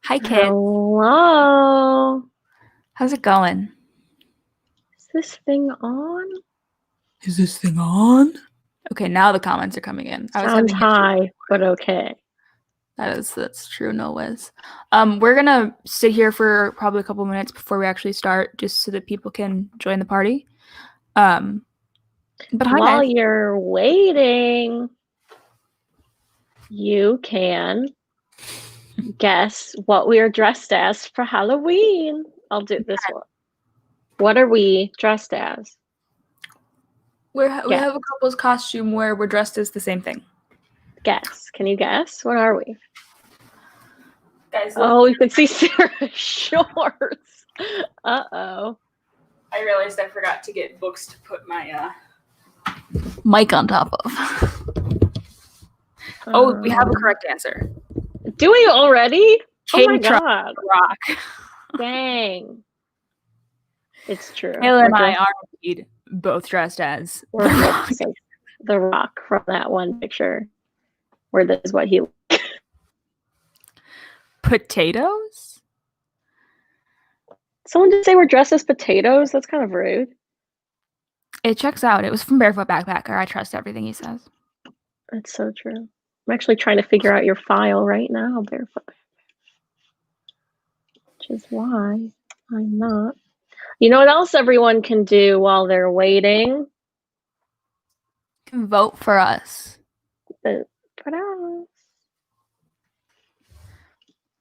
Hi, kids. Hello. How's it going? Is this thing on? Is this thing on? Okay, now the comments are coming in. I was Sounds having issues. high, but okay. That's true, no whiz. We're gonna sit here for probably a couple minutes before we actually start, just so that people can join the party. But hi, While guys. you're waiting, you can guess what we are dressed as for Halloween. I'll do this one. What are we dressed as? We have a couple's costume where we're dressed as the same thing. Guess. Can you guess? What are we? Guys, oh, you can see Sarah's shorts. Uh-oh. I realized I forgot to get books to put my mic on top of. Oh, we have a correct answer. Do we already? King oh my god. Rock. Dang. It's true. Kayla and I are indeed both dressed as we're both like the Rock from that one picture where this is what he potatoes. Someone did say we're dressed as potatoes. That's kind of rude. It checks out. It was from Barefoot Backpacker. I trust everything he says. That's so true. I'm actually trying to figure out your file right now, Barefoot Backpacker, which is why I'm not. You know what else everyone can do while they're waiting? Can vote for us.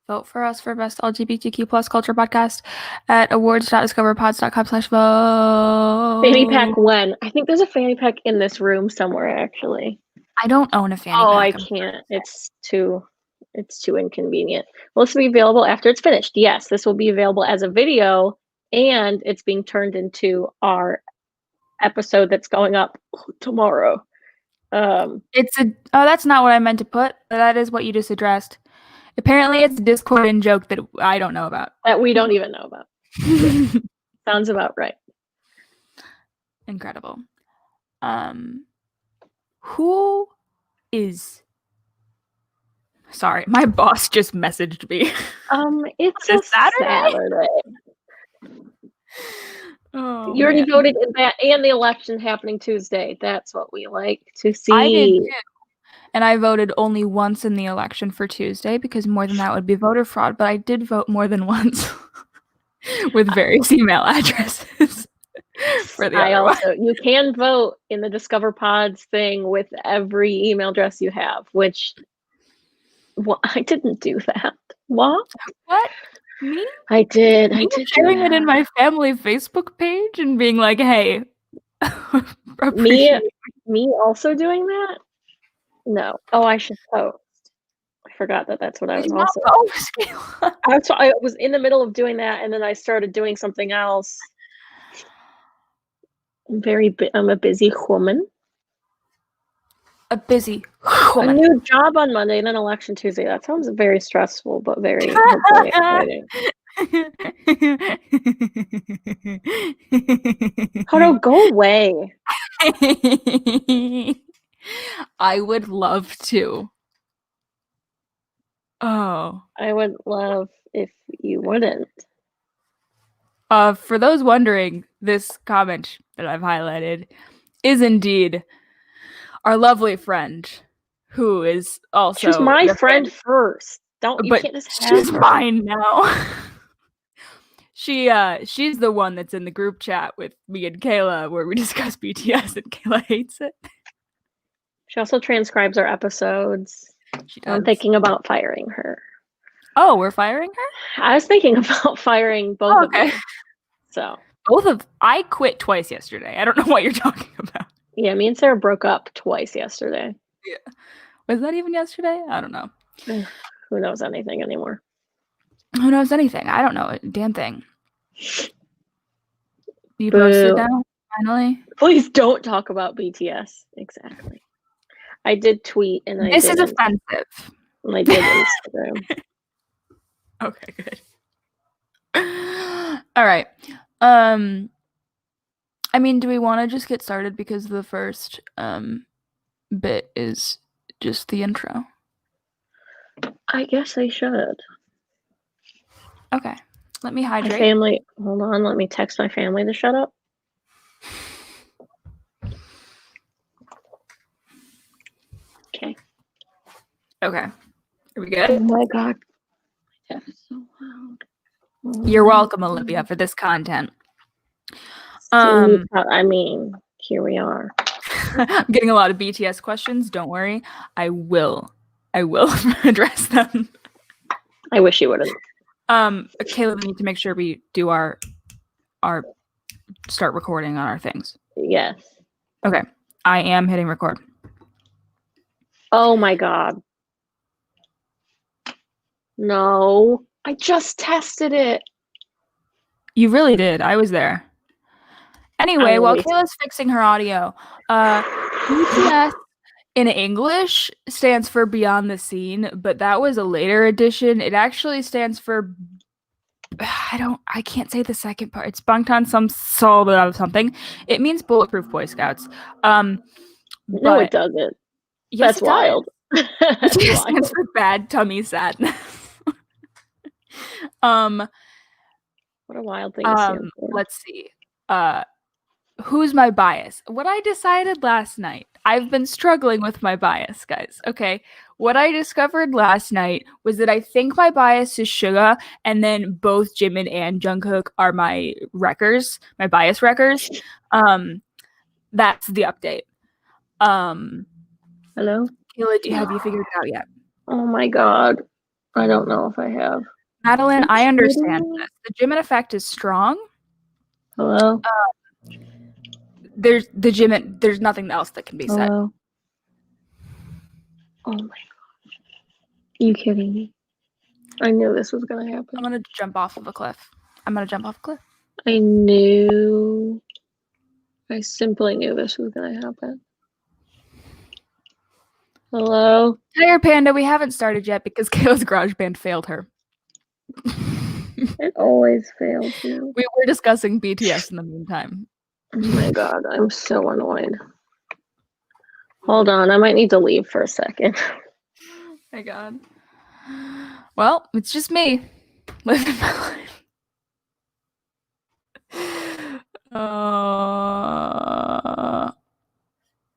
Vote for us for best LGBTQ plus culture podcast at awards.discoverpods.com/vote. Fanny pack when? I think there's a fanny pack in this room somewhere, actually. I don't own a fanny pack. Oh, I can't. It's too inconvenient. Will this be available after it's finished? Yes, this will be available as a video, and it's being turned into our episode that's going up tomorrow. That's not what I meant to put. That is what you just addressed. Apparently, it's a Discord in joke that I don't know about. That we don't even know about. Sounds about right. Incredible. Who is... Sorry, my boss just messaged me. It's a Saturday. Oh, you already voted in that, and the election happening Tuesday. That's what we like to see. I did too. And I voted only once in the election for Tuesday because more than that would be voter fraud, but I did vote more than once with various email addresses. For the other one. You can vote in the Discover Pods thing with every email address you have, which I didn't do that. What? Me? I did. I did sharing it in my family Facebook page and being like, "Hey, me also doing that? No. Oh, I should post. I forgot that's what I was also. I was in the middle of doing that, and then I started doing something else. I'm a busy woman. A busy woman. A new job on Monday and then election Tuesday. That sounds very stressful, but very hopefully exciting. Hodo, go away. I would love to. Oh. I would love if you wouldn't. For those wondering, this comment that I've highlighted is indeed our lovely friend, who is also... She's my friend first. You can't just have she's her. Mine now. She's the one that's in the group chat with me and Kayla where we discuss BTS and Kayla hates it. She also transcribes our episodes. She does. I'm thinking about firing her. Oh, we're firing her? I was thinking about firing both of you. So I quit twice yesterday. I don't know what you're talking about. Yeah, me and Sarah broke up twice yesterday. Yeah. Was that even yesterday? I don't know. Who knows anything anymore? Who knows anything? I don't know a damn thing. You posted now, finally? Please don't talk about BTS. Exactly. I did tweet and this is offensive. And I did Instagram. Okay, good. All right. I mean, do we want to just get started because the first bit is just the intro? I guess I should. Okay. Let me hydrate. My family, hold on, let me text my family to shut up. Okay. Okay. Are we good? Oh my god. That is so loud. You're welcome, Olivia, for this content. I mean, here we are. I'm getting a lot of BTS questions. Don't worry. I will address them. I wish you wouldn't. Caleb, we need to make sure we do our start recording on our things. Yes. Okay. I am hitting record. Oh my god. No. I just tested it. You really did. I was there. Anyway, while Kayla's fixing her audio, BTS in English stands for Beyond the Scene, but that was a later edition. It actually stands for I can't say the second part. It's Bangtan something. It means Bulletproof Boy Scouts. No, it doesn't. Yes, that's wild. That's it stands for Bad Tummy Sadness. What a wild thing to stand for. Let's see. Who's my bias? What I decided last night. I've been struggling with my bias, guys. Okay. What I discovered last night was that I think my bias is Suga, and then both Jimin and Jungkook are my wreckers, my bias wreckers. That's the update. Hello? Kayla, have you figured it out yet? Oh my god. I don't know if I have. Madeline, I understand this. The Jimin effect is strong. Hello? There's nothing else that can be said. Oh my gosh. Are you kidding me? I knew this was gonna happen. I'm gonna jump off of a cliff. I simply knew this was gonna happen. Hello? Tire Panda, we haven't started yet because Kayla's GarageBand failed her. It always fails you. We were discussing BTS in the meantime. Oh my god, I'm so annoyed. Hold on, I might need to leave for a second. Oh my god. Well, it's just me living my life.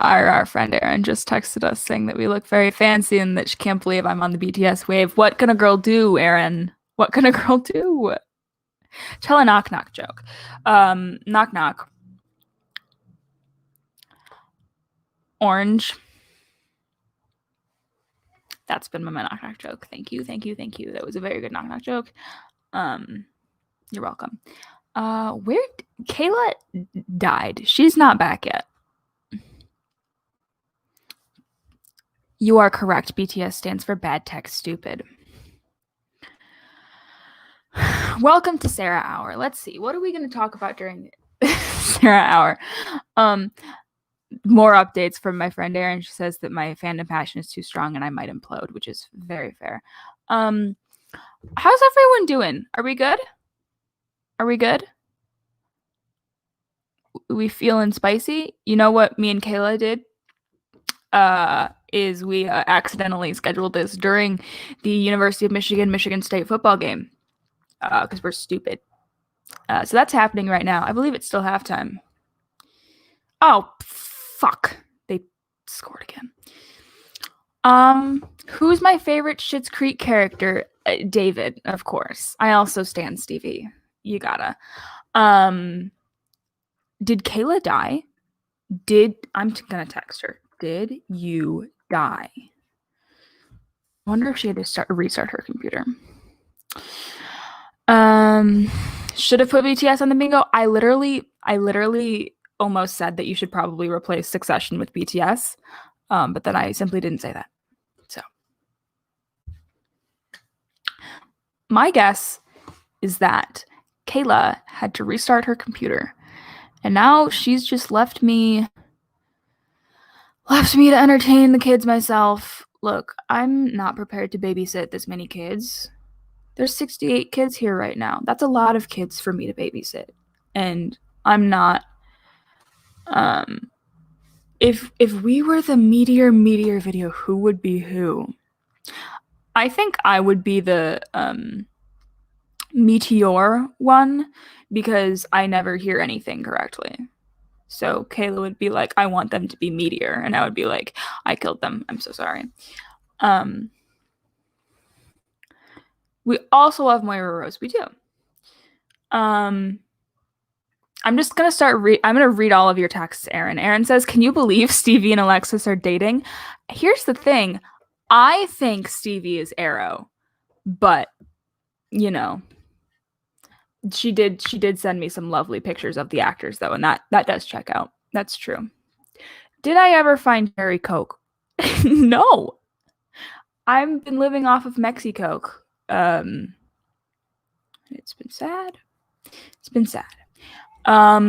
Our friend Erin just texted us saying that we look very fancy and that she can't believe I'm on the BTS wave. What can a girl do, Erin? What can a girl do? Tell a knock knock joke. Knock knock. Orange. That's been my knock knock joke. Thank you. That was a very good knock knock joke. You're welcome. Where Kayla died. She's not back yet. You are correct. BTS stands for Bad Tech Stupid. Welcome to Sarah Hour. Let's see. What are we going to talk about during Sarah Hour? More updates from my friend Erin. She says that my fandom passion is too strong and I might implode, which is very fair. How's everyone doing? Are we good? We feeling spicy? You know what me and Kayla did? Is we accidentally scheduled this during the University of Michigan State football game because we're stupid. So that's happening right now. I believe it's still halftime. Oh, fuck. They scored again. Who's my favorite Schitt's Creek character? David, of course. I also stand Stevie. You gotta. Did Kayla die? I'm gonna text her. Did you die? I wonder if she had to restart her computer. Should have put BTS on the bingo. I literally almost said that you should probably replace Succession with BTS, but then I simply didn't say that. So my guess is that Kayla had to restart her computer, and now she's just left me to entertain the kids myself. Look, I'm not prepared to babysit this many kids. There's 68 kids here right now. That's a lot of kids for me to babysit. And I'm not if we were the Meteor video, who would be who? I think I would be the Meteor one because I never hear anything correctly. So Kayla would be like, I want them to be Meteor. And I would be like, I killed them. I'm so sorry. We also love Moira Rose. We do. I'm just going to I'm going to read all of your texts, Aaron. Aaron says, can you believe Stevie and Alexis are dating? Here's the thing. I think Stevie is Arrow, but, you know, she did send me some lovely pictures of the actors, though, and that does check out. That's true. Did I ever find Cherry Coke? No. I've been living off of Mexicoke. It's been sad. It's been sad. Hi,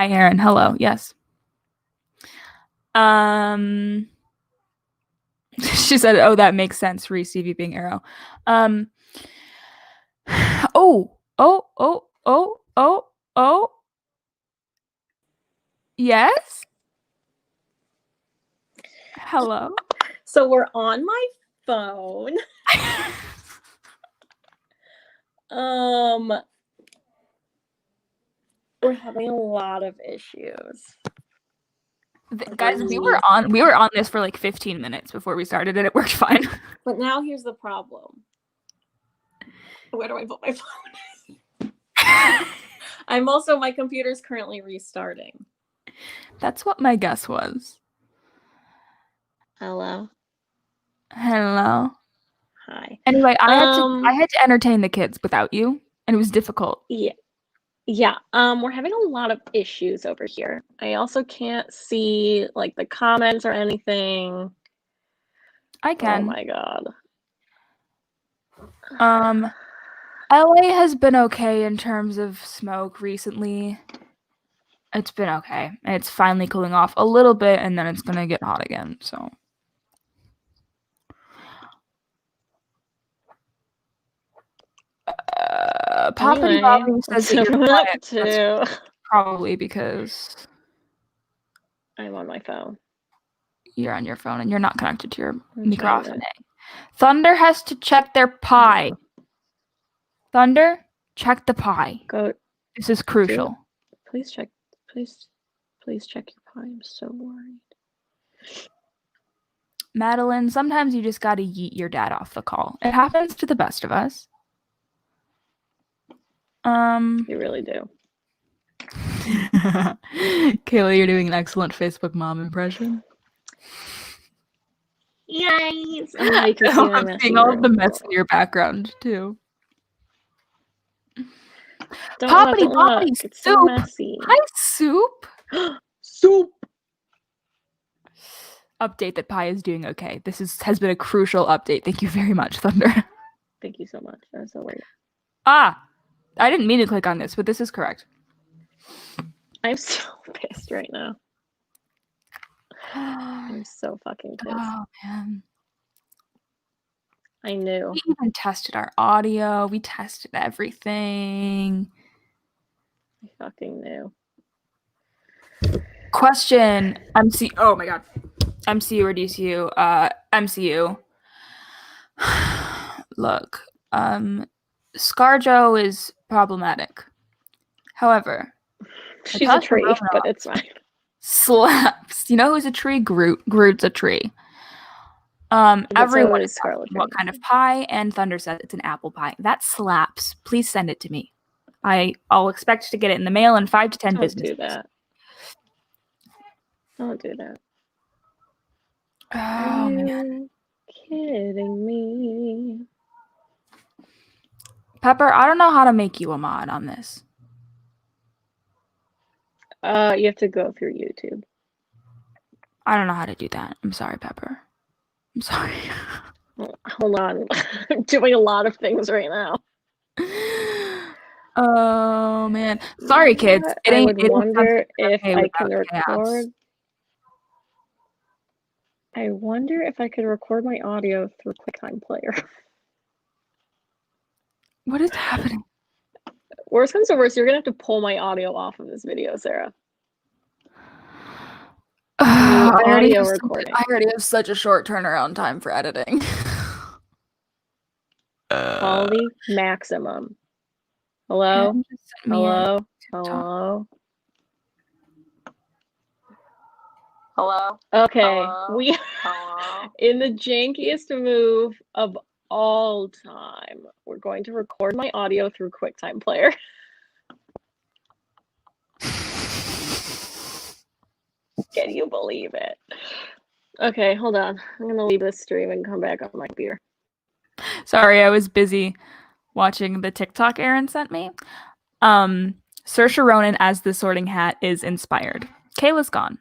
Aaron. Hello. Yes. She said, "Oh, that makes sense." Reese Stevie being Arrow. Oh. Yes. Hello. So we're on my phone. We're having a lot of issues. Guys, we were on this for like 15 minutes before we started and it worked fine. But now here's the problem. Where do I put my phone? My computer's currently restarting. That's what my guess was. Hello. Hi. Anyway, I had to entertain the kids without you, and it was difficult. Yeah. We're having a lot of issues over here. I also can't see like the comments or anything. I can. Oh my god. LA has been okay in terms of smoke recently. It's been okay. It's finally cooling off a little bit, and then it's gonna get hot again. So. Poppity Bobby says that you're quiet. Too. Probably because I'm on my phone. You're on your phone and you're not connected to your microphone. Thunder has to check their pie. Thunder, check the pie. This is crucial. Please check. Please check your pie. I'm so worried. Madeline, sometimes you just gotta yeet your dad off the call. It happens to the best of us. You really do. Kayla, you're doing an excellent Facebook mom impression. Yikes! I'm seeing all of the mess in your background too. Poppity Boppity Soup. So messy. Hi, Soup. Soup. Update that Pie is doing okay. This has been a crucial update. Thank you very much, Thunder. Thank you so much. I was so worried. I didn't mean to click on this, but this is correct. I'm so pissed right now. I'm so fucking pissed. Oh, man. I knew. We even tested our audio. We tested everything. I fucking knew. Question. Oh my god. MCU or DCU? MCU. Look. ScarJo is problematic. However, she's a tree, but it's fine. Slaps. You know who's a tree? Groot's a tree. Everyone is what kind of pie, and Thunder says it's an apple pie. That slaps. Please send it to me. I'll expect to get it in the mail in 5 to 10 business days. Don't do that. Oh, man. Kidding me. Pepper, I don't know how to make you a mod on this. You have to go through YouTube. I don't know how to do that. I'm sorry, Pepper. I'm sorry. Hold on. I'm doing a lot of things right now. Oh, man. Sorry, kids. I would wonder if I can record. I wonder if I could record my audio through QuickTime Player. What is happening? Worst comes to worst, you're gonna have to pull my audio off of this video, Sarah. I already have such a short turnaround time for editing. quality maximum. Hello? Hello? Hello? Hello? Okay, Hello? we Hello? in the jankiest move of all time. We're going to record my audio through QuickTime Player. Can you believe it? Okay, hold on. I'm gonna leave this stream and come back on my computer. Sorry, I was busy watching the TikTok Aaron sent me. Saoirse Ronan as the Sorting Hat is inspired. Kayla's gone.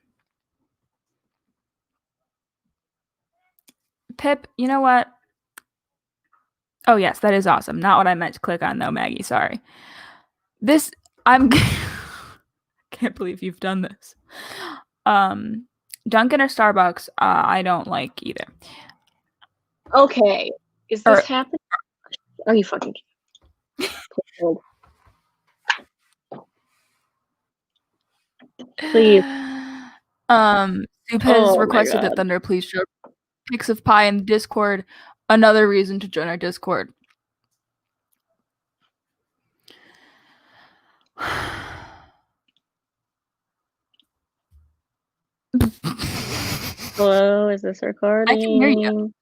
Pip, you know what? Oh yes, that is awesome. Not what I meant to click on though, Maggie. Sorry. I'm can't believe you've done this. Dunkin' or Starbucks, I don't like either. Okay, is this happening? Are you fucking please? Soup has requested that Thunder please show pics of pie in the Discord. Another reason to join our Discord. Hello, is this recording? I can hear you.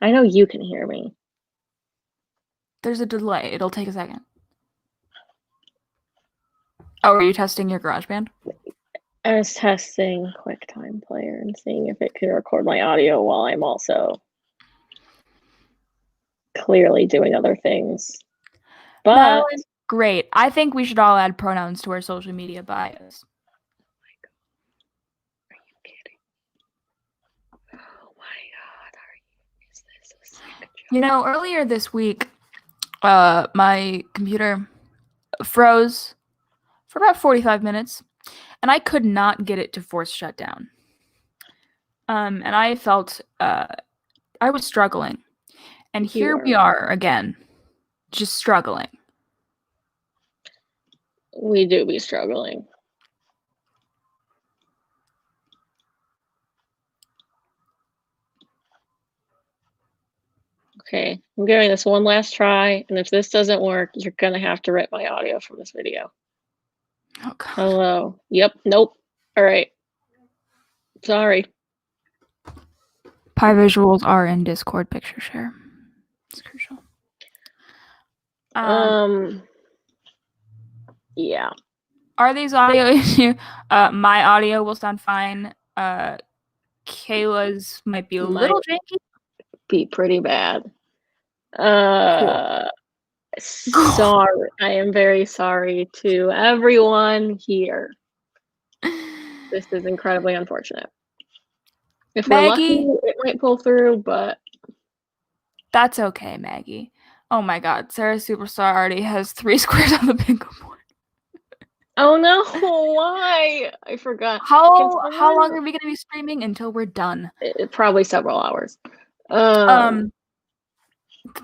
I know you can hear me. There's a delay. It'll take a second. Oh, are you testing your GarageBand? I was testing QuickTime Player and seeing if it could record my audio while I'm also clearly doing other things. But Madeline, great. I think we should all add pronouns to our social media bios. Are you kidding? Oh my god, is this a sick joke? You know, earlier this week, my computer froze for about 45 minutes, and I could not get it to force shut down. And I felt I was struggling. And here we are again, just struggling. We do be struggling. Okay, I'm giving this one last try, and if this doesn't work, you're gonna have to rip my audio from this video. Oh god. Hello. Yep. Nope. All right. Sorry. Pie visuals are in Discord picture share. It's crucial. Yeah. Are these audio issues? My audio will sound fine. Kayla's might be a little janky. Be pretty bad. Cool. Sorry. I am very sorry to everyone here. This is incredibly unfortunate. If Maggie, we're lucky, it might pull through, but that's okay, Maggie. Oh my god, Sarah Superstar already has 3 squares on the bingo board. Oh no, why? I forgot. How long are we gonna be streaming until we're done? Probably several hours. The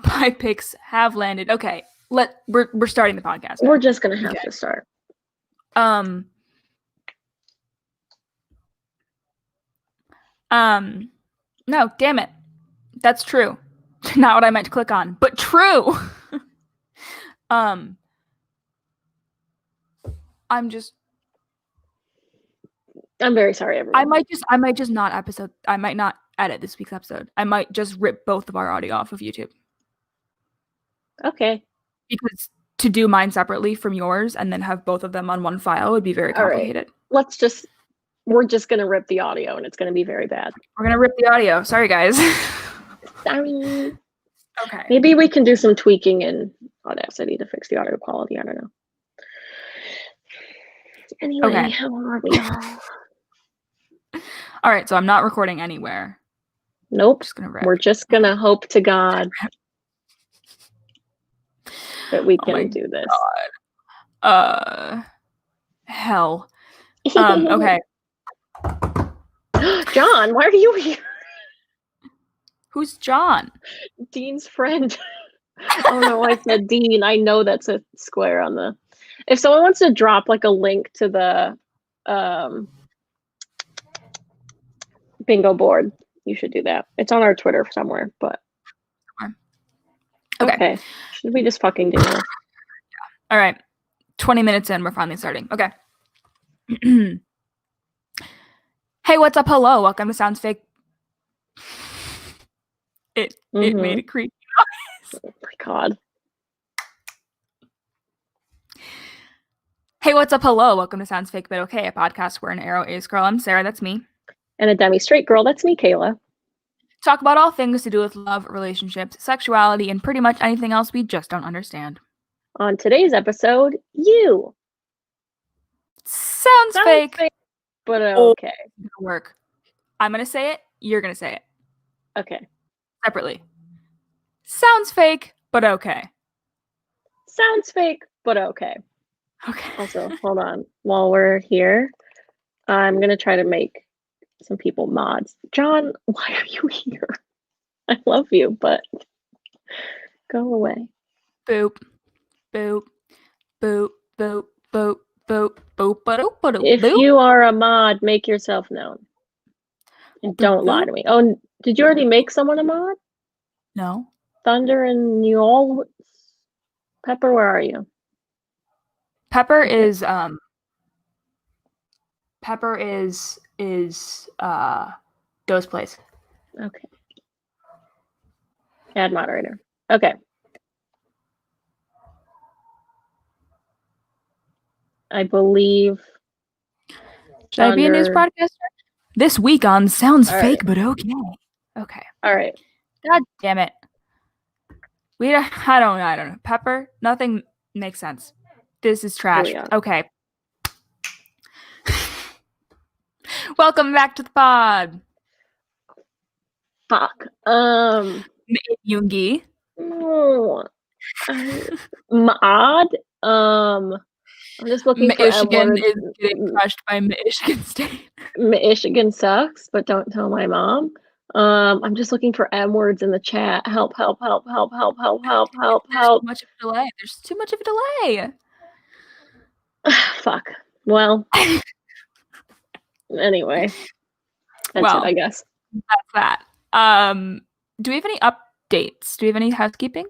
pie picks have landed. Okay, we're starting the podcast. We're just gonna have to start. No, damn it. That's true. Not what I meant to click on, but true. I'm very sorry, everyone. I might just not I might not edit this week's episode. I might just rip both of our audio off of YouTube. Okay. Because to do mine separately from yours and then have both of them on one file would be very complicated. All right. We're just gonna rip the audio and it's gonna be very bad. We're gonna rip the audio. Sorry, guys. Sorry. Okay. Maybe we can do some tweaking in Audacity to fix the audio quality. I don't know. Anyway, how are we all? All right, so I'm not recording anywhere. Nope. We're just gonna hope to God that we can do this. God. Hell. Okay. John, why are you here? Who's John? Dean's friend. Oh no, I said Dean. I know that's a square on the. If someone wants to drop like a link to the bingo board, you should do that. It's on our Twitter somewhere, but Okay. Should we just fucking do this? All right. 20 minutes in, we're finally starting. Okay. Hey, what's up? Hello. Welcome to Sounds Fake. It made a creepy noise. Oh my god. Hey, what's up? Hello. Welcome to Sounds Fake But Okay, a podcast where an arrow ace girl, I'm Sarah, that's me. And a demi-straight girl, that's me, Kayla. Talk about all things to do with love, relationships, sexuality, and pretty much anything else we just don't understand. On today's episode, you. Sounds fake. But okay. Work. I'm going to say it. You're going to say it. Okay. Separately. Sounds fake, but okay. Sounds fake, but okay. Okay. Also, hold on. While we're here, I'm going to try to make some people mods. John, why are you here? I love you, but go away. Boop. Boop. Boop. Boop. Boop. Boop. Boop. Boop. Boop. If you are a mod, make yourself known. And don't lie to me. Oh, did you already make someone a mod? No. Thunder and Youre. Pepper, where are you? Pepper is Doe's place. Okay. Add moderator. Okay. I believe. Should I be a news broadcaster? This week on Sounds Fake But Okay. Okay. All right. God damn it. I don't know. Pepper, nothing makes sense. This is trash. Okay. Welcome back to the pod. Fuck. Youngie. Mod. I'm just looking for Michigan is getting crushed by Michigan State. Michigan sucks, but don't tell my mom. I'm just looking for M words in the chat. Help, help, help, help, help, help, help, help, help. There's too much of a delay. Fuck. Well, anyway. That's it, I guess. That's that. Do we have any updates? Do we have any housekeeping?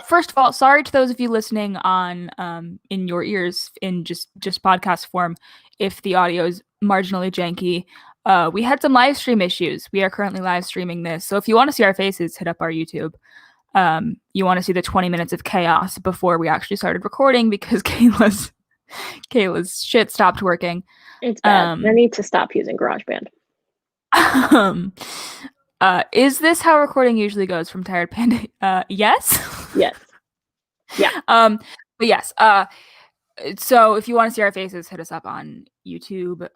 First of all, sorry to those of you listening on in your ears in just podcast form if the audio is marginally janky. We had some live stream issues. We are currently live streaming this. So if you want to see our faces, hit up our YouTube. You want to see the 20 minutes of chaos before we actually started recording because Kayla's shit stopped working. It's bad. I need to stop using GarageBand. Is this how recording usually goes from Tired Panda? Yes. Yes. Yeah. But yes. So if you want to see our faces, hit us up on YouTube.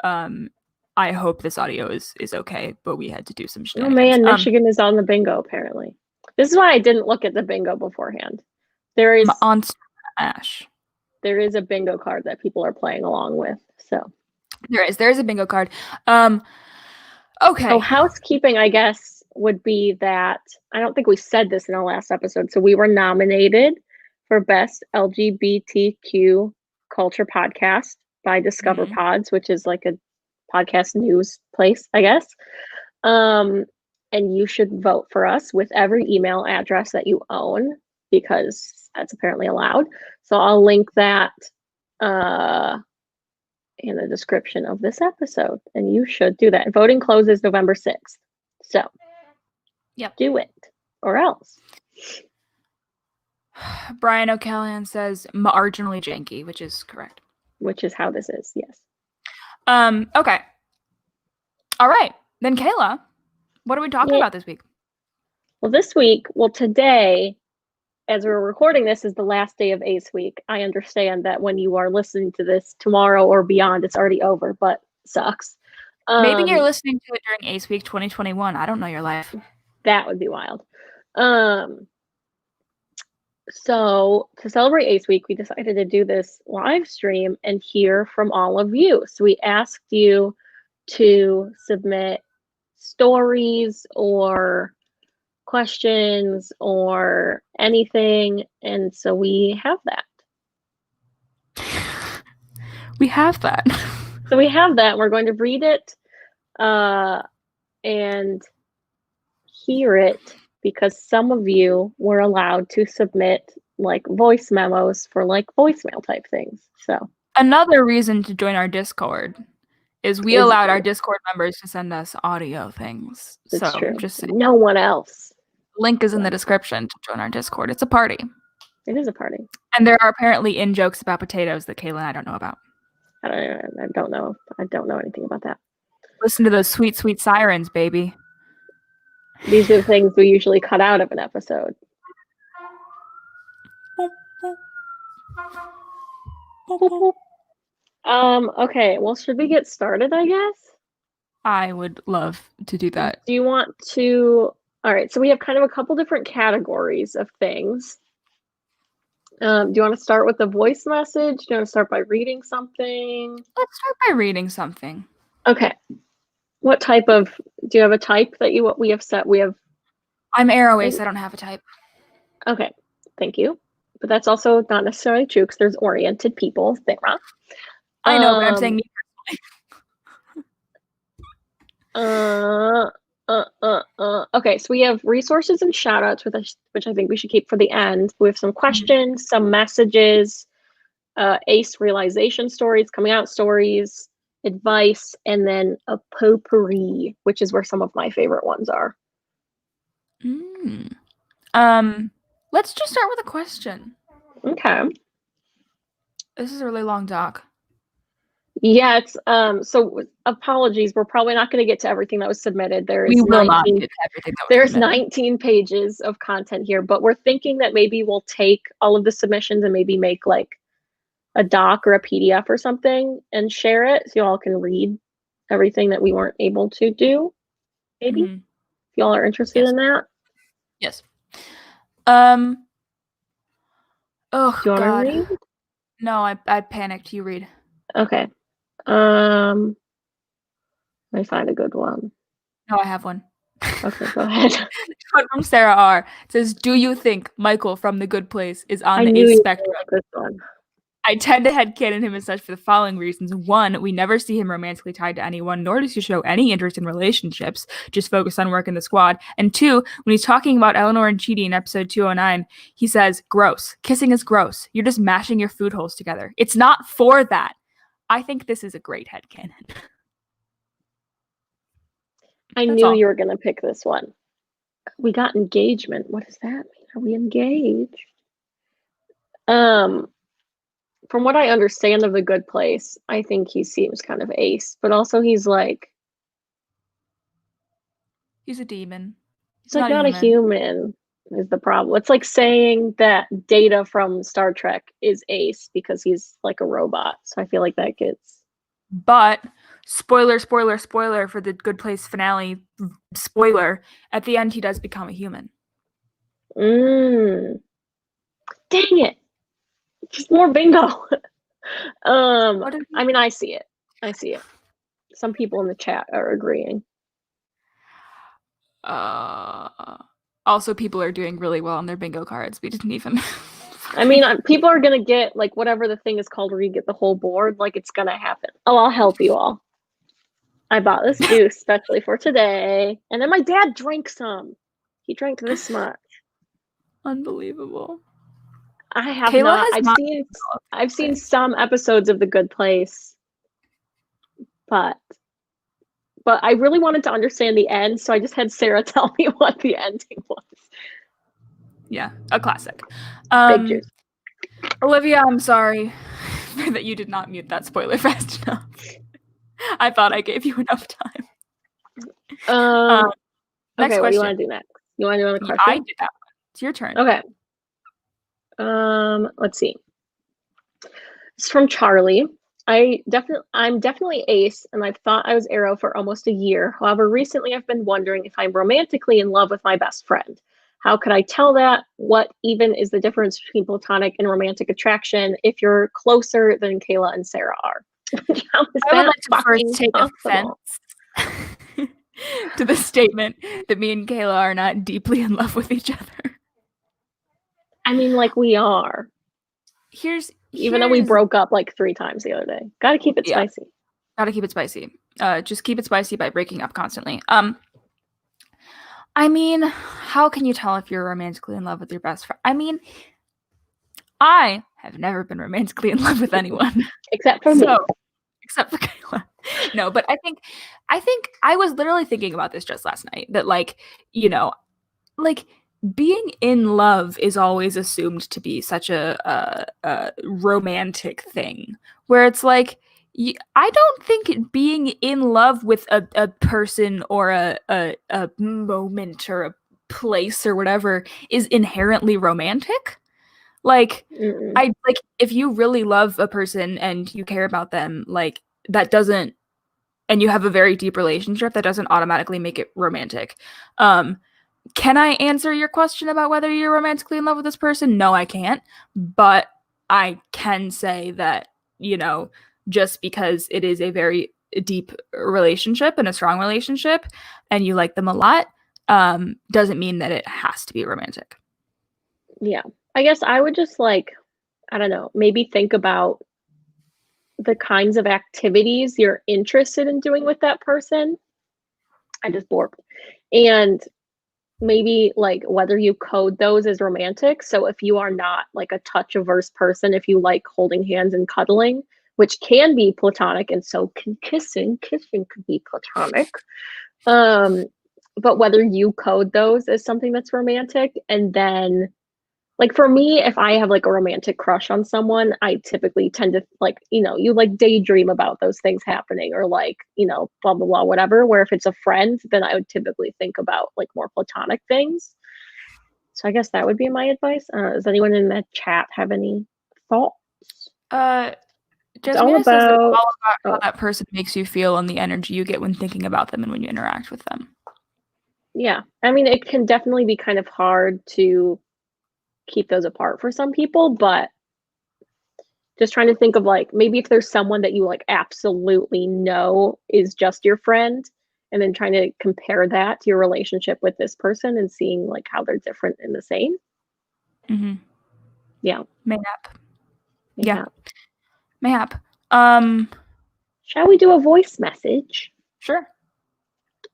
I hope this audio is okay, but we had to do some shenanigans. Oh man, Michigan is on the bingo apparently. This is why I didn't look at the bingo beforehand. There is on Smash. There is a bingo card that people are playing along with. So there is a bingo card. Okay. Oh, housekeeping, I guess, would be that I don't think we said this in our last episode. So we were nominated for Best LGBTQ Culture Podcast by Discover Pods, which is like a podcast news place, I guess. And you should vote for us with every email address that you own because that's apparently allowed. So I'll link that in the description of this episode, and you should do that. Voting closes November 6th. So do it or else. Brian O'Callaghan says marginally janky, which is correct. Which is how this is, yes. Okay. All right. Then Kayla, what are we talking about this week? Well, today, as we're recording this, is the last day of Ace Week. I understand that when you are listening to this tomorrow or beyond, it's already over, but sucks. Maybe you're listening to it during Ace Week 2021. I don't know your life. That would be wild. So to celebrate Ace Week, we decided to do this live stream and hear from all of you. So we asked you to submit stories or questions or anything, and so we have that. We have that. So we have that. We're going to read it and hear it because some of you were allowed to submit like voice memos for like voicemail type things. So another reason to join our Discord is we allowed our Discord members to send us audio things. It's so true. Just saying. No one else. Link is in the description to join our Discord. It's a party. It is a party. And there are apparently in-jokes about potatoes that Kayla and I don't know about. I don't know. I don't know anything about that. Listen to those sweet, sweet sirens, baby. These are the things we usually cut out of an episode. Okay, well, should we get started, I guess? I would love to do that. Do you want to... All right, so we have kind of a couple different categories of things. Do you want to start with the voice message? Do you want to start by reading something? Let's start by reading something. Okay. What type of... Do you have a type that we have set? I'm arrow ace. I don't have a type. Okay, thank you. But that's also not necessarily true because there's oriented people. Sarah. I know, but I'm saying me personally. Okay, so we have resources and shoutouts, which I think we should keep for the end. We have some questions, some messages, ace realization stories, coming out stories, advice, and then a potpourri, which is where some of my favorite ones are. Let's just start with a question. Okay. This is a really long doc. Yeah, it's so apologies. We're probably not going to get to everything that was submitted. There's we will not get to everything that was there's submitted. 19 pages of content here, but we're thinking that maybe we'll take all of the submissions and maybe make like a doc or a PDF or something and share it so you all can read everything that we weren't able to do. Maybe if y'all are interested in that. Yes. Oh, do you want to read? No, I panicked. You read. Okay. Let me find a good one. No, I have one. Okay, go ahead. One from Sarah R. It says, do you think Michael from The Good Place is on the ace spectrum? This one. I tend to headcanon him as such for the following reasons. One, we never see him romantically tied to anyone, nor does he show any interest in relationships, just focused on work in the squad. And two, when he's talking about Eleanor and Chidi in episode 209, he says, gross. Kissing is gross. You're just mashing your food holes together. It's not for that. I think this is a great headcanon. I knew you were going to pick this one. We got engagement. What does that mean? Are we engaged? From what I understand of The Good Place, I think he seems kind of ace, but also he's like... He's a demon. He's like not a human is the problem. It's like saying that Data from Star Trek is ace because he's like a robot. So I feel like that gets... But, spoiler for The Good Place finale, spoiler, at the end he does become a human. Dang it. Just more bingo. I mean, I see it. Some people in the chat are agreeing. Also, people are doing really well on their bingo cards. We didn't even... I mean, people are going to get, like, whatever the thing is called where you get the whole board. Like, it's going to happen. Oh, I'll help you all. I bought this juice especially for today. And then my dad drank some. He drank this much. Unbelievable. I have Kayla not. I've seen some episodes of The Good Place, but I really wanted to understand the end, so I just had Sarah tell me what the ending was. Yeah, a classic. Big juice. Olivia, I'm sorry that you did not mute that spoiler fast enough. I thought I gave you enough time. Next question. What do you want to do next? You want to do another question? I did that one. It's your turn. Okay. Let's see. It's from Charlie. I'm definitely ace, and I've thought I was arrow for almost a year. However, recently I've been wondering if I'm romantically in love with my best friend. How could I tell that? What even is the difference between platonic and romantic attraction if you're closer than Kayla and Sarah are? I would like to first take offense to the statement that me and Kayla are not deeply in love with each other. I mean, like, we are. Even though we broke up like 3 times the other day. Gotta keep it spicy. Gotta keep it spicy. Just keep it spicy by breaking up constantly. I mean, how can you tell if you're romantically in love with your best friend? I mean, I have never been romantically in love with anyone. Except for me. Except for Kayla. No, but I think I was literally thinking about this just last night, that like, you know, like being in love is always assumed to be such a romantic thing, where it's like, I don't think being in love with a person or a moment or a place or whatever is inherently romantic. Like, Mm-mm. if you really love a person and you care about them, like that doesn't, and you have a very deep relationship, that doesn't automatically make it romantic. Can I answer your question about whether you're romantically in love with this person? No, I can't. But I can say that, just because it is a very deep relationship and a strong relationship and you like them a lot, doesn't mean that it has to be romantic. Yeah. I guess I would just like, I don't know, maybe think about the kinds of activities you're interested in doing with that person. I just burped. And maybe like whether you code those as romantic. So if you are not like a touch averse person, if you like holding hands and cuddling, which can be platonic, and so can kissing could be platonic. But whether you code those as something that's romantic, and then like for me, if I have like a romantic crush on someone, I typically tend to like, you like daydream about those things happening, or like, blah, blah, blah, whatever. Where if it's a friend, then I would typically think about like more platonic things. So I guess that would be my advice. Does anyone in the chat have any thoughts? It's all Jasmina says that it's about, all about how that person makes you feel and the energy you get when thinking about them and when you interact with them. yeah. I mean, it can definitely be kind of hard to keep those apart for some people, but just trying to think of like maybe if there's someone that you like absolutely know is just your friend, and then trying to compare that to your relationship with this person and seeing like how they're different and the same. Mm-hmm. Yeah. Mayhap. Yeah. Mayhap. Shall we do a voice message? Sure.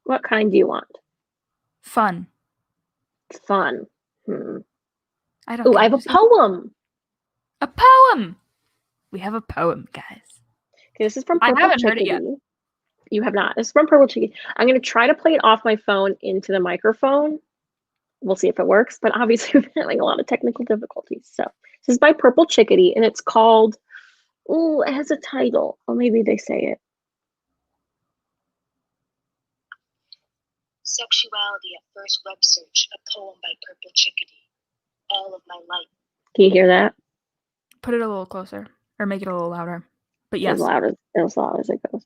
What kind do you want? Fun. Fun. I don't Oh, care. I have a poem. A poem. We have a poem, guys. Okay, this is from I Purple haven't Chickadee. heard it yet. You have not. This is from Purple Chickadee. I'm going to try to play it off my phone into the microphone. We'll see if it works, but obviously we've been having a lot of technical difficulties. So this is by Purple Chickadee, and it's called, oh, it has a title. Or maybe they say it. Sexuality at First Web Search, a poem by Purple Chickadee. All of my life. Can you hear that? Put it a little closer, or make it a little louder. But yes. As loud as it goes.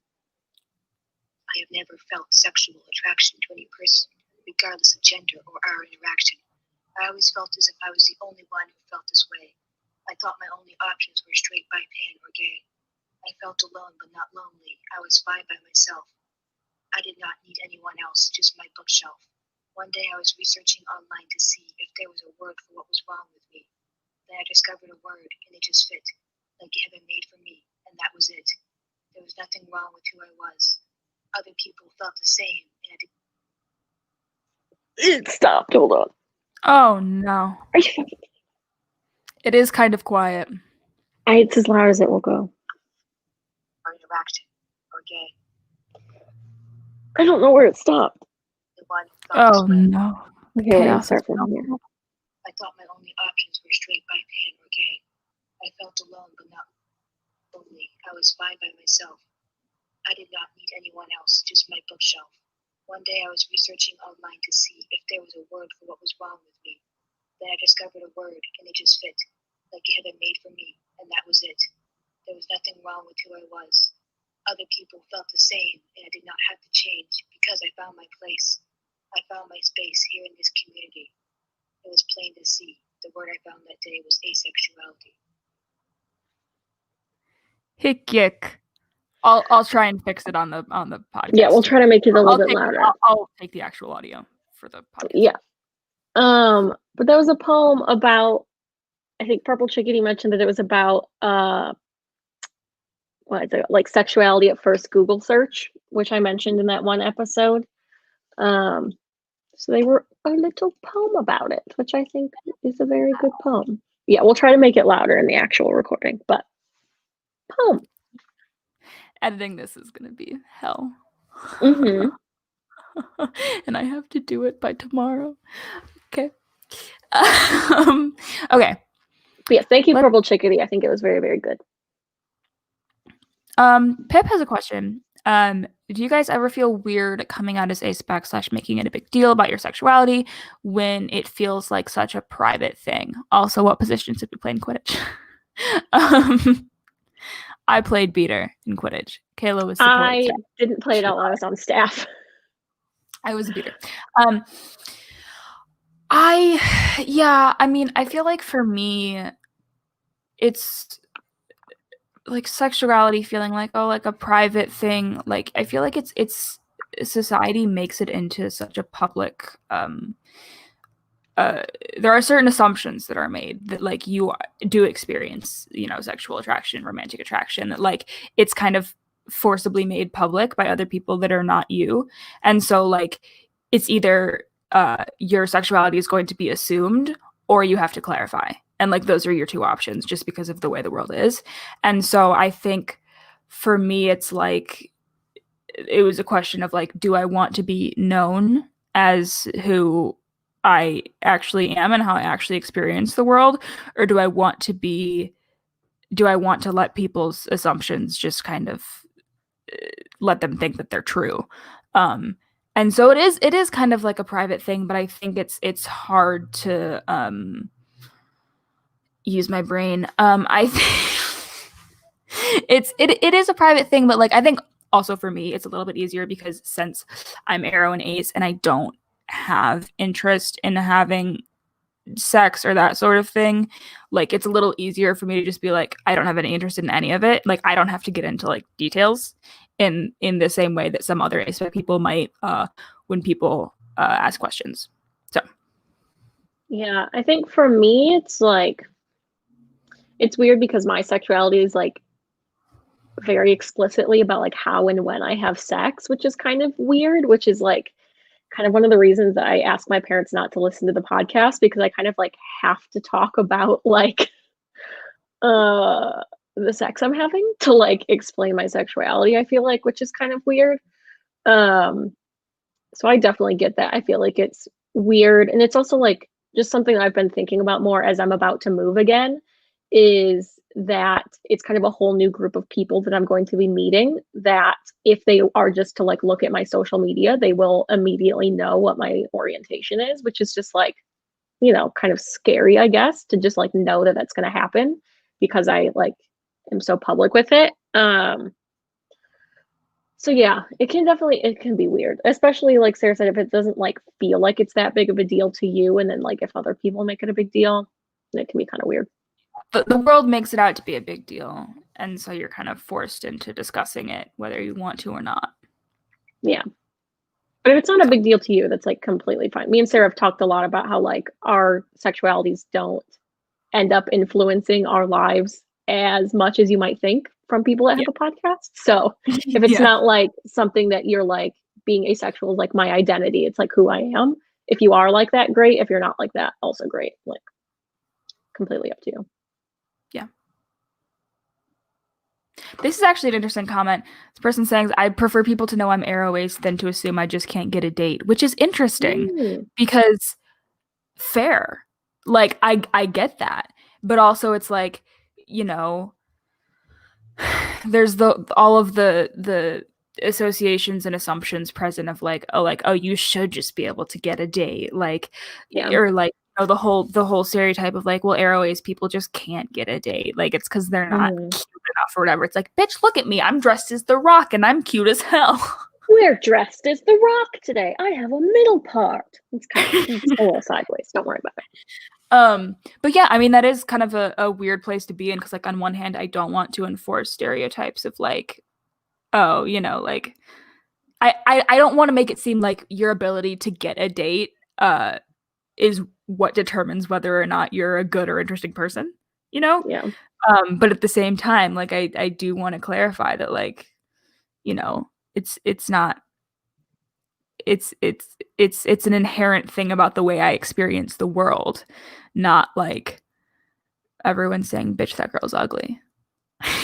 I have never felt sexual attraction to any person, regardless of gender or our interaction. I always felt as if I was the only one who felt this way. I thought my only options were straight, bi, pan, or gay. I felt alone but not lonely. I was fine by myself. I did not need anyone else, just my bookshelf. One day I was researching online to see if there was a word for what was wrong with me. Then I discovered a word, and it just fit, like it had been made for me, and that was it. There was nothing wrong with who I was. Other people felt the same, and It stopped. Hold on. Oh no. It is kind of quiet. It's as loud as it will go. Or interaction, or gay. I don't know where it stopped. The one who felt Oh this way. no. Okay, wait, I'll start from here. I thought my only options were straight, bi, pan, or gay. I felt alone but not lonely. I was fine by myself. I did not need anyone else, just my bookshelf. One day I was researching online to see if there was a word for what was wrong with me. Then I discovered a word, and it just fit, like it had been made for me, and that was it. There was nothing wrong with who I was. Other people felt the same, and I did not have to change because I found my place. I found my space here in this community. It was plain to see. The word I found that day was asexuality. Hick yick. I'll try and fix it on the podcast. Yeah, we'll try to make it a little bit louder. I'll take the actual audio for the podcast. Yeah. But that was a poem about, I think Purple Chickadee mentioned that it was about what is it, like sexuality at first Google search, which I mentioned in that one episode. So So they wrote a little poem about it, which I think is a very good poem. Yeah, we'll try to make it louder in the actual recording, but poem. Editing this is gonna be hell. Mm-hmm. And I have to do it by tomorrow. Okay. Okay. But yes, thank you, Purple Chickadee. I think it was very, very good. Pip has a question. Do you guys ever feel weird coming out as ace/, making it a big deal about your sexuality when it feels like such a private thing? Also, what positions did we play in Quidditch? I played beater in Quidditch. Kayla was support. I didn't play it out when I was on staff. I was a beater. I mean, I feel like for me, it's like sexuality feeling like, oh, like a private thing. Like, I feel like it's society makes it into such a public, there are certain assumptions that are made that like you do experience, sexual attraction, romantic attraction, that like it's kind of forcibly made public by other people that are not you. And so like it's either your sexuality is going to be assumed or you have to clarify. And like those are your two options just because of the way the world is. And so I think for me it's like it was a question of like, do I want to be known as who I actually am and how I actually experience the world, or do I want to let people's assumptions just kind of let them think that they're true? And so it is kind of like a private thing, but I think it's hard to use my brain. I think it is a private thing, but like I think also for me it's a little bit easier because since I'm Arrow and Ace and I don't have interest in having sex or that sort of thing, like it's a little easier for me to just be like, I don't have any interest in any of it. Like I don't have to get into like details in the same way that some other aspect people might when people ask questions. So yeah, I think for me it's like it's weird because my sexuality is like very explicitly about like how and when I have sex, which is kind of weird, which is like kind of one of the reasons that I ask my parents not to listen to the podcast, because I kind of like have to talk about like the sex I'm having to like explain my sexuality, I feel like, which is kind of weird. So I definitely get that. I feel like it's weird, and it's also like just something I've been thinking about more as I'm about to move again, is that it's kind of a whole new group of people that I'm going to be meeting, that if they are just to like look at my social media, they will immediately know what my orientation is, which is just like, kind of scary, I guess, to just like know that that's going to happen because I like am so public with it. So yeah, it can be weird, especially like Sarah said, if it doesn't like feel like it's that big of a deal to you, and then like if other people make it a big deal, it can be kind of weird. The world makes it out to be a big deal, and so you're kind of forced into discussing it whether you want to or not. Yeah. But if it's not a big deal to you, that's like completely fine. Me and Sarah have talked a lot about how like our sexualities don't end up influencing our lives as much as you might think from people that have a podcast. So if it's not like something that you're like, being asexual is like my identity, it's like who I am. If you are like that, great. If you're not like that, also great. Like completely up to you. Yeah. This is actually an interesting comment. This person saying, I prefer people to know I'm Arrow Ace than to assume I just can't get a date, which is interesting because fair. Like I get that. But also it's like, there's all of the associations and assumptions present of like, oh, you should just be able to get a date, like, or like, the whole stereotype of like, well, Arrow Ace people just can't get a date, like it's because they're not cute enough or whatever. It's like, bitch, look at me, I'm dressed as the Rock and I'm cute as hell. We're dressed as the Rock today. I have a middle part. It's a little sideways. Don't worry about it. But yeah, I mean, that is kind of a weird place to be in, because like on one hand I don't want to enforce stereotypes of like, oh, like I don't want to make it seem like your ability to get a date is what determines whether or not you're a good or interesting person, Yeah. But at the same time, like I do want to clarify that like, it's not it's an inherent thing about the way I experience the world, not like everyone saying bitch that girl's ugly.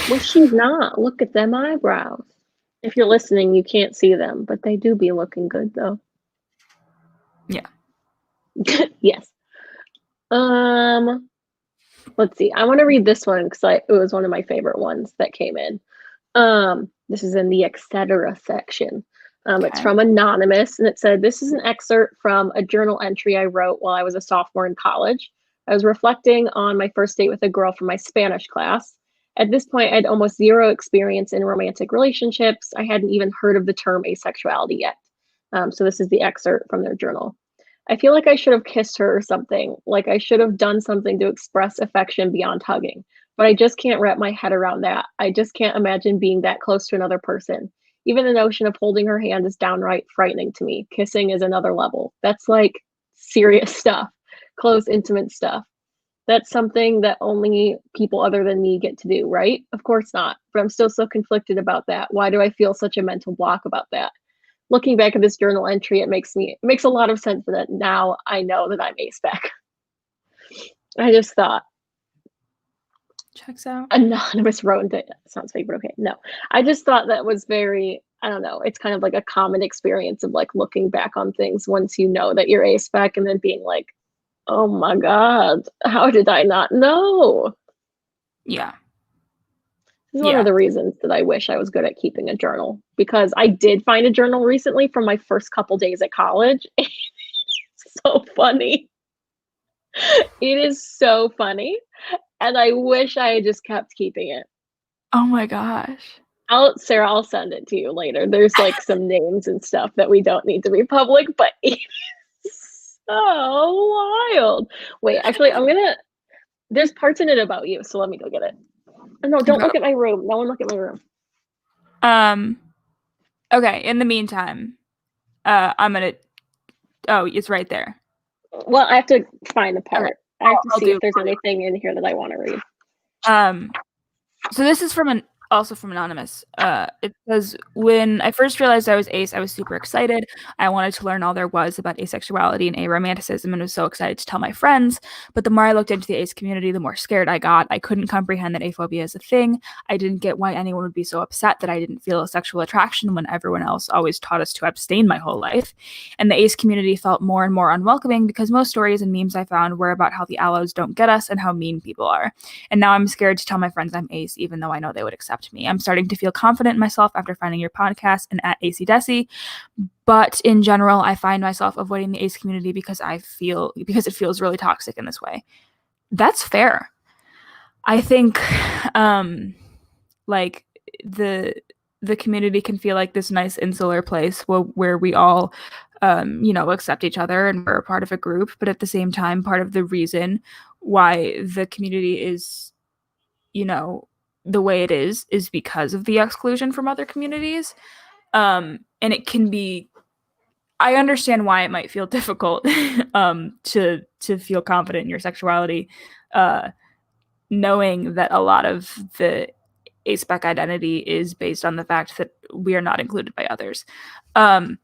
Well, she's not. Look at them eyebrows. If you're listening, you can't see them, but they do be looking good though. Yeah. Yes. Let's see. I want to read this one because it was one of my favorite ones that came in. This is in the etc. section. It's from Anonymous, and it said, "This is an excerpt from a journal entry I wrote while I was a sophomore in college. I was reflecting on my first date with a girl from my Spanish class. At this point, I had almost zero experience in romantic relationships. I hadn't even heard of the term asexuality yet." So this is the excerpt from their journal. "I feel like I should have kissed her or something, like I should have done something to express affection beyond hugging. But I just can't wrap my head around that. I just can't imagine being that close to another person. Even the notion of holding her hand is downright frightening to me. Kissing is another level. That's like serious stuff, close, intimate stuff. That's something that only people other than me get to do, right? Of course not. But I'm still so conflicted about that. Why do I feel such a mental block about that? Looking back at this journal entry, it makes a lot of sense that now I know that I'm aspec." I just thought, Checks out. Anonymous wrote into sounds fake, but okay. No, I just thought that was very, I don't know. It's kind of like a common experience of like looking back on things once you know that you're aspec and then being like, oh my God, how did I not know? Yeah. This is one of the reasons that I wish I was good at keeping a journal, because I did find a journal recently from my first couple days at college. It's so funny. It is so funny. And I wish I had just kept keeping it. Oh my gosh. Sarah, I'll send it to you later. There's like some names and stuff that we don't need to be public, but it's so wild. Wait, actually, there's parts in it about you, so let me go get it. No, don't look at my room. No one look at my room. Okay, in the meantime, I'm gonna, oh, it's right there. Well, I have to find the part. Okay. I have to see if there's anything in here that I want to read. So this is also from Anonymous. It says, "When I first realized I was ace, I was super excited. I wanted to learn all there was about asexuality and aromanticism and was so excited to tell my friends. But the more I looked into the ace community, the more scared I got. I couldn't comprehend that aphobia is a thing. I didn't get why anyone would be so upset that I didn't feel a sexual attraction when everyone else always taught us to abstain my whole life. And the ace community felt more and more unwelcoming because most stories and memes I found were about how the allos don't get us and how mean people are. And now I'm scared to tell my friends I'm ace, even though I know they would accept me. I'm starting to feel confident in myself after finding your podcast and at AC Desi, but in general, I find myself avoiding the ace community because it feels really toxic in this way." That's fair. I think, like the community can feel like this nice insular place where we all, accept each other and we're a part of a group. But at the same time, part of the reason why the community is, the way it is because of the exclusion from other communities. And it can be, I understand why it might feel difficult to feel confident in your sexuality, knowing that a lot of the aspec identity is based on the fact that we are not included by others. And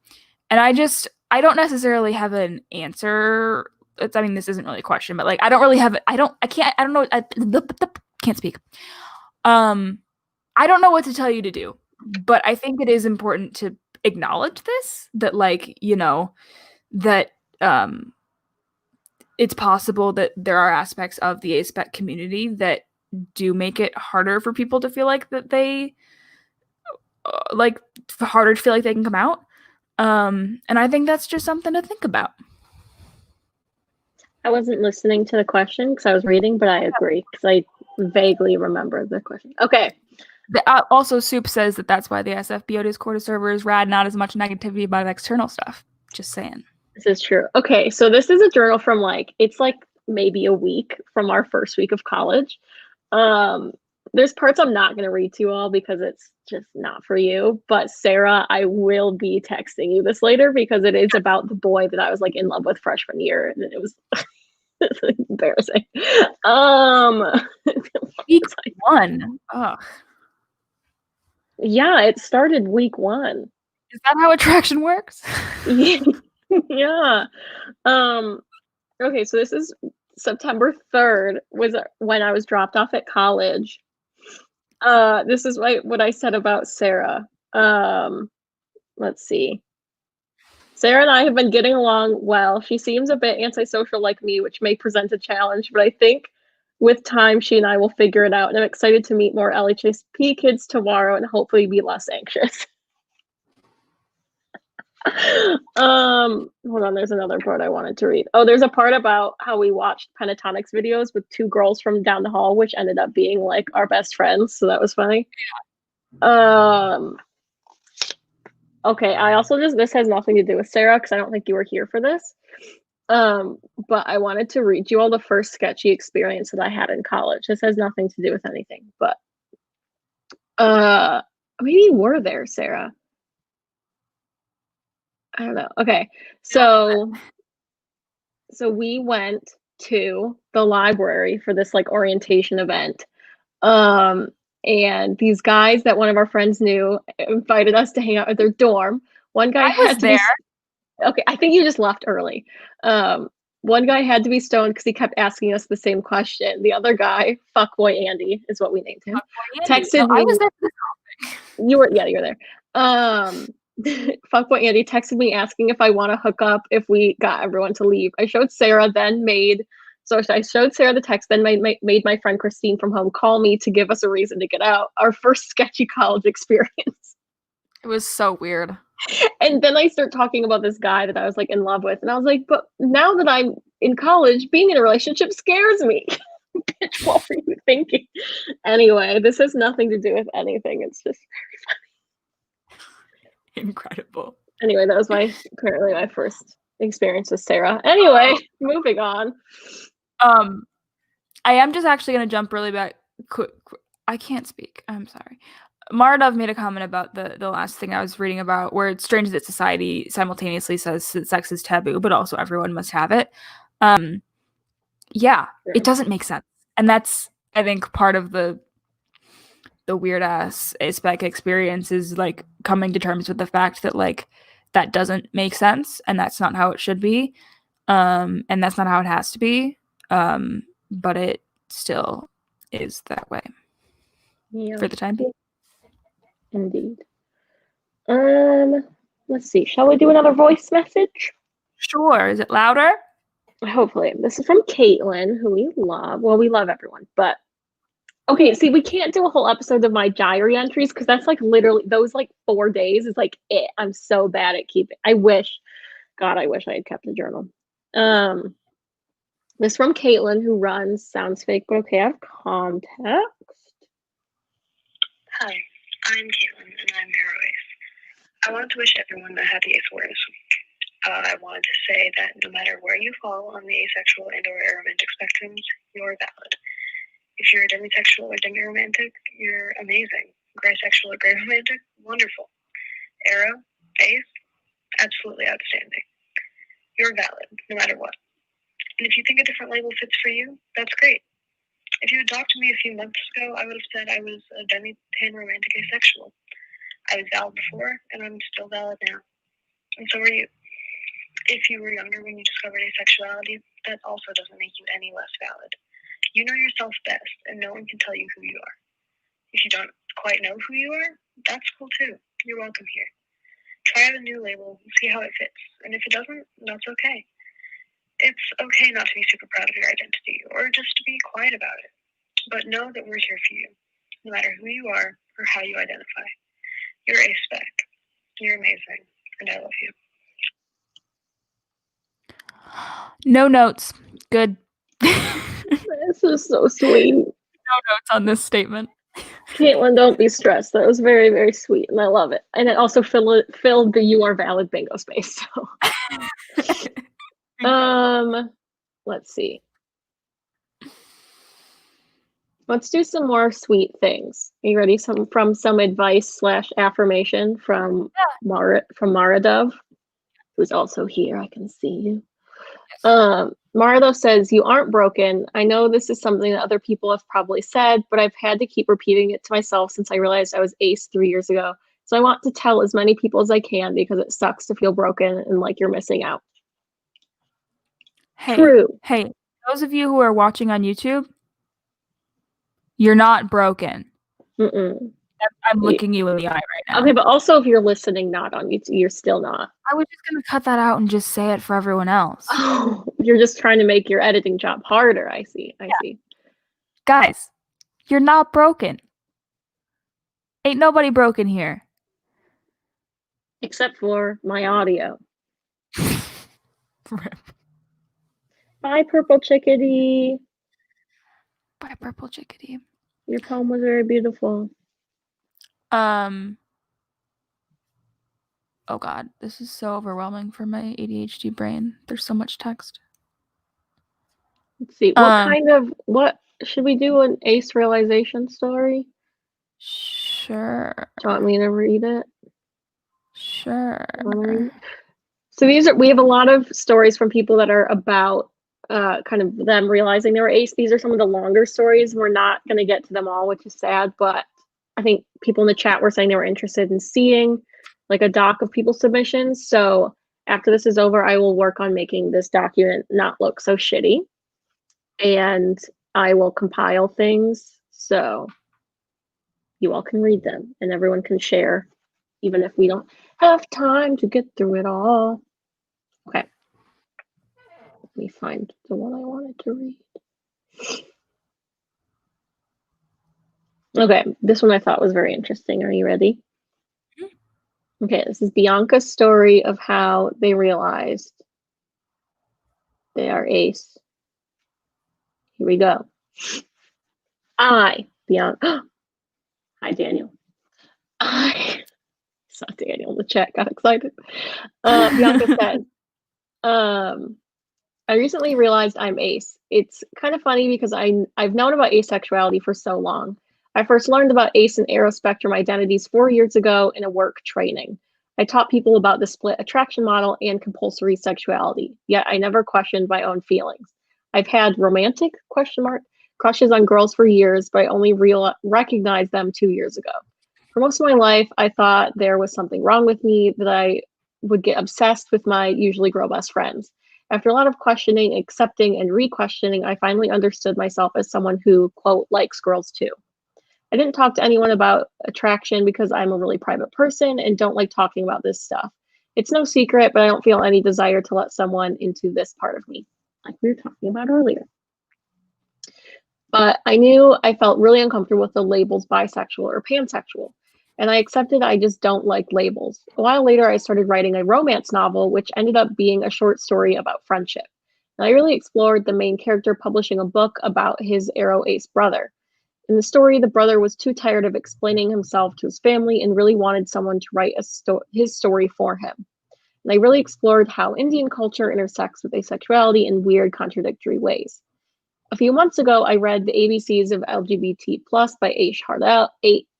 I don't necessarily have an answer. This isn't really a question, but like, I can't speak. I don't know what to tell you to do, but I think it is important to acknowledge this, that like, that it's possible that there are aspects of the aspec community that do make it harder for people to feel like that they harder to feel like they can come out. And I think that's just something to think about. I wasn't listening to the question because I was reading, but I agree because I vaguely remember the question. Okay. Also, Soup says that that's why the SFBO Discord server is rad, not as much negativity about external stuff. Just saying. This is true. Okay, so this is a journal from it's maybe a week from our first week of college. There's parts I'm not going to read to you all because it's just not for you. But Sarah, I will be texting you this later because it is about the boy that I was in love with freshman year, and it was embarrassing. Week 1. Ugh. Yeah, it started week 1. Is that how attraction works? Yeah. Okay, so this is September 3rd was when I was dropped off at college. This is what I said about Sarah. Let's see. Sarah and I have been getting along well. She seems a bit antisocial like me, which may present a challenge, but I think with time, she and I will figure it out. And I'm excited to meet more LHSP kids tomorrow and hopefully be less anxious. Hold on, there's another part I wanted to read. Oh, there's a part about how we watched pentatonics videos with two girls from down the hall, which ended up being like our best friends. So that was funny. Okay, I also this has nothing to do with Sarah because I don't think you were here for this. But I wanted to read you all the first sketchy experience that I had in college. This has nothing to do with anything, but maybe you were there, Sarah. I don't know. Okay, so we went to the library for this like orientation event. And these guys that one of our friends knew invited us to hang out at their dorm. One guy had to be okay, I think you just left early. One guy had to be stoned because he kept asking us the same question. The other guy, Fuckboy Andy, is what we named him. Texted me. I was there for this topic. You were there. Fuckboy Andy texted me asking if I want to hook up if we got everyone to leave. I showed Sarah, I showed Sarah the text, then made my friend Christine from home call me to give us a reason to get out. Our first sketchy college experience. It was so weird. And then I start talking about this guy that I was like in love with. And I was like, but now that I'm in college, being in a relationship scares me. Bitch, what were you thinking? Anyway, this has nothing to do with anything. It's just very funny. Incredible. Anyway, that was apparently my first experience with Sarah. Anyway, moving on. I am just actually going to jump really back. I can't speak. I'm sorry. Maradov made a comment about the last thing I was reading about, where it's strange that society simultaneously says that sex is taboo, but also everyone must have it. Yeah, sure. It doesn't make sense. And that's, I think, part of the weird ass aesthetic experience is like coming to terms with the fact that like that doesn't make sense and that's not how it should be. And that's not how it has to be. But it still is that way. Yeah. For the time being. Indeed. Let's see. Shall we do another voice message? Sure. Is it louder? Hopefully. This is from Caitlin, who we love. Well, we love everyone, but okay, see, we can't do a whole episode of my diary entries because that's like literally those like 4 days is like it. I'm so bad at keeping. I wish I had kept a journal. This from Caitlin, who runs Sounds Fake, but okay, I have context. Hi, I'm Caitlin, and I'm Aroace. I wanted to wish everyone a happy Ace. I wanted to say that no matter where you fall on the asexual and or aromantic spectrums, you're valid. If you're demisexual or demiromantic, you're amazing. Graysexual or gray romantic, wonderful. Aro, Ace, absolutely outstanding. You're valid, no matter what. And if you think a different label fits for you, that's great. If you had talked to me a few months ago, I would have said I was a demi-pan-romantic asexual. I was valid before, and I'm still valid now. And so are you. If you were younger when you discovered asexuality, that also doesn't make you any less valid. You know yourself best, and no one can tell you who you are. If you don't quite know who you are, that's cool too. You're welcome here. Try out a new label and see how it fits. And if it doesn't, that's okay. It's okay not to be super proud of your identity, or just to be quiet about it. But know that we're here for you, no matter who you are or how you identify. You're A-spec. You're amazing, and I love you. No notes. Good. This is so sweet. No notes on this statement. Caitlin, don't be stressed. That was very, very sweet, and I love it. And it also filled the "you are valid" bingo space. So, let's see. Let's do some more sweet things. Are you ready? From some advice / affirmation from Maradov, who's also here. I can see you. Maradov says, "You aren't broken. I know this is something that other people have probably said, but I've had to keep repeating it to myself since I realized I was ace 3 years ago. So I want to tell as many people as I can because it sucks to feel broken and like you're missing out. True. Hey, those of you who are watching on YouTube, you're not broken. Mm-mm. I'm looking you in the eye right now. Okay, but also if you're listening not on YouTube, you're still not. I was just gonna cut that out and just say it for everyone else. Oh, you're just trying to make your editing job harder. I see. Guys, you're not broken. Ain't nobody broken here. Except for my audio. Rip. Bye, Purple Chickadee. Bye, Purple Chickadee. Your poem was very beautiful. Oh god, this is so overwhelming for my ADHD brain. There's so much text. Let's see. What should we do, an ace realization story? Sure. Do you want me to read it? Sure. So we have a lot of stories from people that are about kind of them realizing they were ace. These are some of the longer stories. We're not going to get to them all, which is sad, but I think people in the chat were saying they were interested in seeing like a doc of people's submissions. So after this is over, I will work on making this document not look so shitty. And I will compile things so you all can read them and everyone can share, even if we don't have time to get through it all. Okay. Let me find the one I wanted to read. Okay, this one I thought was very interesting. Are you ready? Okay, this is Bianca's story of how they realized they are ace. Here we go. Bianca. Hi, Daniel. I saw Daniel in the chat, got excited. Bianca said, I recently realized I'm ace. It's kind of funny because I've known about asexuality for so long. I first learned about ace and arrow spectrum identities 4 years ago in a work training. I taught people about the split attraction model and compulsory sexuality, yet I never questioned my own feelings. I've had romantic crushes on girls for years, but I only recognized them 2 years ago. For most of my life, I thought there was something wrong with me, that I would get obsessed with my usually girl best friends. After a lot of questioning, accepting, and re-questioning, I finally understood myself as someone who, quote, likes girls too. I didn't talk to anyone about attraction because I'm a really private person and don't like talking about this stuff. It's no secret, but I don't feel any desire to let someone into this part of me, like we were talking about earlier. But I knew I felt really uncomfortable with the labels bisexual or pansexual, and I accepted I just don't like labels. A while later, I started writing a romance novel, which ended up being a short story about friendship. And I really explored the main character publishing a book about his arrow ace brother. In the story, the brother was too tired of explaining himself to his family and really wanted someone to write his story for him. And I really explored how Indian culture intersects with asexuality in weird, contradictory ways. A few months ago, I read The ABCs of LGBT+ by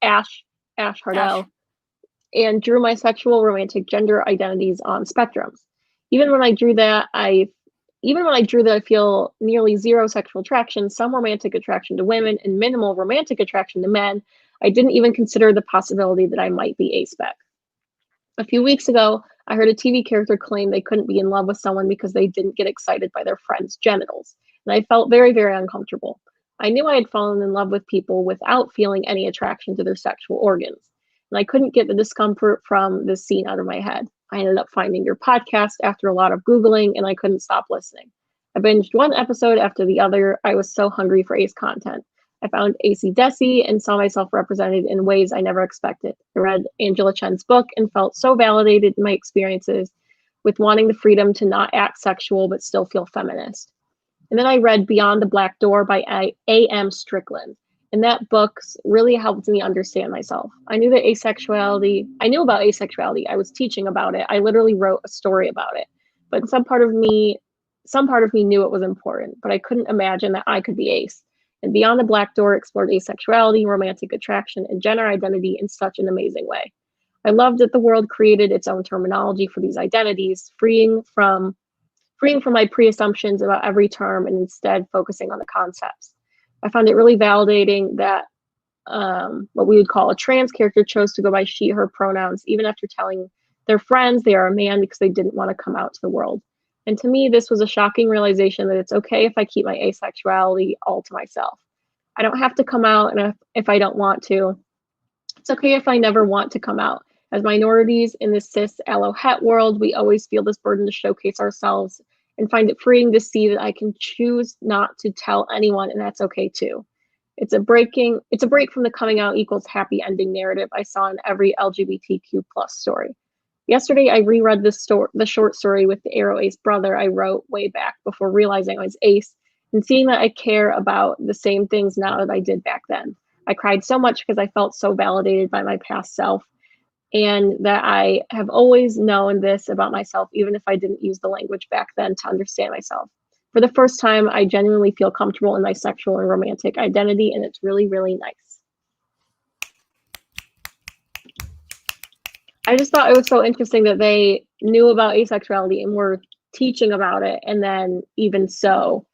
Ash Hardell, and drew my sexual romantic gender identities on spectrums. Even when I drew that I feel nearly zero sexual attraction, some romantic attraction to women, and minimal romantic attraction to men, I didn't even consider the possibility that I might be aspec. A few weeks ago, I heard a TV character claim they couldn't be in love with someone because they didn't get excited by their friend's genitals, and I felt very, very uncomfortable. I knew I had fallen in love with people without feeling any attraction to their sexual organs, and I couldn't get the discomfort from this scene out of my head. I ended up finding your podcast after a lot of Googling, and I couldn't stop listening. I binged one episode after the other. I was so hungry for ace content. I found AC Desi and saw myself represented in ways I never expected. I read Angela Chen's book and felt so validated in my experiences with wanting the freedom to not act sexual but still feel feminist. And then I read Beyond the Black Door by A.M. Strickland. And that book really helped me understand myself. I knew about asexuality. I was teaching about it. I literally wrote a story about it. But some part of me knew it was important, but I couldn't imagine that I could be ace. And Beyond the Black Door explored asexuality, romantic attraction, and gender identity in such an amazing way. I loved that the world created its own terminology for these identities, freeing from my pre-assumptions about every term and instead focusing on the concepts. I found it really validating that what we would call a trans character chose to go by she, her pronouns, even after telling their friends they are a man because they didn't want to come out to the world. And to me, this was a shocking realization that it's okay if I keep my asexuality all to myself. I don't have to come out, and if I don't want to. It's okay if I never want to come out. As minorities in this cis allo het world, we always feel this burden to showcase ourselves and find it freeing to see that I can choose not to tell anyone, and that's okay too. It's a break from the coming out equals happy ending narrative I saw in every LGBTQ plus story. Yesterday, I reread the short story with the Arrow Ace brother I wrote way back before realizing I was ace, and seeing that I care about the same things now that I did back then. I cried so much because I felt so validated by my past self, and that I have always known this about myself, even if I didn't use the language back then to understand myself. For the first time, I genuinely feel comfortable in my sexual and romantic identity, and it's really, really nice. I just thought it was so interesting that they knew about asexuality and were teaching about it, and then even so,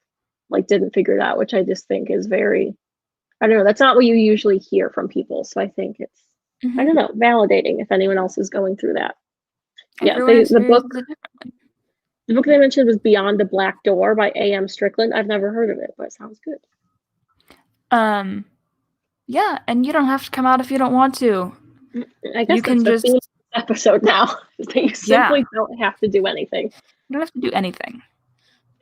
like, didn't figure it out, which I just think is very, I don't know, that's not what you usually hear from people. So I think it's, I don't know, validating if anyone else is going through that. The book they mentioned was Beyond the Black Door by A.M. Strickland. I've never heard of it, but it sounds good. Yeah, and you don't have to come out if you don't want to. I guess you can just the episode now. You simply don't have to do anything. You don't have to do anything.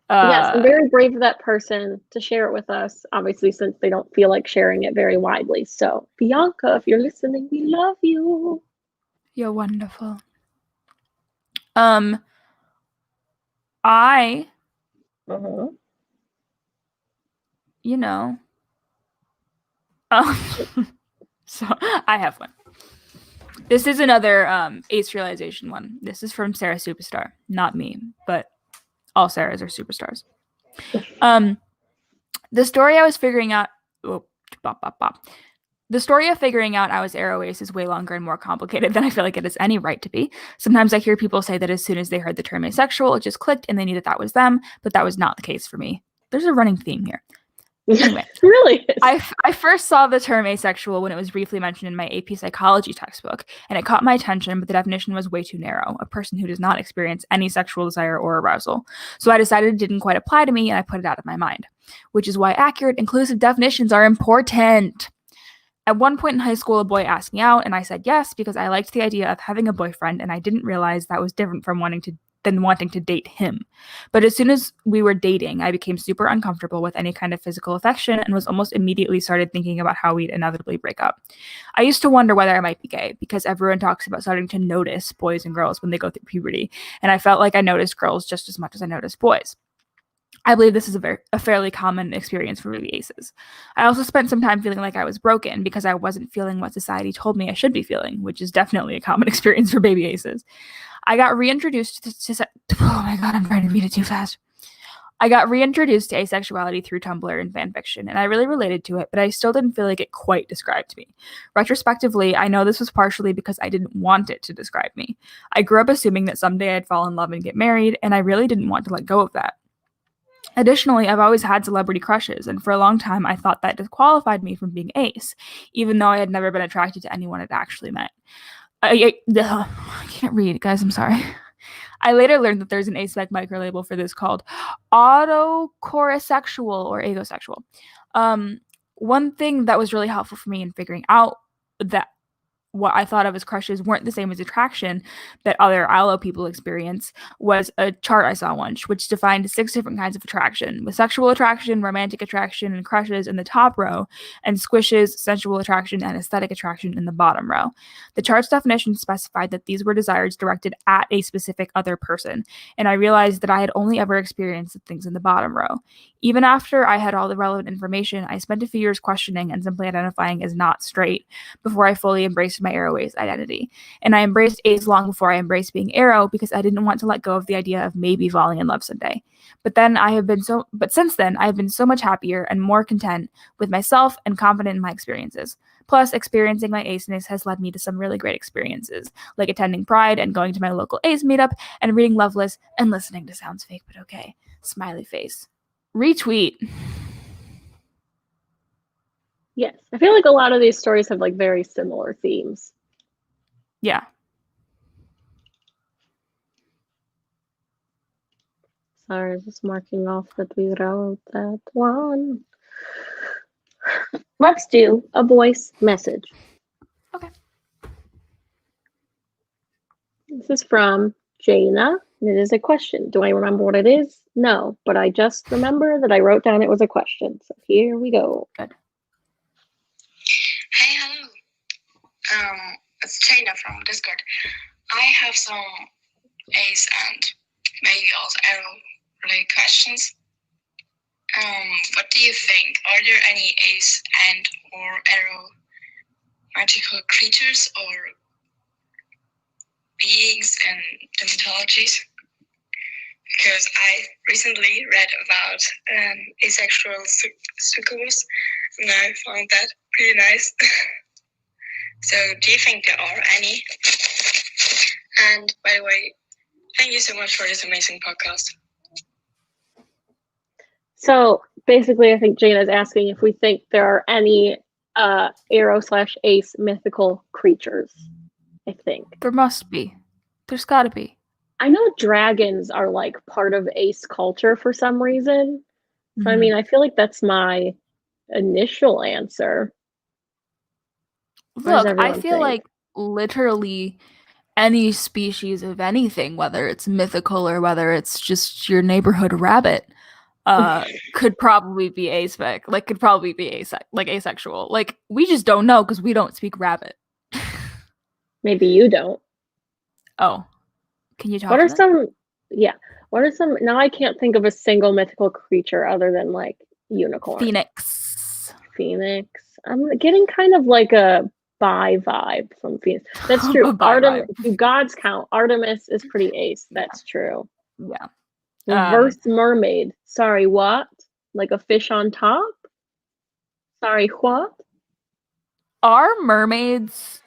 Yes, I'm very brave of that person to share it with us, obviously, since they don't feel like sharing it very widely. So, Bianca, if you're listening, we love you. You're wonderful. You know, so I have one. This is another ace realization one. This is from Sarah Superstar, not me, but all Sarahs are superstars. The story I was figuring out. The story of figuring out I was Arrow Ace is way longer and more complicated than I feel like it has any right to be. Sometimes I hear people say that as soon as they heard the term asexual, it just clicked and they knew that that was them, but that was not the case for me. There's a running theme here. Anyway, really is. I first saw the term asexual when it was briefly mentioned in my AP psychology textbook, and it caught my attention, but the definition was way too narrow, a person who does not experience any sexual desire or arousal. So I decided it didn't quite apply to me, and I put it out of my mind, which is why accurate, inclusive definitions are important. At one point in high school, a boy asked me out, and I said yes because I liked the idea of having a boyfriend, and I didn't realize that was different from wanting to date him. But as soon as we were dating, I became super uncomfortable with any kind of physical affection and was almost immediately started thinking about how we'd inevitably break up. I used to wonder whether I might be gay because everyone talks about starting to notice boys and girls when they go through puberty, and I felt like I noticed girls just as much as I noticed boys. I believe this is a fairly common experience for ruby aces. I also spent some time feeling like I was broken because I wasn't feeling what society told me I should be feeling, which is definitely a common experience for baby aces. I got reintroduced to oh my god, I'm trying to read it too fast. I got reintroduced to asexuality through Tumblr and fanfiction, and I really related to it, but I still didn't feel like it quite described me. Retrospectively, I know this was partially because I didn't want it to describe me. I grew up assuming that someday I'd fall in love and get married, and I really didn't want to let go of that. Additionally, I've always had celebrity crushes, and for a long time I thought that disqualified me from being ace, even though I had never been attracted to anyone I'd actually met. I can't read, guys, I'm sorry. I later learned that there's an aspec microlabel for this called autocorasexual or agosexual. One thing that was really helpful for me in figuring out that what I thought of as crushes weren't the same as attraction that other allo people experience was a chart I saw once, which defined 6 different kinds of attraction, with sexual attraction, romantic attraction, and crushes in the top row, and squishes, sensual attraction, and aesthetic attraction in the bottom row. The chart's definition specified that these were desires directed at a specific other person, and I realized that I had only ever experienced the things in the bottom row. Even after I had all the relevant information, I spent a few years questioning and simply identifying as not straight before I fully embraced my Arrow Ace identity. And I embraced Ace long before I embraced being Arrow because I didn't want to let go of the idea of maybe falling in love someday. But since then, I have been so much happier and more content with myself and confident in my experiences. Plus, experiencing my aceness has led me to some really great experiences, like attending Pride and going to my local Ace meetup and reading Loveless and listening to Sounds Fake But Okay. Smiley face. Retweet. Yes. I feel like a lot of these stories have like very similar themes. Yeah. Sorry, just marking off that we wrote that one. Let's do a voice message. Okay. This is from Jaina. It is a question. Do I remember what it is? No, but I just remember that I wrote down it was a question. So here we go. Good. Hey, hello. It's Jaina from Discord. I have some ace and maybe also arrow related questions. What do you think? Are there any ace and or arrow magical creatures or beings in the mythologies? Because I recently read about asexual succubus, and I found that pretty nice. So, do you think there are any? And by the way, thank you so much for this amazing podcast. So basically, I think Jaina is asking if we think there are any arrow/ace mythical creatures. I think There must be. There's got to be. I know dragons are like part of ace culture for some reason. So I mean, I feel like that's my initial answer. Look, I feel like literally any species of anything, whether it's mythical or whether it's just your neighborhood rabbit, could probably be asexual. Like could probably be asexual. Like we just don't know because we don't speak rabbit. Maybe you don't. Oh, can you talk? What are some? Yeah. What are some? Now I can't think of a single mythical creature other than like unicorn. Phoenix. I'm getting kind of like a bi vibe from Phoenix. That's true. Do gods count? Artemis is pretty ace. That's true. Yeah. Reverse mermaid. Sorry, what? Like a fish on top? Sorry, what? Are mermaids?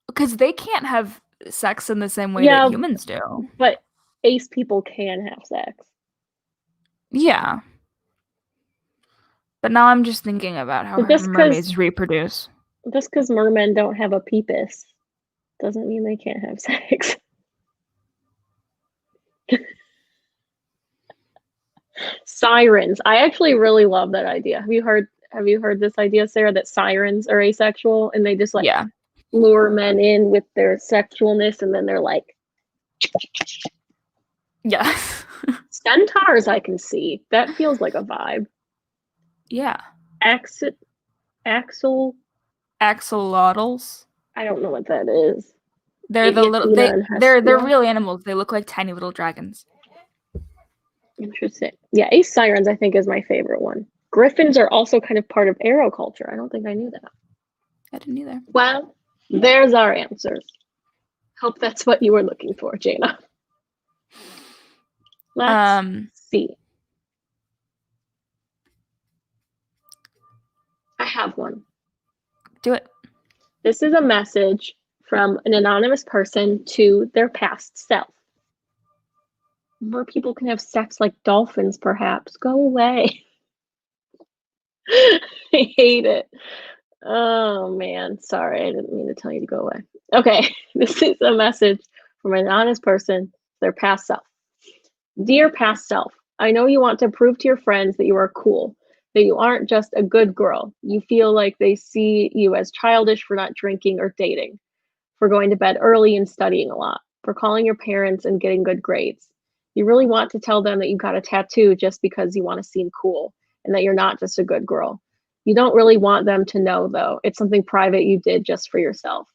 Because they can't have sex in the same way that humans do. But ace people can have sex. Yeah. But now I'm just thinking about how mermaids reproduce. Just because mermen don't have a peepus doesn't mean they can't have sex. Sirens. I actually really love that idea. Have you heard this idea, Sarah, that sirens are asexual and they just like lure men in with their sexualness and then they're like Centaurs I can see. That feels like a vibe. Yeah. Axolotls? I don't know what that is. They're the little they're real animals. They look like tiny little dragons. Interesting. Yeah, ace sirens I think is my favorite one. Griffins are also kind of part of arrow culture. I don't think I knew that. I didn't either. Well, there's our answers. Hope that's what you were looking for, Jaina. Let's see. I have one. Do it. This is a message from an anonymous person to their past self. More people can have sex like dolphins, perhaps. Go away. I hate it. Oh, man. Sorry, I didn't mean to tell you to go away. Okay, this is a message from an honest person to their past self. Dear past self, I know you want to prove to your friends that you are cool, that you aren't just a good girl. You feel like they see you as childish for not drinking or dating, for going to bed early and studying a lot, for calling your parents and getting good grades. You really want to tell them that you got a tattoo just because you want to seem cool and that you're not just a good girl. You don't really want them to know, though. It's something private you did just for yourself.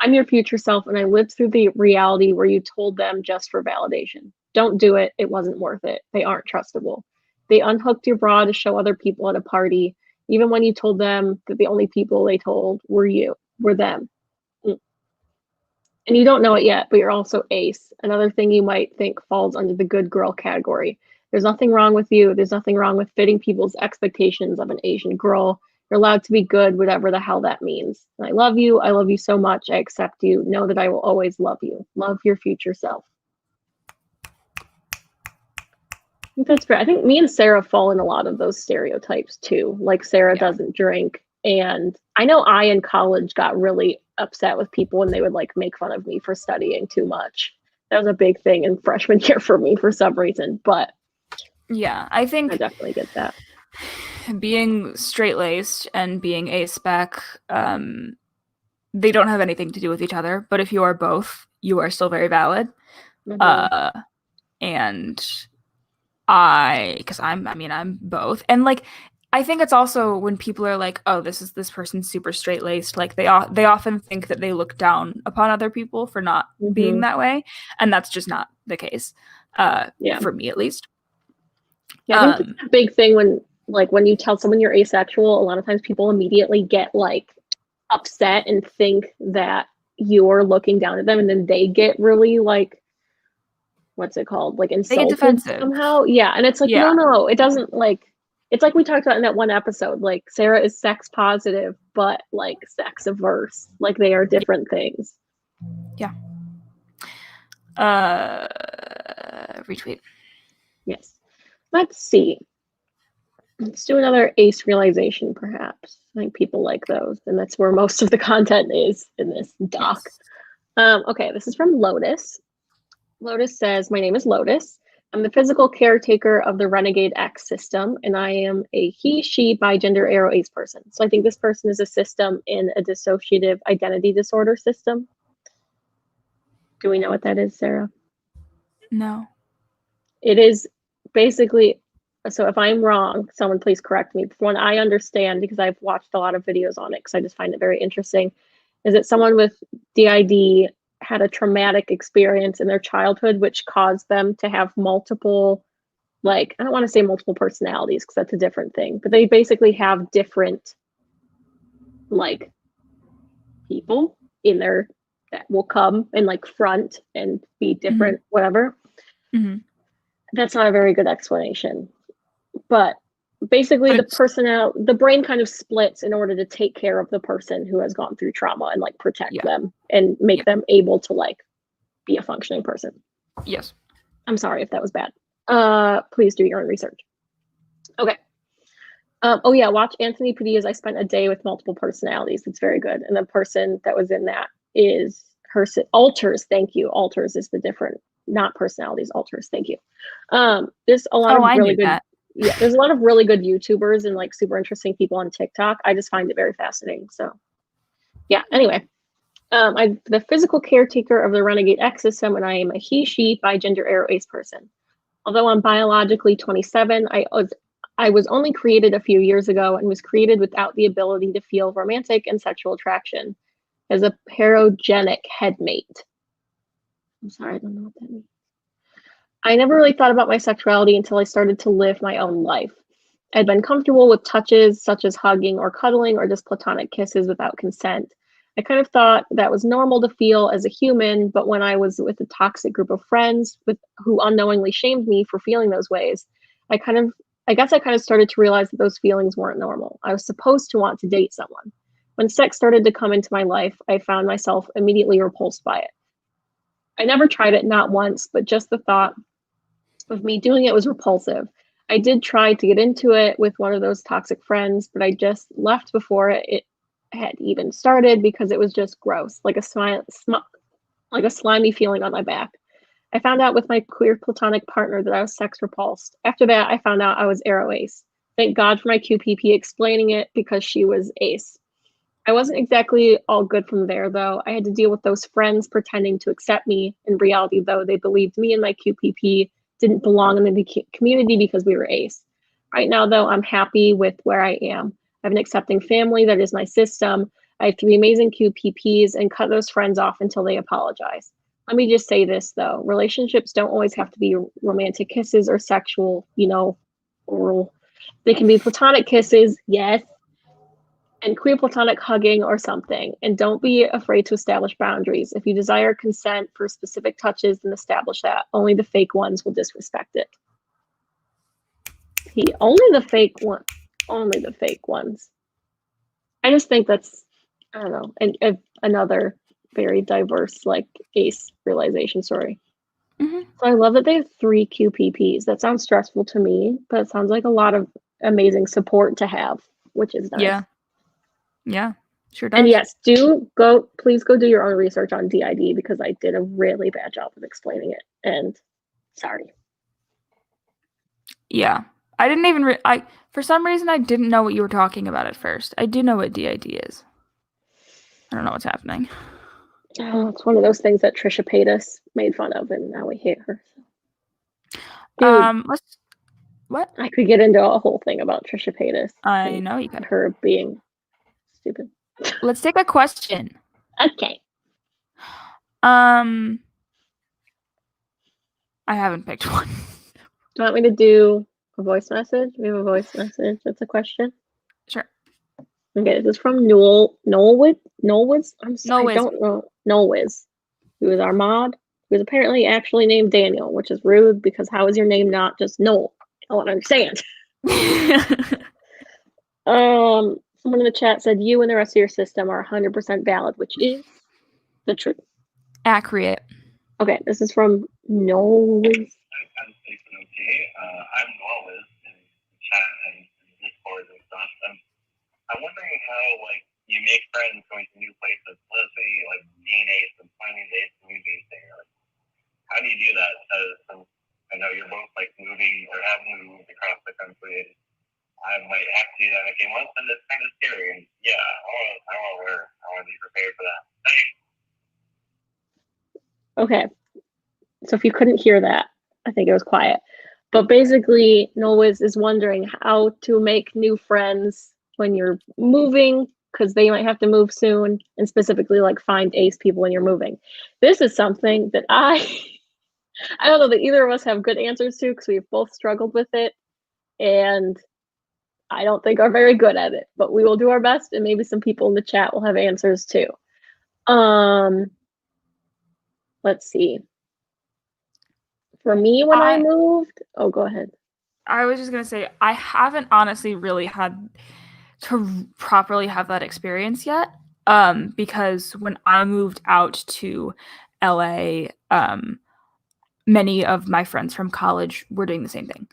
I'm your future self, and I lived through the reality where you told them just for validation. Don't do it. It wasn't worth it. They aren't trustable. They unhooked your bra to show other people at a party, even when you told them that the only people they told were them. And you don't know it yet, but you're also ace. Another thing you might think falls under the good girl category. There's nothing wrong with you. There's nothing wrong with fitting people's expectations of an Asian girl. You're allowed to be good, whatever the hell that means. And I love you. I love you so much. I accept you. Know that I will always love you. Love your future self. I think that's fair. I think me and Sarah fall in a lot of those stereotypes too. Like Sarah doesn't drink. And I know I in college got really upset with people when they would like make fun of me for studying too much. That was a big thing in freshman year for me for some reason, but yeah, I think I definitely get that. Being straight-laced and being a-spec, they don't have anything to do with each other, but if you are both, you are still very valid. Mm-hmm. And because I'm both. And like, I think it's also when people are like, oh, this person's super straight-laced, like they often think that they look down upon other people for not being that way. And that's just not the case. For me at least. Yeah, I think that's a big thing when you tell someone you're asexual, a lot of times people immediately get like upset and think that you're looking down at them, and then they get really like, what's it called? Like insulted somehow. Yeah. And it's like, no, it doesn't like, it's like we talked about in that one episode, like Sarah is sex positive, but like sex averse. Like they are different things. Yeah. Retweet. Yes. Let's see. Let's do another ace realization, perhaps. I think people like those, and that's where most of the content is in this doc. Yes. Okay, this is from Lotus. Lotus says, my name is Lotus. I'm the physical caretaker of the Renegade X system, and I am a he, she, bigender aro ace person. So I think this person is a system in a dissociative identity disorder system. Do we know what that is, Sarah? No. It is basically, so if I'm wrong, someone please correct me. From what I understand, because I've watched a lot of videos on it, because I just find it very interesting, is that someone with DID had a traumatic experience in their childhood, which caused them to have multiple, like, I don't want to say multiple personalities because that's a different thing, but they basically have different, like, people in there that will come and like front and be different, whatever. That's not a very good explanation, but basically the brain kind of splits in order to take care of the person who has gone through trauma and like protect them and make them able to like be a functioning person. Yes. I'm sorry if that was bad. Please do your own research. Okay. Oh yeah, watch Anthony Padilla's I Spent a Day with Multiple Personalities. It's very good. And the person that was in that is alters. Thank you. Alters is the different, not personalities. Alters. Thank you. There's a lot of really good. Yeah, there's a lot of really good YouTubers and like super interesting people on TikTok. I just find it very fascinating. So yeah, anyway, I'm the physical caretaker of the Renegade X system, and I am a he, she, bigender aro ace person. Although I'm biologically 27, I was only created a few years ago and was created without the ability to feel romantic and sexual attraction as a parogenic headmate. I'm sorry, I don't know what that means. I never really thought about my sexuality until I started to live my own life. I'd been comfortable with touches such as hugging or cuddling or just platonic kisses without consent. I kind of thought that was normal to feel as a human, but when I was with a toxic group of friends who unknowingly shamed me for feeling those ways, I guess I kind of started to realize that those feelings weren't normal. I was supposed to want to date someone. When sex started to come into my life, I found myself immediately repulsed by it. I never tried it, not once, but just the thought of me doing it was repulsive. I did try to get into it with one of those toxic friends, but I just left before it had even started because it was just gross, like a slimy feeling on my back. I found out with my queer platonic partner that I was sex repulsed. After that, I found out I was aro ace. Thank God for my QPP explaining it because she was ace. I wasn't exactly all good from there, though. I had to deal with those friends pretending to accept me. In reality, though, they believed me and my QPP didn't belong in the community because we were ace. Right now, though, I'm happy with where I am. I have an accepting family that is my system. I have 3 amazing QPPs and cut those friends off until they apologize. Let me just say this, though. Relationships don't always have to be romantic kisses or sexual, oral. They can be platonic kisses, yes, and queer platonic hugging or something. And don't be afraid to establish boundaries. If you desire consent for specific touches, then establish that. Only the fake ones will disrespect it. Only the fake ones. I just think that's, I don't know, and another very diverse like ace realization story. So I love that they have 3 QPPs. That sounds stressful to me, but it sounds like a lot of amazing support to have, which is nice. Yeah. Yeah, sure does. And yes, please go do your own research on DID because I did a really bad job of explaining it. And sorry. Yeah. I didn't even for some reason I didn't know what you were talking about at first. I do know what DID is. I don't know what's happening. Oh, it's one of those things that Trisha Paytas made fun of, and now we hate her. Dude, what? I could get into a whole thing about Trisha Paytas. I know you could. Her being stupid. Let's take a question. Okay. I haven't picked one. Do you want me to do a voice message? We have a voice message. That's a question. Sure. Okay, this is from Noelwiz. I'm sorry, Noelwiz. I don't know. Noelwiz, who is our mod, who is apparently actually named Daniel, which is rude because how is your name not just Noel? I don't understand. Someone in the chat said you and the rest of your system are 100% valid, which is the truth. Accurate. Okay, this is from Noelwiz. I'm Noelwiz in chat and Discord and stuff. I'm wondering how you make friends going to new places. Let's say DNA and finding dates and movies there. How do you do that? I know you're both moving or have moved across the country. I might have to do that in a few months, and it's kind of scary. And yeah, I want to be prepared for that. Thanks. Okay, so if you couldn't hear that, I think it was quiet. But basically, Noelwiz is wondering how to make new friends when you're moving, because they might have to move soon, and specifically find ace people when you're moving. This is something that I don't know that either of us have good answers to because we've both struggled with it, and I don't think are very good at it. But we will do our best, and maybe some people in the chat will have answers too. Let's see. For me, when I moved, go ahead. I was just gonna say I haven't honestly really had to properly have that experience yet. Because when I moved out to LA, many of my friends from college were doing the same thing.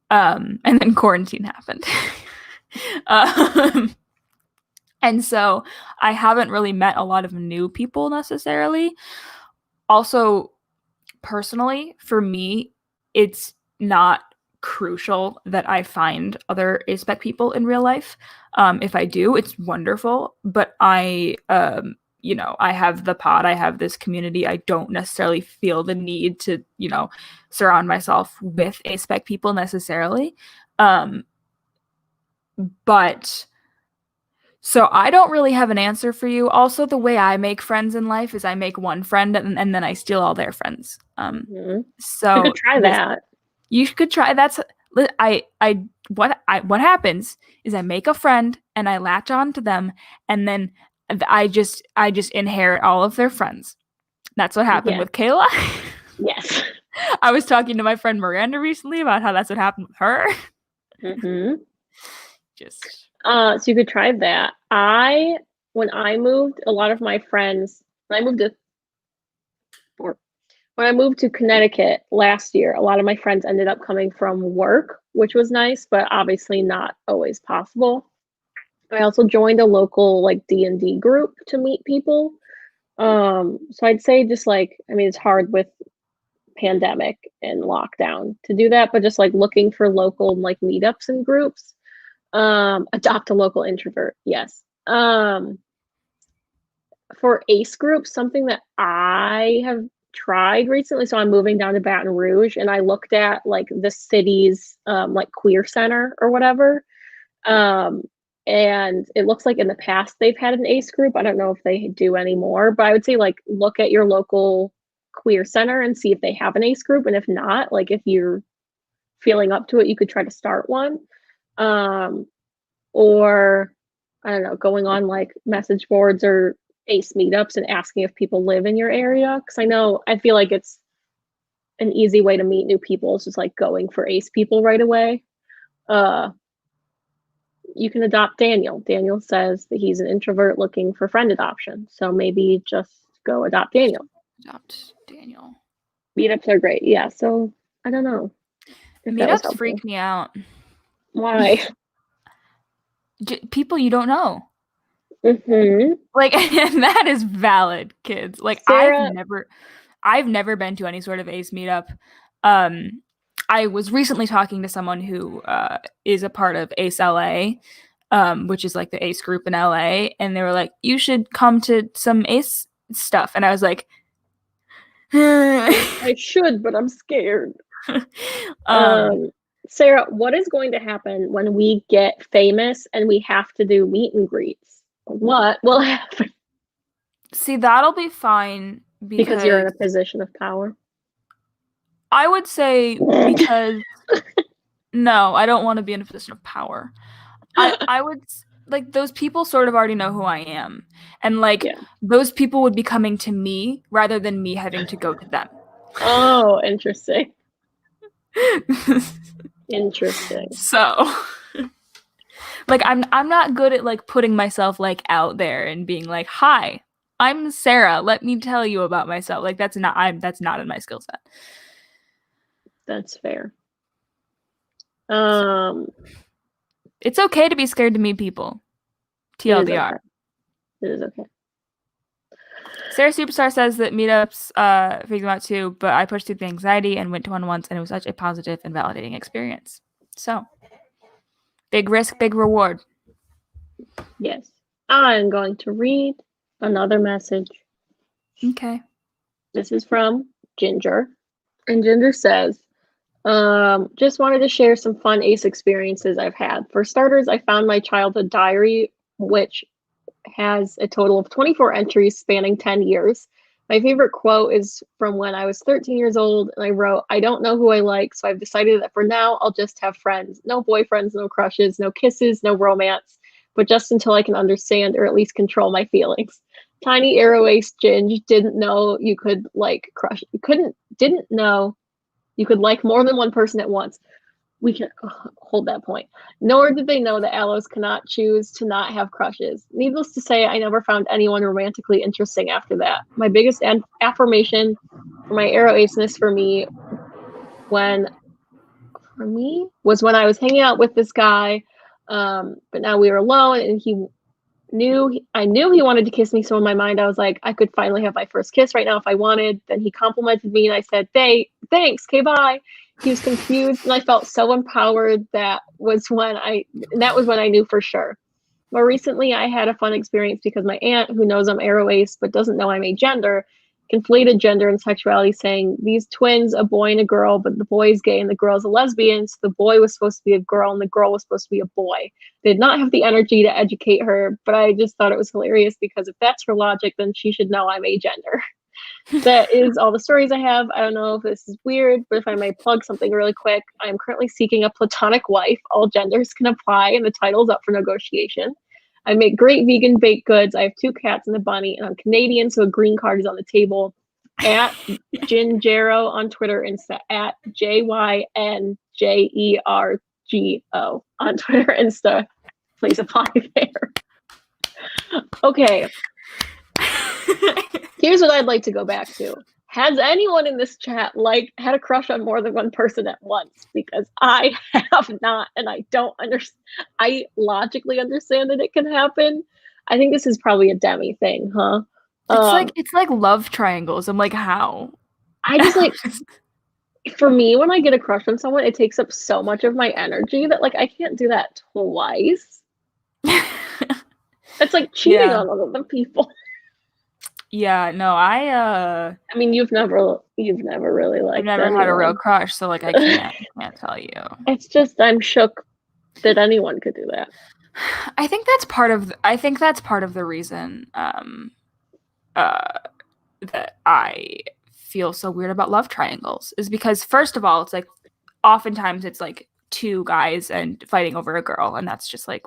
And then quarantine happened. And so I haven't really met a lot of new people necessarily. Also, personally, for me, it's not crucial that I find other aspec people in real life. If I do, it's wonderful. But I have the pod, I have this community. I don't necessarily feel the need to, surround myself with aspec people necessarily. But so I don't really have an answer for you. Also, the way I make friends in life is I make one friend and then I steal all their friends. So you could try that. You could try. What happens is I make a friend and I latch on to them, and then I just inherit all of their friends. That's what happened with Kayla. Yes. I was talking to my friend Miranda recently about how that's what happened with her. So you could try that. When I moved, a lot of my friends, when I moved to Connecticut last year, a lot of my friends ended up coming from work, which was nice, but obviously not always possible. I also joined a local D&D group to meet people. So I'd say just it's hard with pandemic and lockdown to do that, but just looking for local meetups and groups. Adopt a local introvert. Yes. For ACE groups, something that I have tried recently. So I'm moving down to Baton Rouge, and I looked at the city's queer center or whatever. And it looks like in the past they've had an ACE group. I don't know if they do anymore, but I would say look at your local queer center and see if they have an ACE group. And if not, if you're feeling up to it, you could try to start one. Or I don't know, going on message boards or ACE meetups and asking if people live in your area. Because I feel like it's an easy way to meet new people. It's just going for ACE people right away. You can adopt Daniel. Daniel says that he's an introvert looking for friend adoption. So maybe just go adopt Daniel. Adopt Daniel. Meetups are great. Yeah. So I don't know. Meetups freak me out. Why? People you don't know. Mm-hmm. Like, and that is valid, kids. Like, Sarah, I've never been to any sort of ace meetup. I was recently talking to someone who is a part of Ace LA, which is like the ace group in LA, and they were like, "You should come to some ace stuff," and I was like, I should, but I'm scared. Sarah, what is going to happen when we get famous and we have to do meet and greets? What will happen? See, that'll be fine Because you're in a position of power. I would say because no, I don't want to be in a position of power. I would like those people sort of already know who I am, and like those people would be coming to me rather than me having to go to them. Oh, interesting. Interesting. So, like, I'm not good at like putting myself like out there and being like, "Hi, I'm Sarah. Let me tell you about myself." Like, that's not in my skill set. That's fair. It's okay to be scared to meet people. TLDR. It is okay. Sarah Superstar says that meetups freak them out too, but I pushed through the anxiety and went to one once, and it was such a positive and validating experience. So, big risk, big reward. Yes. I'm going to read another message. Okay. This is from Ginger. And Ginger says, just wanted to share some fun ace experiences I've had. For starters, I found my childhood diary, which has a total of 24 entries spanning 10 years. My favorite quote is from when I was 13 years old, and I wrote, "I don't know who I like, so I've decided that for now, I'll just have friends. No boyfriends, no crushes, no kisses, no romance, but just until I can understand or at least control my feelings." Tiny arrow ace Ginge didn't know you could like crush. Didn't know you could like more than one person at once. We can hold that point. Nor did they know that aloes cannot choose to not have crushes. Needless to say, I never found anyone romantically interesting after that. My biggest affirmation for my arrow aceness was when I was hanging out with this guy, but now we were alone, and I knew he wanted to kiss me, so in my mind I was like, I could finally have my first kiss right now if I wanted. Then he complimented me and I said, "Hey, thanks, okay, bye." He was confused and I felt so empowered. That was when I knew for sure. More recently, I had a fun experience because my aunt, who knows I'm arrow ace but doesn't know I'm agender, conflated gender and sexuality, saying these twins, a boy and a girl, but the boy is gay and the girl is a lesbian, so the boy was supposed to be a girl and the girl was supposed to be a boy. They did not have the energy to educate her, but I just thought it was hilarious because if that's her logic, then she should know I'm agender. That is all the stories I have. I don't know if this is weird, but if I may plug something really quick, I am currently seeking a platonic wife. All genders can apply, and the title's up for negotiation. I make great vegan baked goods. I have 2 cats and a bunny, and I'm Canadian, so a green card is on the table. At Gingero on Twitter, Insta. At JYNJERGO on Twitter, Insta. Please apply there. Okay. Here's what I'd like to go back to. Has anyone in this chat had a crush on more than one person at once? Because I have not, and I don't understand. I logically understand that it can happen. I think this is probably a Demi thing, huh? It's like love triangles. I'm like, how? I just like for me, when I get a crush on someone, it takes up so much of my energy that like I can't do that twice. It's like cheating on other people. Yeah, no, I mean, you've never really liked. I've never anyone. had a real crush, so like I can't tell you. It's just I'm shook that anyone could do that. I think that's part of the reason that I feel so weird about love triangles is because first of all, it's like oftentimes it's like 2 guys and fighting over a girl, and that's just like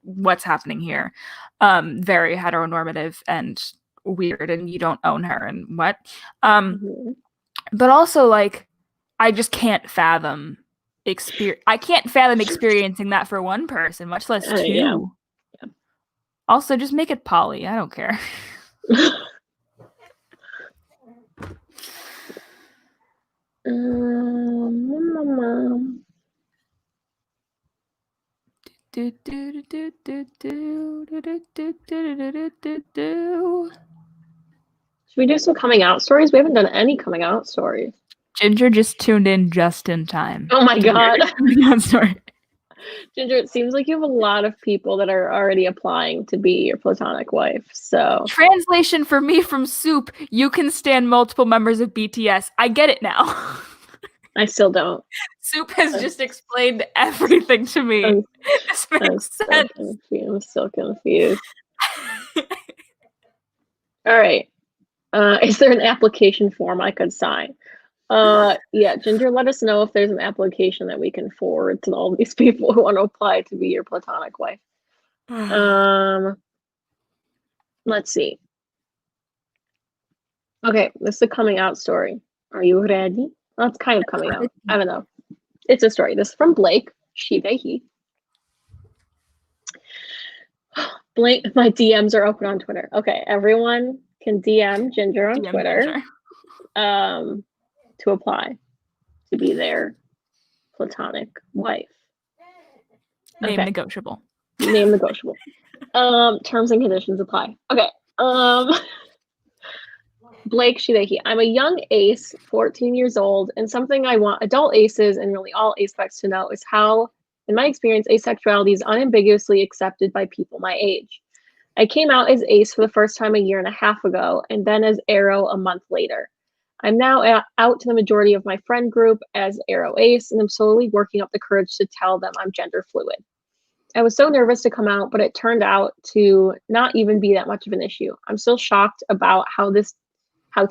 what's happening here. Very heteronormative and weird, and you don't own her and what. But also like I just can't fathom experiencing that for one person, much less 2. Yeah. Also, just make it poly. I don't care. Should we do some coming out stories? We haven't done any coming out stories. Ginger just tuned in just in time. Oh my god. Coming out story. Ginger, it seems like you have a lot of people that are already applying to be your platonic wife. So translation for me from Soup, you can stand multiple members of BTS. I get it now. I still don't. Soup has just explained everything to me. This makes sense. I'm still confused. All right. Is there an application form I could sign? Yeah, Ginger, let us know if there's an application that we can forward to all these people who want to apply to be your platonic wife. Let's see. Okay, this is a coming out story. Are you ready? Well, it's kind of coming out. I don't know. It's a story. This is from Blake. She, they, he. Blake, my DMs are open on Twitter. Okay, everyone can DM Ginger on Twitter to apply to be their platonic wife. Name negotiable. Name negotiable. Terms and conditions apply. Okay. Blake, she, they, he. I'm a young ace, 14 years old, and something I want adult aces and really all aspects to know is how, in my experience, asexuality is unambiguously accepted by people my age. I came out as ace for the first time a year and a half ago, and then as aro a month later. I'm now out to the majority of my friend group as aro ace, and I'm slowly working up the courage to tell them I'm gender fluid. I was so nervous to come out, but it turned out to not even be that much of an issue. I'm still shocked about how to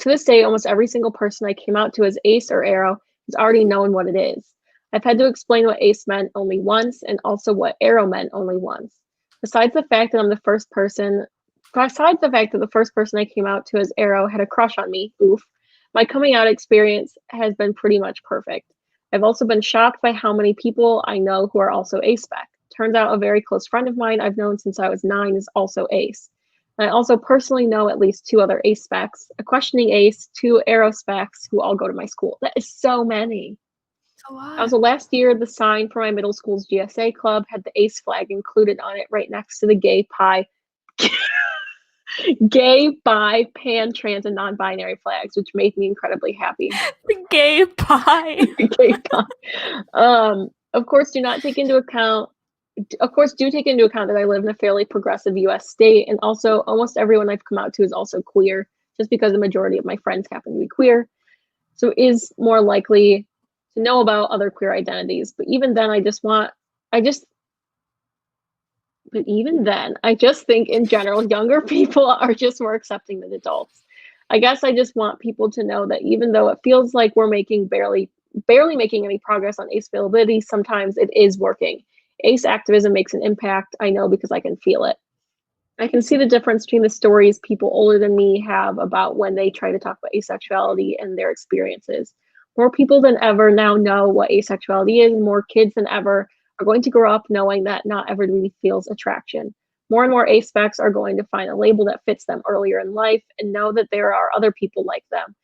this day, almost every single person I came out to as ace or aro has already known what it is. I've had to explain what ace meant only once and also what aro meant only once. Besides the fact that the first person I came out to as aro had a crush on me, oof, my coming out experience has been pretty much perfect. I've also been shocked by how many people I know who are also aspec. Turns out a very close friend of mine I've known since I was 9 is also ace. I also personally know at least 2 other ace specs, a questioning ace, 2 aro specs who all go to my school. That is so many. That's a lot. Also, last year, the sign for my middle school's GSA club had the ace flag included on it right next to the gay, bi, pan, trans, and non-binary flags, which made me incredibly happy. The gay pie. Gay pie. Of course, do take into account that I live in a fairly progressive US state, and also almost everyone I've come out to is also queer, just because the majority of my friends happen to be queer. So is more likely to know about other queer identities. But even then, I just think in general, younger people are just more accepting than adults. I guess I just want people to know that even though it feels like we're barely making any progress on ace availability, sometimes it is working. Ace activism makes an impact, I know, because I can feel it. I can see the difference between the stories people older than me have about when they try to talk about asexuality and their experiences. More people than ever now know what asexuality is, and more kids than ever are going to grow up knowing that not everybody feels attraction. More and more aspecs are going to find a label that fits them earlier in life and know that there are other people like them.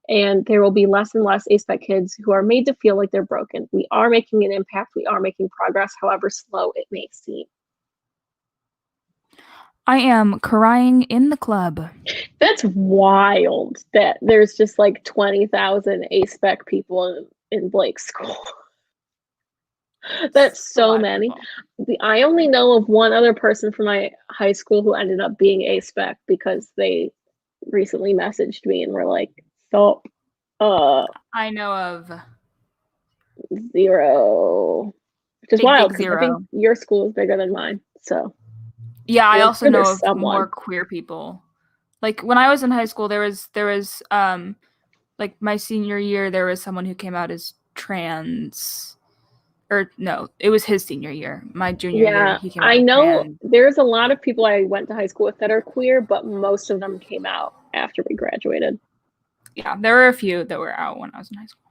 And there will be less and less aspec kids who are made to feel like they're broken. We are making an impact. We are making progress, however slow it may seem. I am crying in the club. That's wild that there's just like 20,000 aspec people in Blake's school. That's so many. I only know of one other person from my high school who ended up being aspec because they recently messaged me and were like, "Stop." I know of 0, which is wild because I think 0. your school is bigger than mine. So yeah, I also know of more queer people. Like when I was in high school, there was like my senior year, there was someone who came out as trans. Or no, it was his senior year. My junior year, he came out. I know there's a lot of people I went to high school with that are queer, but most of them came out after we graduated. Yeah, there were a few that were out when I was in high school.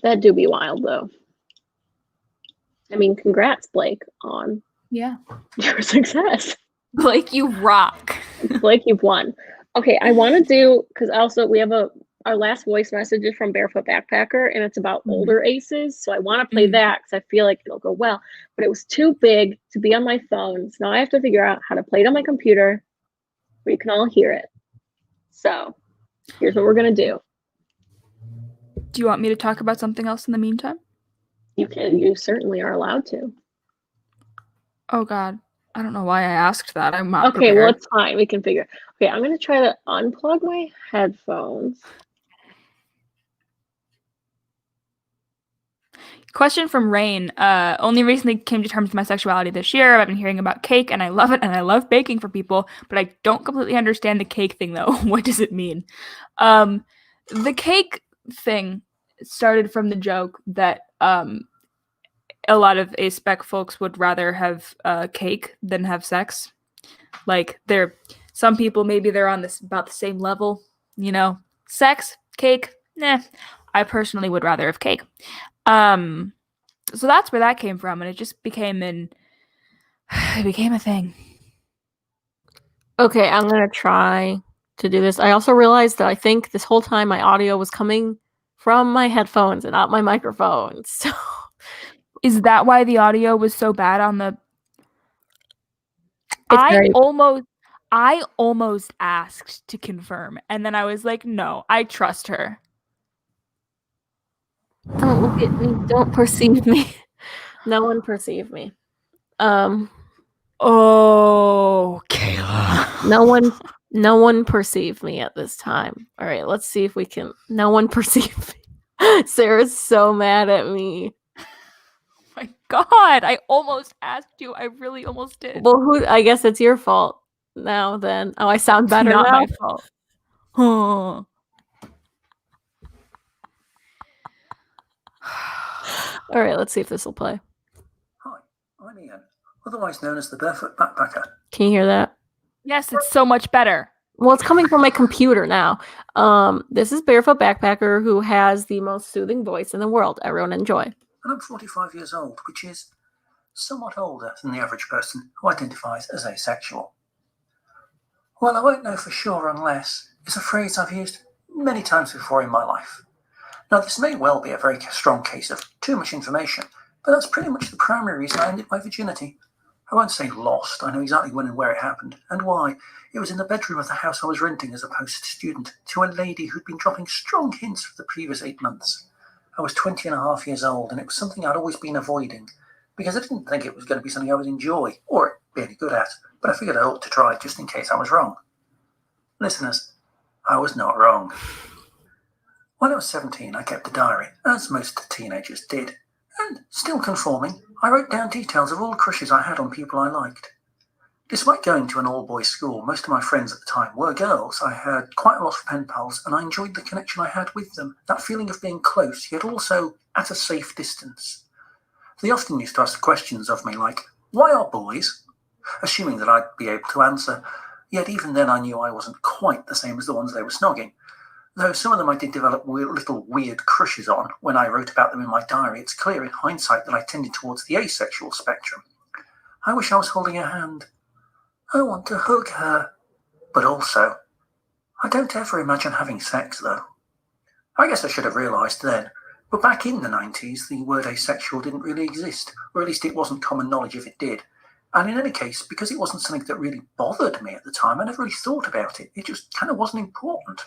That do be wild though. I mean, congrats, Blake, on your success. Blake, you rock. Blake, you've won. Okay, I want to do, because also we have a our last voice message is from Barefoot Backpacker, and it's about older aces. So I want to play that because I feel like it'll go well. But it was too big to be on my phone. So now I have to figure out how to play it on my computer where you can all hear it. So here's what we're going to do. Do you want me to talk about something else in the meantime? You can. You certainly are allowed to. Oh, God. I don't know why I asked that. I'm not Okay, prepared. well, it's fine. We can figure. Okay, I'm going to try to unplug my headphones. Question from Rain. Only recently came to terms with my sexuality this year. I've been hearing about cake, and I love it, and I love baking for people, but I don't completely understand the cake thing, though. What does it mean? The cake thing started from the joke that a lot of aspec folks would rather have cake than have sex. Like, some people, maybe they're on about the same level, you know? Sex, cake, nah. I personally would rather have cake. So that's where that came from, and it just became a thing. Okay, I'm gonna try to do this. I also realized that I think this whole time my audio was coming from my headphones and not my microphone. So is that why the audio was so bad on the? I almost asked to confirm, and then I was like, no, I trust her. Don't look at me. Don't perceive me. No one perceive me. Oh, Kayla. No one perceive me at this time. All right, let's see if we can. No one perceive me. Sarah's so mad at me. Oh my God, I almost asked you. I really almost did. Well, I guess it's your fault now then. Oh, I sound better now? Not now? my fault. Huh. All right, let's see if this will play. Hi, I'm Ian, otherwise known as the Barefoot Backpacker. Can you hear that? Yes, it's so much better. Well, it's coming from my computer now. This is Barefoot Backpacker, who has the most soothing voice in the world. Everyone enjoy. And I'm 45 years old, which is somewhat older than the average person who identifies as asexual. Well, I won't know for sure unless is a phrase I've used many times before in my life. Now, this may well be a very strong case of too much information, but that's pretty much the primary reason I ended my virginity. I won't say lost, I know exactly when and where it happened, and why. It was in the bedroom of the house I was renting as a post-student to a lady who'd been dropping strong hints for the previous 8 months. I was 20 and a half years old, and it was something I'd always been avoiding, because I didn't think it was going to be something I would enjoy, or be any good at, but I figured I ought to try just in case I was wrong. Listeners, I was not wrong. When I was 17, I kept a diary, as most teenagers did, and, still conforming, I wrote down details of all the crushes I had on people I liked. Despite going to an all-boys school, most of my friends at the time were girls. I had quite a lot of pen pals, and I enjoyed the connection I had with them, that feeling of being close, yet also at a safe distance. They often used to ask questions of me like, why are boys? Assuming that I'd be able to answer, yet even then I knew I wasn't quite the same as the ones they were snogging. Though some of them I did develop little weird crushes on when I wrote about them in my diary, it's clear in hindsight that I tended towards the asexual spectrum. I wish I was holding her hand. I want to hug her. But also, I don't ever imagine having sex, though. I guess I should have realised then, but back in the 90s, the word asexual didn't really exist, or at least it wasn't common knowledge if it did. And in any case, because it wasn't something that really bothered me at the time, I never really thought about it. It just kind of wasn't important.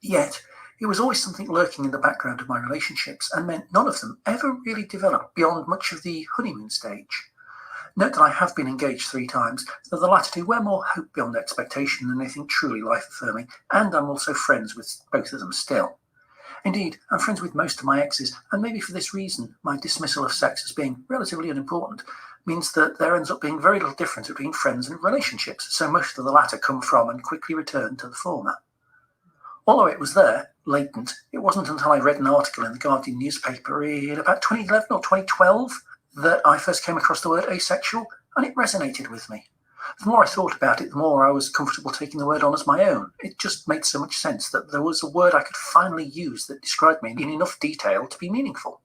Yet, it was always something lurking in the background of my relationships and meant none of them ever really developed beyond much of the honeymoon stage. Note that I have been engaged 3 times, though the latter 2 were more hope beyond expectation than anything truly life-affirming, and I'm also friends with both of them still. Indeed, I'm friends with most of my exes, and maybe for this reason, my dismissal of sex as being relatively unimportant means that there ends up being very little difference between friends and relationships, so most of the latter come from and quickly return to the former. Although it was there, latent, it wasn't until I read an article in the Guardian newspaper in about 2011 or 2012 that I first came across the word asexual, and it resonated with me. The more I thought about it, the more I was comfortable taking the word on as my own. It just made so much sense that there was a word I could finally use that described me in enough detail to be meaningful.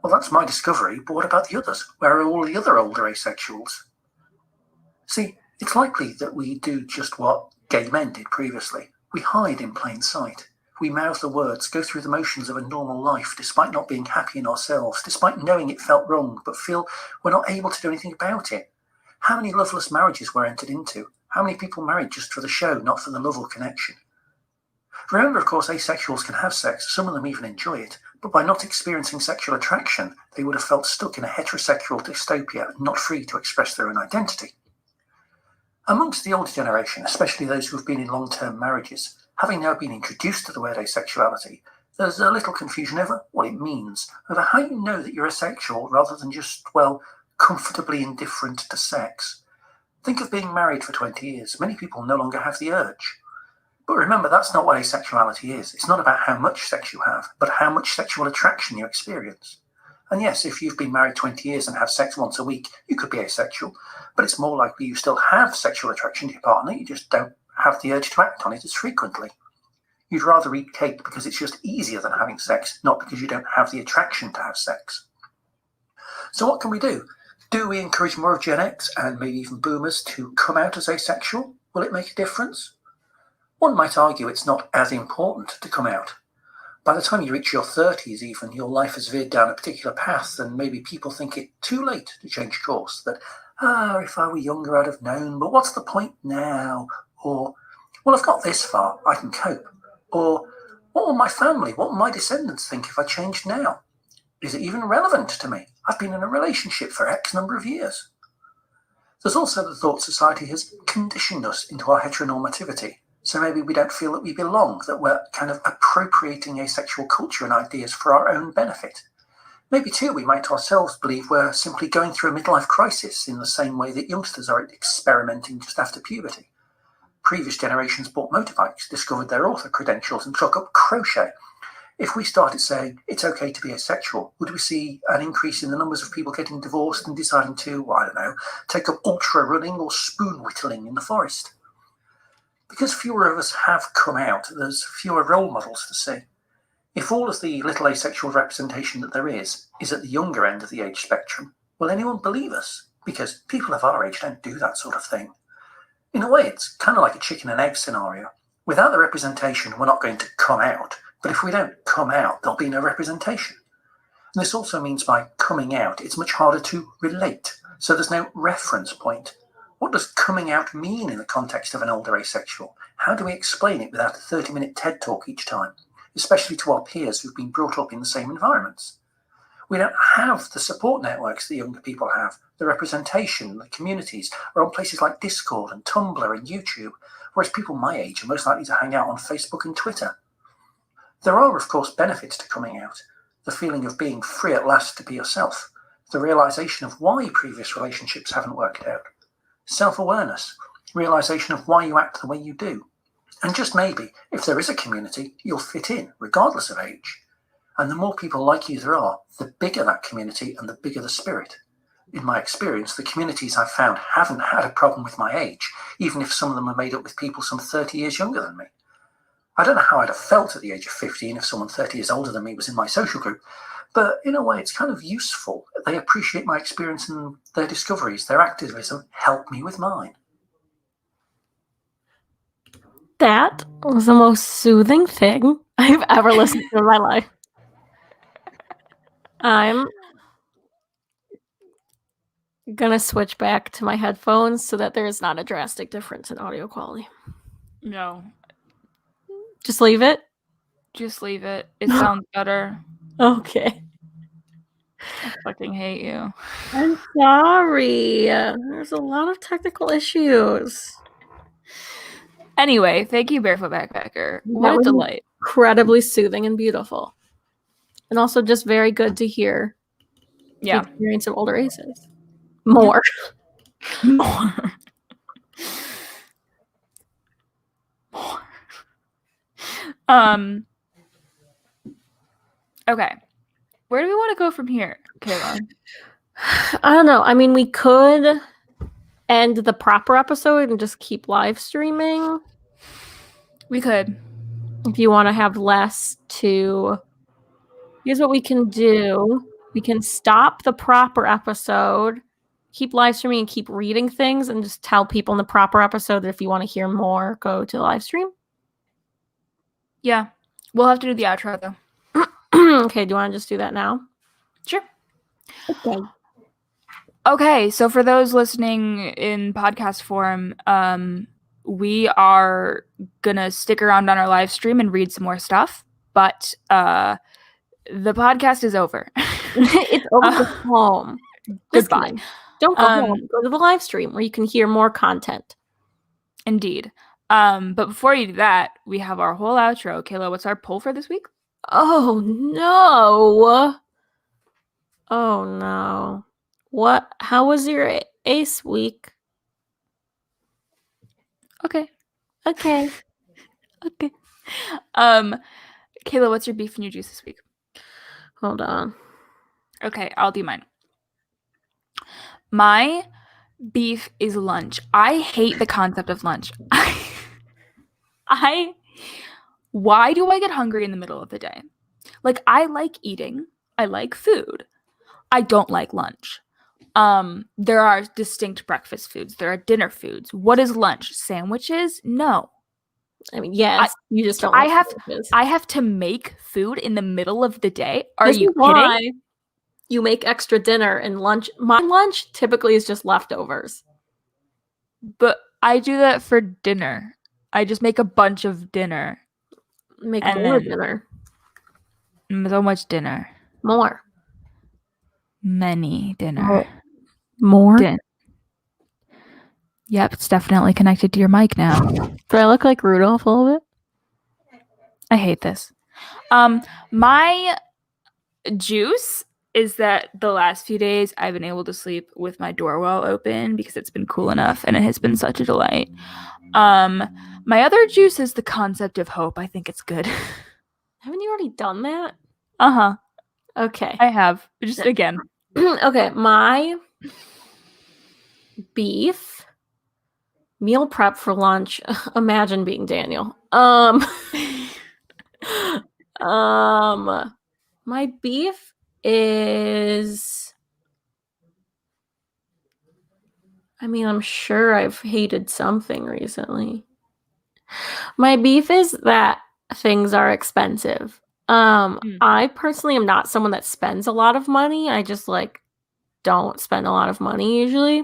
Well, that's my discovery, but what about the others? Where are all the other older asexuals? See, it's likely that we do just what gay men did previously. We hide in plain sight. We mouth the words, go through the motions of a normal life, despite not being happy in ourselves, despite knowing it felt wrong, but feel we're not able to do anything about it. How many loveless marriages were entered into? How many people married just for the show, not for the love or connection? Remember, of course, asexuals can have sex, some of them even enjoy it, but by not experiencing sexual attraction, they would have felt stuck in a heterosexual dystopia and not free to express their own identity. Amongst the older generation, especially those who have been in long-term marriages, having now been introduced to the word asexuality, there's a little confusion over what it means, over how you know that you're asexual rather than just, well, comfortably indifferent to sex. Think of being married for 20 years. Many people no longer have the urge. But remember, that's not what asexuality is. It's not about how much sex you have, but how much sexual attraction you experience. And yes, if you've been married 20 years and have sex once a week, you could be asexual, but it's more likely you still have sexual attraction to your partner, you just don't have the urge to act on it as frequently. You'd rather eat cake because it's just easier than having sex, not because you don't have the attraction to have sex. So what can we do? Do we encourage more of Gen X and maybe even boomers to come out as asexual? Will it make a difference? One might argue it's not as important to come out. By the time you reach your 30s even, your life has veered down a particular path and maybe people think it too late to change course, that, if I were younger I'd have known, but what's the point now? Or, well, I've got this far, I can cope. Or, what will my family, what will my descendants think if I changed now? Is it even relevant to me? I've been in a relationship for X number of years. There's also the thought society has conditioned us into our heteronormativity. So maybe we don't feel that we belong, that we're kind of appropriating asexual culture and ideas for our own benefit. Maybe too, we might ourselves believe we're simply going through a midlife crisis in the same way that youngsters are experimenting just after puberty. Previous generations bought motorbikes, discovered their author credentials and took up crochet. If we started saying it's okay to be asexual, would we see an increase in the numbers of people getting divorced and deciding to, I don't know, take up ultra running or spoon whittling in the forest? Because fewer of us have come out, there's fewer role models to see. If all of the little asexual representation that there is at the younger end of the age spectrum, will anyone believe us? Because people of our age don't do that sort of thing. In a way, it's kind of like a chicken and egg scenario. Without the representation, we're not going to come out. But if we don't come out, there'll be no representation. And this also means by coming out, it's much harder to relate. So there's no reference point. What does coming out mean in the context of an older asexual? How do we explain it without a 30-minute TED talk each time, especially to our peers who've been brought up in the same environments? We don't have the support networks that younger people have. The representation, the communities are on places like Discord and Tumblr and YouTube, whereas people my age are most likely to hang out on Facebook and Twitter. There are, of course, benefits to coming out. The feeling of being free at last to be yourself. The realization of why previous relationships haven't worked out. Self-awareness, realization of why you act the way you do. And just maybe, if there is a community, you'll fit in, regardless of age. And the more people like you there are, the bigger that community and the bigger the spirit. In my experience, the communities I've found haven't had a problem with my age, even if some of them are made up with people some 30 years younger than me. I don't know how I'd have felt at the age of 15 if someone 30 years older than me was in my social group, but in a way it's kind of useful. They appreciate my experience and their discoveries, their activism helped me with mine. That was the most soothing thing I've ever listened to in my life. I'm gonna switch back to my headphones so that there is not a drastic difference in audio quality. No. Just leave it? Just leave it. It sounds better. Okay. I fucking hate you. I'm sorry. There's a lot of technical issues. Anyway, thank you, Barefoot Backpacker. That What a was delight. Incredibly soothing and beautiful. And also just very good to hear the experience of older aces. More. More. Okay. Where do we want to go from here, Kayla? I don't know. I mean, we could end the proper episode and just keep live streaming. We could. If you want to have less to... Here's what we can do. We can stop the proper episode, keep live streaming and keep reading things, and just tell people in the proper episode that if you want to hear more, go to the live stream. Yeah. We'll have to do the outro, though. Okay, do you want to just do that now? Sure. Okay. Okay, so for those listening in podcast form, we are gonna stick around on our live stream and read some more stuff, but the podcast is over. It's over. Go home. Just Goodbye. kidding. Don't go home. Go to the live stream where you can hear more content. Indeed. But before you do that, we have our whole outro. Kayla, what's our poll for this week? Oh no. Oh no. What? How was your ace week? Okay. Okay. Okay. Kayla, what's your beef and your juice this week? Hold on. Okay, I'll do mine. My beef is lunch. I hate the concept of lunch. Why do I get hungry in the middle of the day? Like, I like eating. I like food. I don't like lunch. There are distinct breakfast foods. There are dinner foods. What is lunch? Sandwiches? No. I mean, yes, you just don't. I have to make food in the middle of the day. Are This you is why kidding? you make extra dinner and lunch. My lunch typically is just leftovers. But I do that for dinner. I just make a bunch of dinner. Make And more then- dinner. So much dinner. More. Many dinner. More? Yep, it's definitely connected to your mic now. Do I look like Rudolph a little bit? I hate this. My juice is that the last few days I've been able to sleep with my door well open because it's been cool enough and it has been such a delight. My other juice is the concept of hope. I think it's good. Haven't you already done that? Uh-huh. Okay. I have. Just again. Okay, my beef meal prep for lunch. Imagine being Daniel. My beef is, I mean, I'm sure I've hated something recently. My beef is that things are expensive. I personally am not someone that spends a lot of money. I just don't spend a lot of money usually.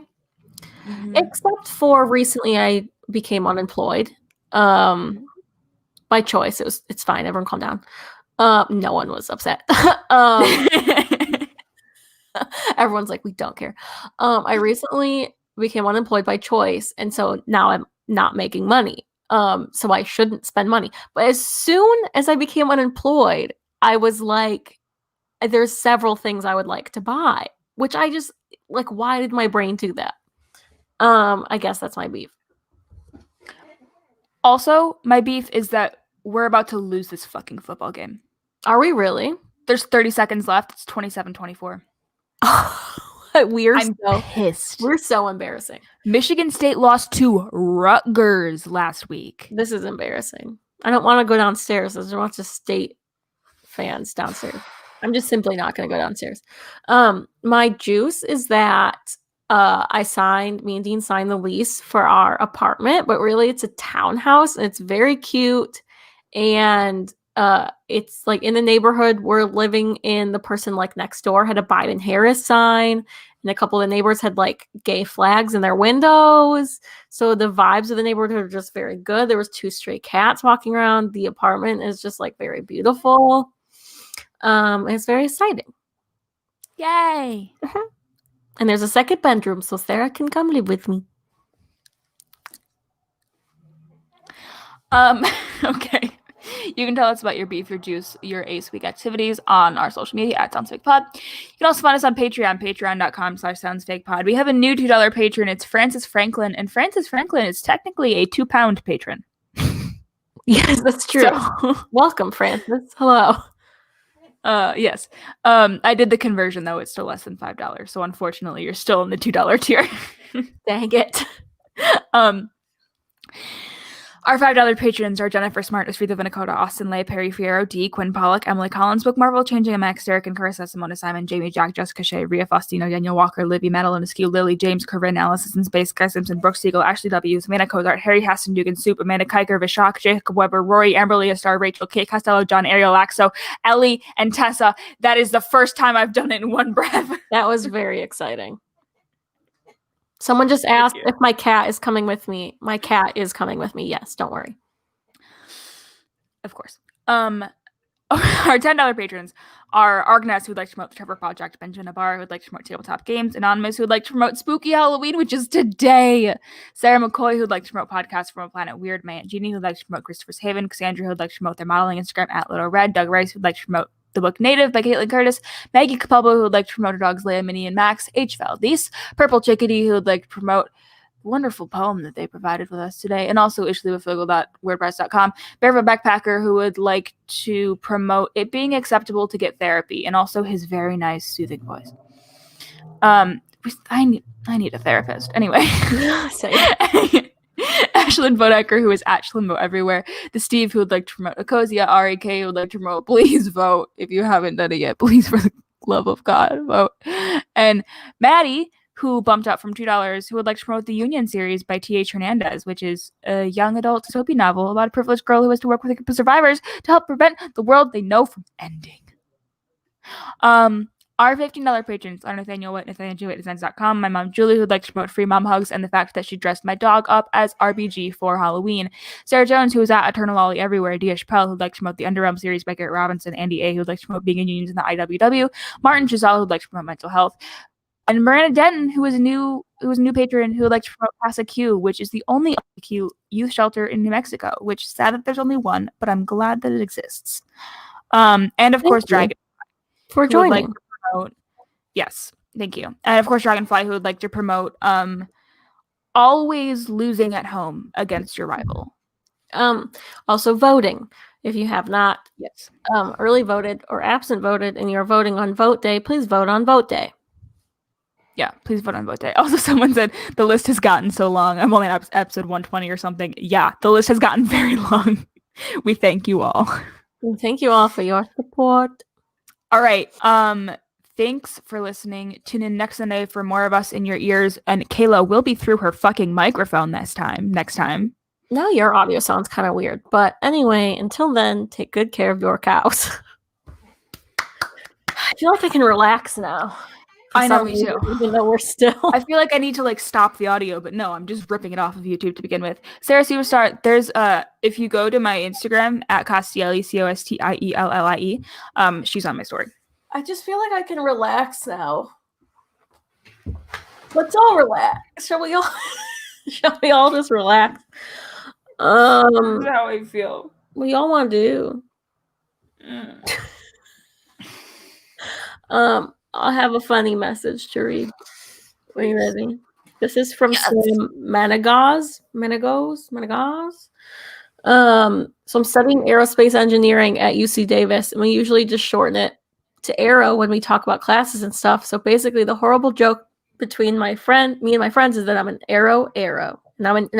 Except for recently I became unemployed. By choice. It's fine. Everyone calm down. No one was upset. Everyone's like, we don't care. I recently became unemployed by choice, and so now I'm not making money. So I shouldn't spend money. But as soon as I became unemployed, I was like, there's several things I would like to buy, which I just why did my brain do that? I guess that's my beef. Also, my beef is that we're about to lose this fucking football game. Are we really? There's 30 seconds left. It's 27-24. I'm so pissed. We're so embarrassing. Michigan State lost to Rutgers last week. This is embarrassing. I don't want to go downstairs. There's a bunch of state fans downstairs. I'm just simply not going to go downstairs. My juice is that me and Dean signed the lease for our apartment, but really it's a townhouse and it's very cute. And it's in the neighborhood we're living in. The person next door had a Biden-Harris sign, and a couple of the neighbors had gay flags in their windows. So the vibes of the neighborhood are just very good. There was 2 stray cats walking around. The apartment is just very beautiful. It's very exciting. Yay! And there's a second bedroom, so Sarah can come live with me. Okay. You can tell us about your beef, your juice, your Ace Week activities on our social media at SoundsFakePod. You can also find us on Patreon, patreon.com/SoundsFakePod. We have a new $2 patron. It's Francis Franklin, and Francis Franklin is technically a 2-pound patron. Yes, that's true. So, welcome, Francis. Hello. Yes. I did the conversion though. It's still less than $5. So unfortunately, you're still in the $2 tier. Dang it. Our $5 patrons are Jennifer Smart, Esrita Vinicota, Austin Lay, Perry Fierro, D, Quinn Pollock, Emily Collins, Book Marvel, Changing Max, Derek and Carissa, Simona Simon, Jamie Jack, Jessica Shea, Ria Faustino, Daniel Walker, Livy Madeline Askew, Lily, James, Corinne, Alice in Space, Guy Simpson, Brooke Siegel, Ashley W, Samantha Cozart, Harry Hassan, Dugan Soup, Amanda Kiker, Vishak, Jacob Weber, Rory, Amberly Star, Rachel, Kate Costello, John, Ariel Laxo, Ellie, and Tessa. That is the first time I've done it in one breath. That was very exciting. Someone just asked if my cat is coming with me. My cat is coming with me. Yes, don't worry. Of course. Our $10 patrons are Argness, who would like to promote the Trevor Project, Benjamin Nabar, who would like to promote Tabletop Games, Anonymous, who would like to promote Spooky Halloween, which is today, Sarah McCoy, who would like to promote Podcasts from a Planet Weird, May Aunt Jeannie, who would like to promote Christopher's Haven, Cassandra, who would like to promote their modeling Instagram at Little Red, Doug Rice, who would like to promote The Book Native by Caitlin Curtis, Maggie Capalbo, who would like to promote her dogs Leia, Minnie, and Max, H. Valdez, Purple Chickadee, who would like to promote wonderful poem that they provided with us today, and also ishleywithfiggle.wordpress.com. Barefoot Backpacker, who would like to promote it being acceptable to get therapy, and also his very nice soothing voice. I need a therapist. Anyway. Ashlyn Bodecker, who is at Schlimbo everywhere. The Steve, who would like to promote Ecosia. R.A.K., who would like to promote Please Vote. If you haven't done it yet, please, for the love of God, vote. And Maddie, who bumped up from $2, who would like to promote the Union series by T.H. Hernandez, which is a young adult dystopian novel about a privileged girl who has to work with a group of survivors to help prevent the world they know from ending. Our $15 patrons are Nathaniel Witt, NathanielJewitt@designs.com, my mom Julie, who would like to promote free mom hugs and the fact that she dressed my dog up as RBG for Halloween. Sarah Jones, who is at Eternal Lolly Everywhere. Dia Chappelle, who would like to promote the Underrealm series by Garrett Robinson. Andy A., who would like to promote being in unions in the IWW. Martin Giselle, who would like to promote mental health. And Miranda Denton, who is a new patron, who would like to promote Casa Q, which is the only Q youth shelter in New Mexico, which is sad that there's only one, but I'm glad that it exists. And of course, Dragon for joining. Like to promote, yes, thank you. And of course, Dragonfly, who would like to promote always losing at home against your rival. Also voting. If you have not early voted or absent voted and you're voting on vote day, please vote on vote day. Yeah, please vote on vote day. Also, someone said the list has gotten so long. I'm only on episode 120 or something. Yeah, the list has gotten very long. We thank you all. Thank you all for your support. All right. Thanks for listening. Tune in next Sunday for more of us in your ears. And Kayla will be through her fucking microphone next time. Now your audio sounds kind of weird. But anyway, until then, take good care of your cows. I feel like I can relax now. I know, me too. Even though we're still. I feel like I need to stop the audio, but no, I'm just ripping it off of YouTube to begin with. Sarah Superstar, there's if you go to my Instagram at Costielli, Costiellie, she's on my story. I just feel like I can relax now. Let's all relax. Shall we all just relax? This is how I feel. What y'all want to do? I'll have a funny message to read. Are you ready? This is from some Managos. So I'm studying aerospace engineering at UC Davis, and we usually just shorten it to Aero when we talk about classes and stuff. So basically, the horrible joke between me and my friends is that I'm an Aero, and I'm an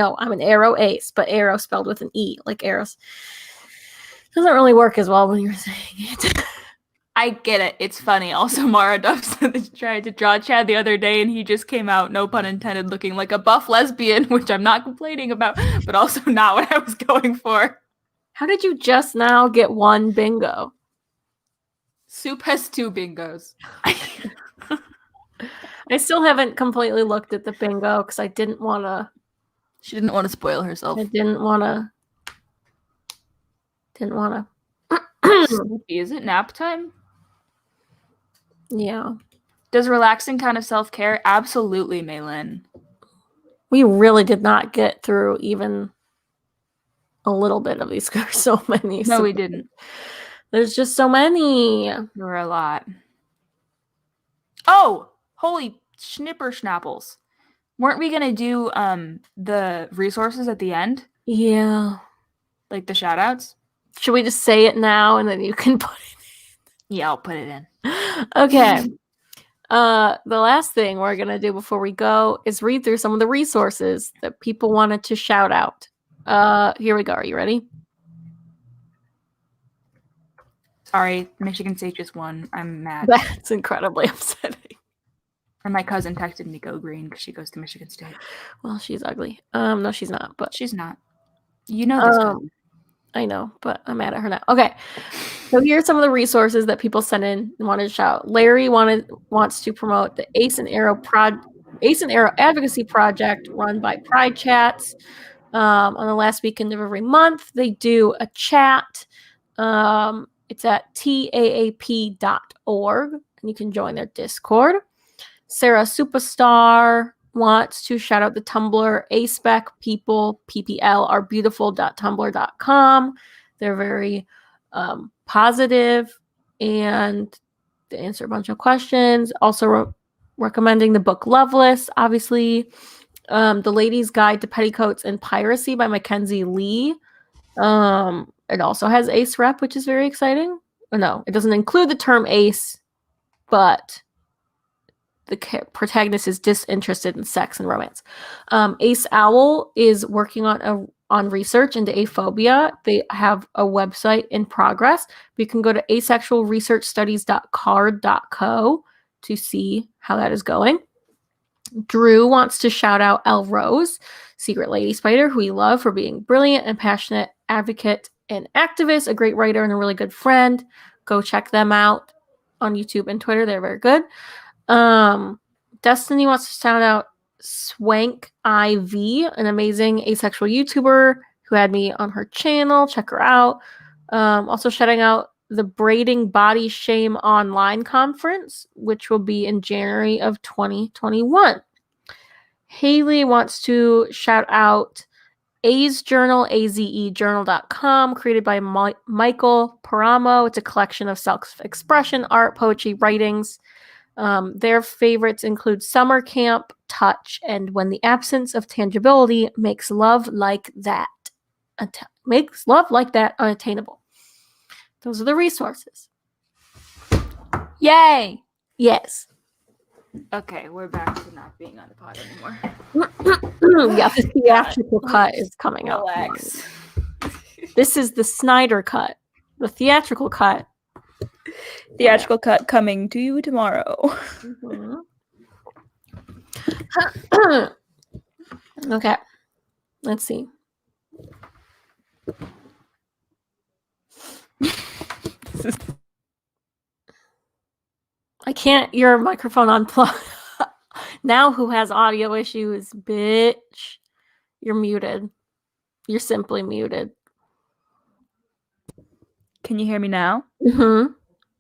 Aero ace, but Aero spelled with an E, like arrows. Doesn't really work as well when you're saying it. I get it. It's funny. Also, Mara Duff tried to draw Chad the other day, and he just came out, no pun intended, looking like a buff lesbian, which I'm not complaining about, but also not what I was going for. How did you just now get one bingo? Soup has 2 bingos. I still haven't completely looked at the bingo because I didn't want to. She didn't want to spoil herself. I didn't want to. Is it nap time? Yeah. Does relaxing kind of self-care? Absolutely, Maylin. We really did not get through even a little bit of these. There's so many. No, we didn't. There's just so many. There were a lot. Oh, holy schnipper schnapples. Weren't we going to do the resources at the end? Yeah. Like the shout-outs? Should we just say it now and then you can put it in? Yeah, I'll put it in. Okay. The last thing we're going to do before we go is read through some of the resources that people wanted to shout out. Here we go. Are you ready? Sorry, Michigan State just won. I'm mad. That's incredibly upsetting. And my cousin texted me go green because she goes to Michigan State. Well, she's ugly. No, she's not. But she's not. You know this cousin. I know, but I'm mad at her now. Okay, so here's some of the resources that people sent in and wanted to shout. Larry wants to promote the Ace and Arrow Advocacy Project run by Pride Chats. On the last weekend of every month, they do a chat. It's at taap.org, and you can join their Discord. Sarah Superstar wants to shout out the Tumblr ASPEC people, PPL, are beautiful.tumblr.com. They're very positive and they answer a bunch of questions. Also recommending the book Loveless, obviously. The Lady's Guide to Petticoats and Piracy by Mackenzie Lee. It also has ace rep, which is very exciting. No, it doesn't include the term ace, but the protagonist is disinterested in sex and romance. Ace Owl is working on research into aphobia. They have a website in progress. You can go to asexualresearchstudies.card.co to see how that is going. Drew wants to shout out Elle Rose, Secret Lady Spider, who we love for being brilliant and passionate advocate and activist, a great writer and a really good friend. Go check them out on YouTube and Twitter. They're very good. Destiny wants to shout out Swank IV, an amazing asexual YouTuber who had me on her channel. Check her out. Also shouting out the Braiding Body Shame Online Conference, which will be in January of 2021. Haley wants to shout out A's Journal, azejournal.com, created by Michael Paramo. It's a collection of self-expression, art, poetry, writings. Their favorites include Summer Camp, Touch, and When the Absence of Tangibility Makes Love Like That. Makes love like that unattainable. Those are the resources. Yay! Yes. Okay, we're back to not being on the pod anymore. Yeah, the theatrical cut is coming out. Relax. This is the Snyder cut. The theatrical cut. Theatrical cut coming to you tomorrow. Okay. Let's see. I can't. Your microphone unplugged. Now who has audio issues, bitch? You're muted. You're simply muted. Can you hear me now? Mm-hmm.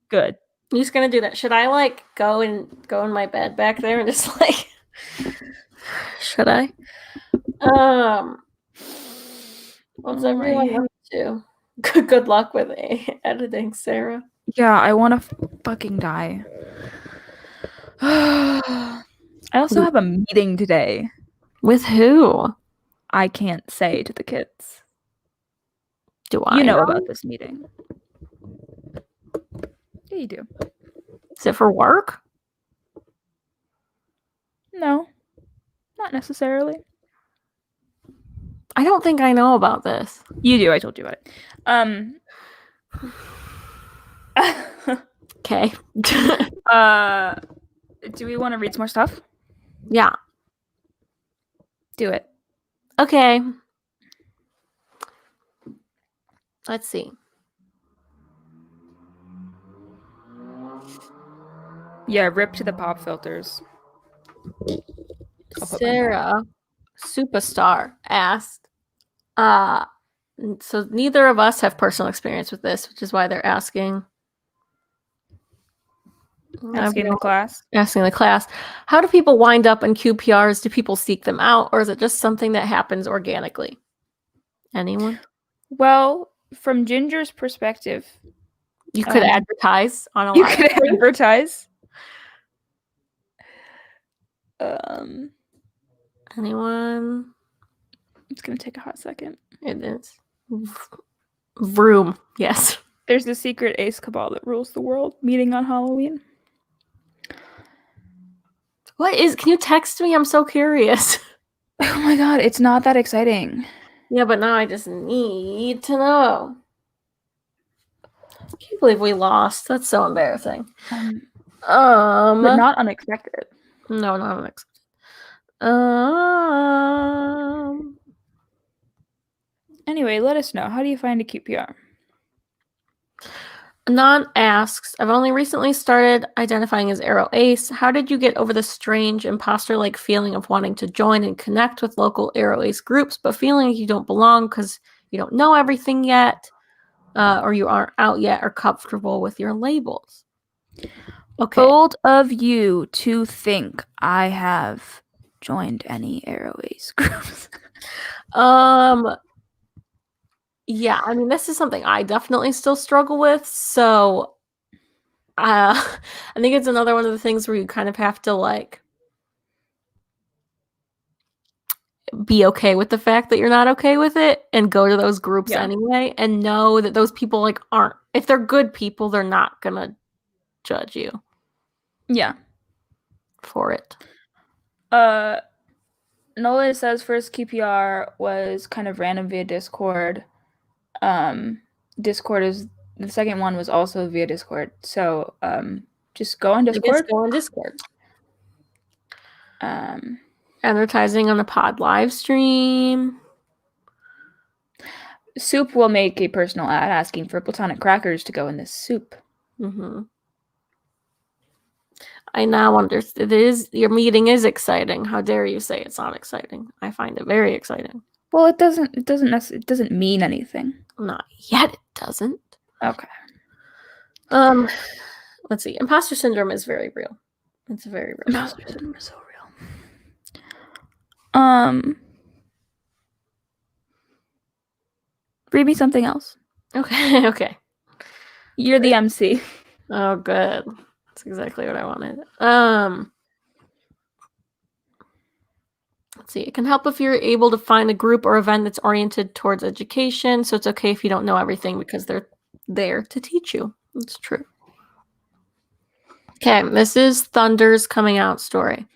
Good. I'm just gonna do that. Should I go in my bed back there and just should I? What's everyone up to? Good luck with editing, Sarah. Yeah, I want to fucking die. I also have a meeting today. With who? I can't say to the kids. Do I? You know about this meeting. Yeah, you do. Is it for work? No, not necessarily. I don't think I know about this. You do. I told you about it. Okay. Do we want to read some more stuff? Yeah. Do it. Okay. Let's see. Yeah, rip to the pop filters. Sarah Superstar asked, so neither of us have personal experience with this, which is why they're asking. Asking the class. Asking the class. How do people wind up in QPRs? Do people seek them out, or is it just something that happens organically? Anyone? Well, from Ginger's perspective, you could advertise on a You could advertise. Anyone? It's gonna take a hot second. It is. Vroom. Yes. There's the secret ace cabal that rules the world meeting on Halloween. What is? Can you text me? I'm so curious. Oh my god, it's not that exciting. Yeah, but now I just need to know. I can't believe we lost. That's so embarrassing. But not unexpected. No, not unexpected. Anyway, let us know. How do you find a QPR? Anon asks, I've only recently started identifying as Arrow Ace. How did you get over the strange imposter-like feeling of wanting to join and connect with local Arrow Ace groups, but feeling like you don't belong because you don't know everything yet, or you aren't out yet or comfortable with your labels? Okay. Bold of you to think I have joined any Arrow Ace groups. Yeah, I mean, this is something I definitely still struggle with, so I think it's another one of the things where you kind of have to, like, be okay with the fact that you're not okay with it and go to those groups anyway and know that those people, like, aren't, if they're good people, they're not gonna judge you. Yeah. For it. Nola says first QPR was kind of random via Discord. Discord is the second one was also via Discord. So just go on Discord. I guess go on Discord. Advertising on a pod live stream. Soup will make a personal ad asking for platonic crackers to go in this soup. Mm-hmm. I now understand. Your meeting is exciting. How dare you say it's not exciting? I find it very exciting. Well, it doesn't mean anything. Not yet. It doesn't. Okay. Let's see. Imposter syndrome is very real. It's very real. Imposter syndrome is so real. Read me something else. Okay. Okay. You're the MC. Oh, good. That's exactly what I wanted. Let's see. It can help if you're able to find a group or event that's oriented towards education. So it's okay if you don't know everything because they're there to teach you. It's true. Okay, this is Thunder's coming out story.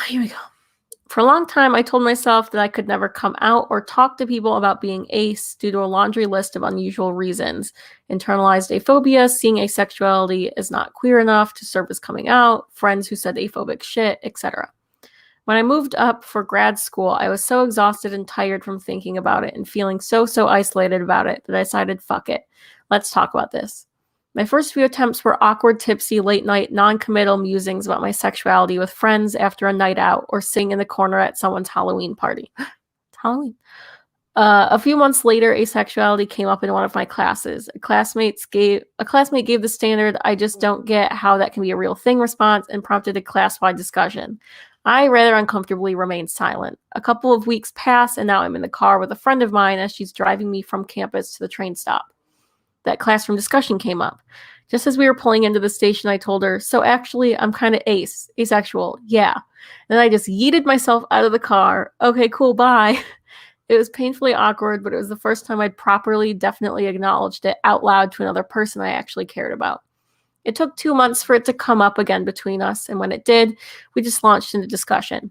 Here we go. For a long time, I told myself that I could never come out or talk to people about being ace due to a laundry list of unusual reasons. Internalized aphobia, seeing asexuality as not queer enough to serve as coming out, friends who said aphobic shit, etc. When I moved up for grad school, I was so exhausted and tired from thinking about it and feeling so isolated about it that I decided, fuck it. Let's talk about this. My first few attempts were awkward, tipsy, late-night, non-committal musings about my sexuality with friends after a night out or sitting in the corner at someone's Halloween party. It's Halloween. A few months later, asexuality came up in one of my classes. A classmate gave the standard, I just don't get how that can be a real thing response and prompted a class-wide discussion. I rather uncomfortably remained silent. A couple of weeks pass, and now I'm in the car with a friend of mine as she's driving me from campus to the train stop. That classroom discussion came up. Just as we were pulling into the station, I told her, so actually, I'm kind of asexual, yeah. And I just yeeted myself out of the car. Okay, cool, bye. It was painfully awkward, but it was the first time I'd properly, definitely acknowledged it out loud to another person I actually cared about. It took 2 months for it to come up again between us, and when it did, we just launched into discussion.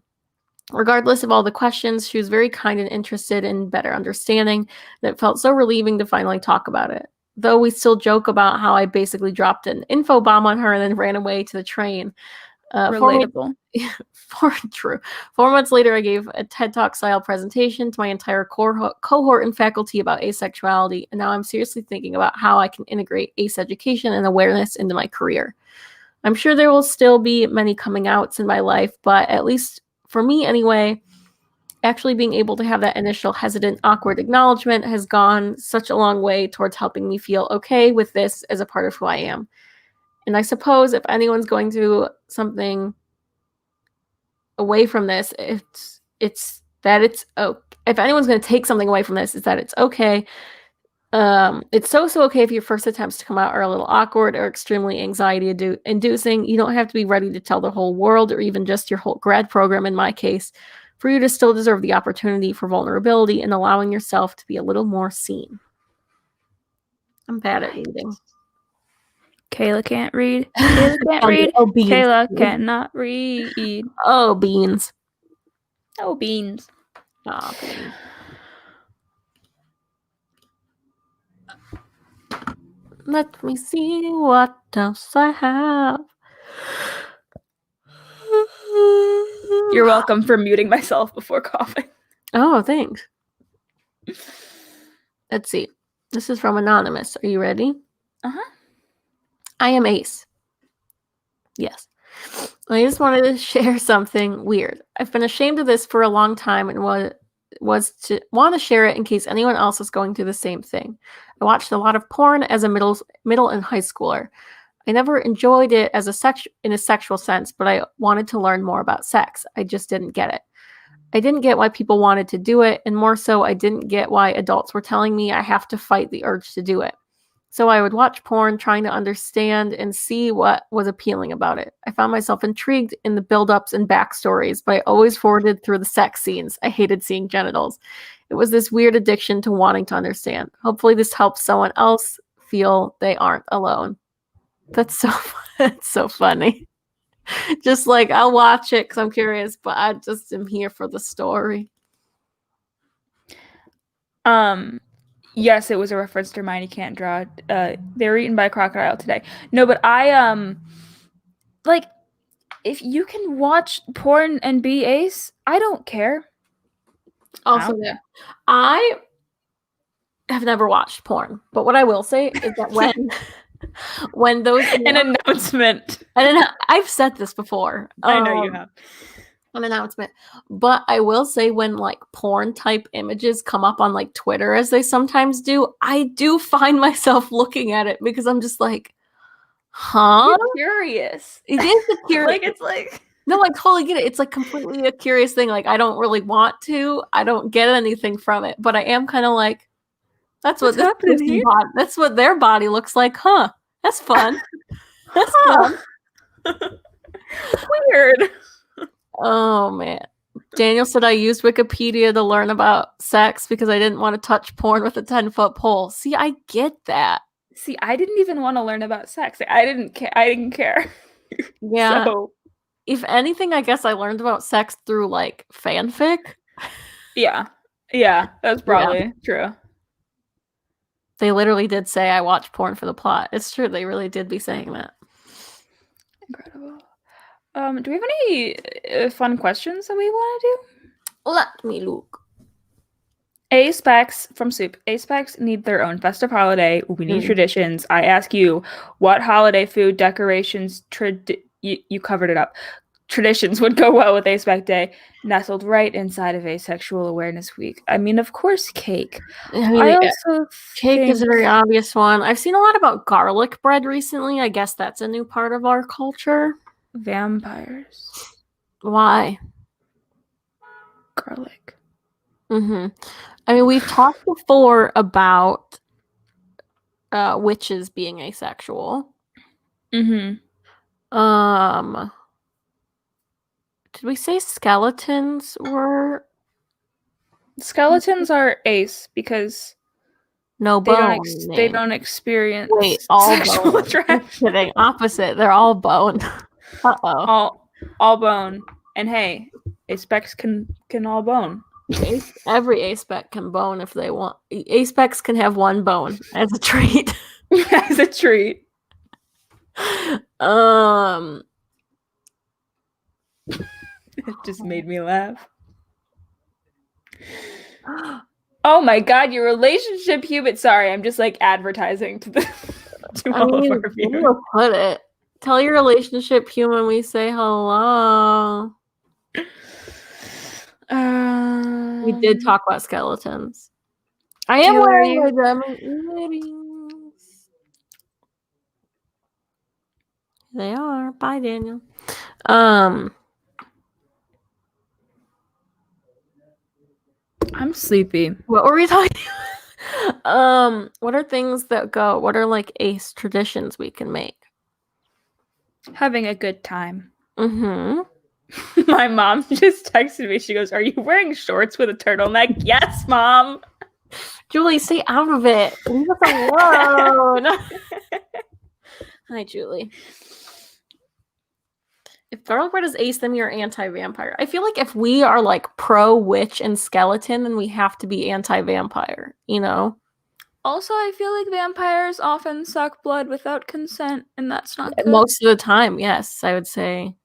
Regardless of all the questions, she was very kind and interested in better understanding, and it felt so relieving to finally talk about it. Though we still joke about how I basically dropped an info bomb on her and then ran away to the train. Relatable. 4 months later, I gave a TED Talk style presentation to my entire cohort and faculty about asexuality, and now I'm seriously thinking about how I can integrate ace education and awareness into my career. I'm sure there will still be many coming outs in my life, but at least for me anyway, actually being able to have that initial hesitant, awkward acknowledgement has gone such a long way towards helping me feel okay with this as a part of who I am. And I suppose if anyone's going to something away from this, it's that it's okay. If anyone's going to take something away from this, it's that it's okay. It's so okay if your first attempts to come out are a little awkward or extremely anxiety inducing. You don't have to be ready to tell the whole world or even just your whole grad program in my case for you to still deserve the opportunity for vulnerability and allowing yourself to be a little more seen. I'm bad at reading. Kayla can't read. Kayla can't read. Oh, beans. Kayla cannot read. Oh, beans. Oh, beans. Oh, beans. Let me see what else I have. You're welcome for muting myself before coughing. Oh, thanks. Let's see. This is from Anonymous. Are you ready? Uh-huh. I am Ace. Yes. I just wanted to share something weird. I've been ashamed of this for a long time and was to want to share it in case anyone else is going through the same thing. I watched a lot of porn as a middle and high schooler. I never enjoyed it as in a sexual sense, but I wanted to learn more about sex. I just didn't get it. I didn't get why people wanted to do it, and more so, I didn't get why adults were telling me I have to fight the urge to do it. So I would watch porn trying to understand and see what was appealing about it. I found myself intrigued in the build-ups and backstories, but I always forwarded through the sex scenes. I hated seeing genitals. It was this weird addiction to wanting to understand. Hopefully this helps someone else feel they aren't alone. That's so funny. Just like, I'll watch it because I'm curious, but I just am here for the story. Yes, it was a reference to Hermione can't draw. They were eaten by a crocodile today. No, but I like, if you can watch porn and be Ace, I don't care. Also, I have never watched porn, but what I will say is that when those an announcement, and I've said this before. I know you have. An announcement, but I will say when like porn type images come up on like Twitter, as they sometimes do, I do find myself looking at it because I'm just like, huh? You're curious. It is a curious. Like, it's like, no, I totally get it. It's like completely a curious thing. Like, I don't really want to. I don't get anything from it, but I am kind of like, that's what happening here. That's what their body looks like, huh? That's fun. That's fun. Weird. Oh man. Daniel said I used Wikipedia to learn about sex because I didn't want to touch porn with a 10-foot pole. See, I get that. See, I didn't even want to learn about sex. I didn't care. Yeah. So, if anything, I guess I learned about sex through like fanfic. Yeah, that's probably true. They literally did say I watch porn for the plot. It's true. They really did be saying that. Incredible. Do we have any fun questions that we want to do? Let me look. A-Specs from Soup. A-Specs need their own festive holiday. We need traditions. I ask you, what holiday food decorations you covered it up. Traditions would go well with A-Spec Day, nestled right inside of Asexual Awareness Week. I mean, of course, cake. I also cake is a very obvious one. I've seen a lot about garlic bread recently. I guess that's a new part of our culture. Vampires. Why? Garlic. I mean, we've talked before about witches being asexual. Did we say skeletons were? Skeletons are ace because no bone. They don't experience sexual attraction. Kidding. Opposite. They're all bone. All bone. And hey, A-Specs can all bone. Every A-Spec can bone if they want. A-Specs can have one bone as a treat. As a treat. It just made me laugh. Oh my god, your relationship human. Sorry, I'm just like advertising to all of our viewers. Put it. Tell your relationship human we say hello. We did talk about skeletons. I am wearing my diamond earrings. They are. Bye, Daniel. I'm sleepy. What were we talking about? What are things that go? What are like ace traditions we can make? Having a good time. My mom just texted me. She goes, "Are you wearing shorts with a turtleneck?" Yes, Mom. Julie, stay out of it. Leave us alone. Hi, Julie. If Thoroughbred is ace, then you're anti-vampire. I feel like if we are like pro-witch and skeleton, then we have to be anti-vampire, you know? Also, I feel like vampires often suck blood without consent, and that's not good. Most of the time, yes, I would say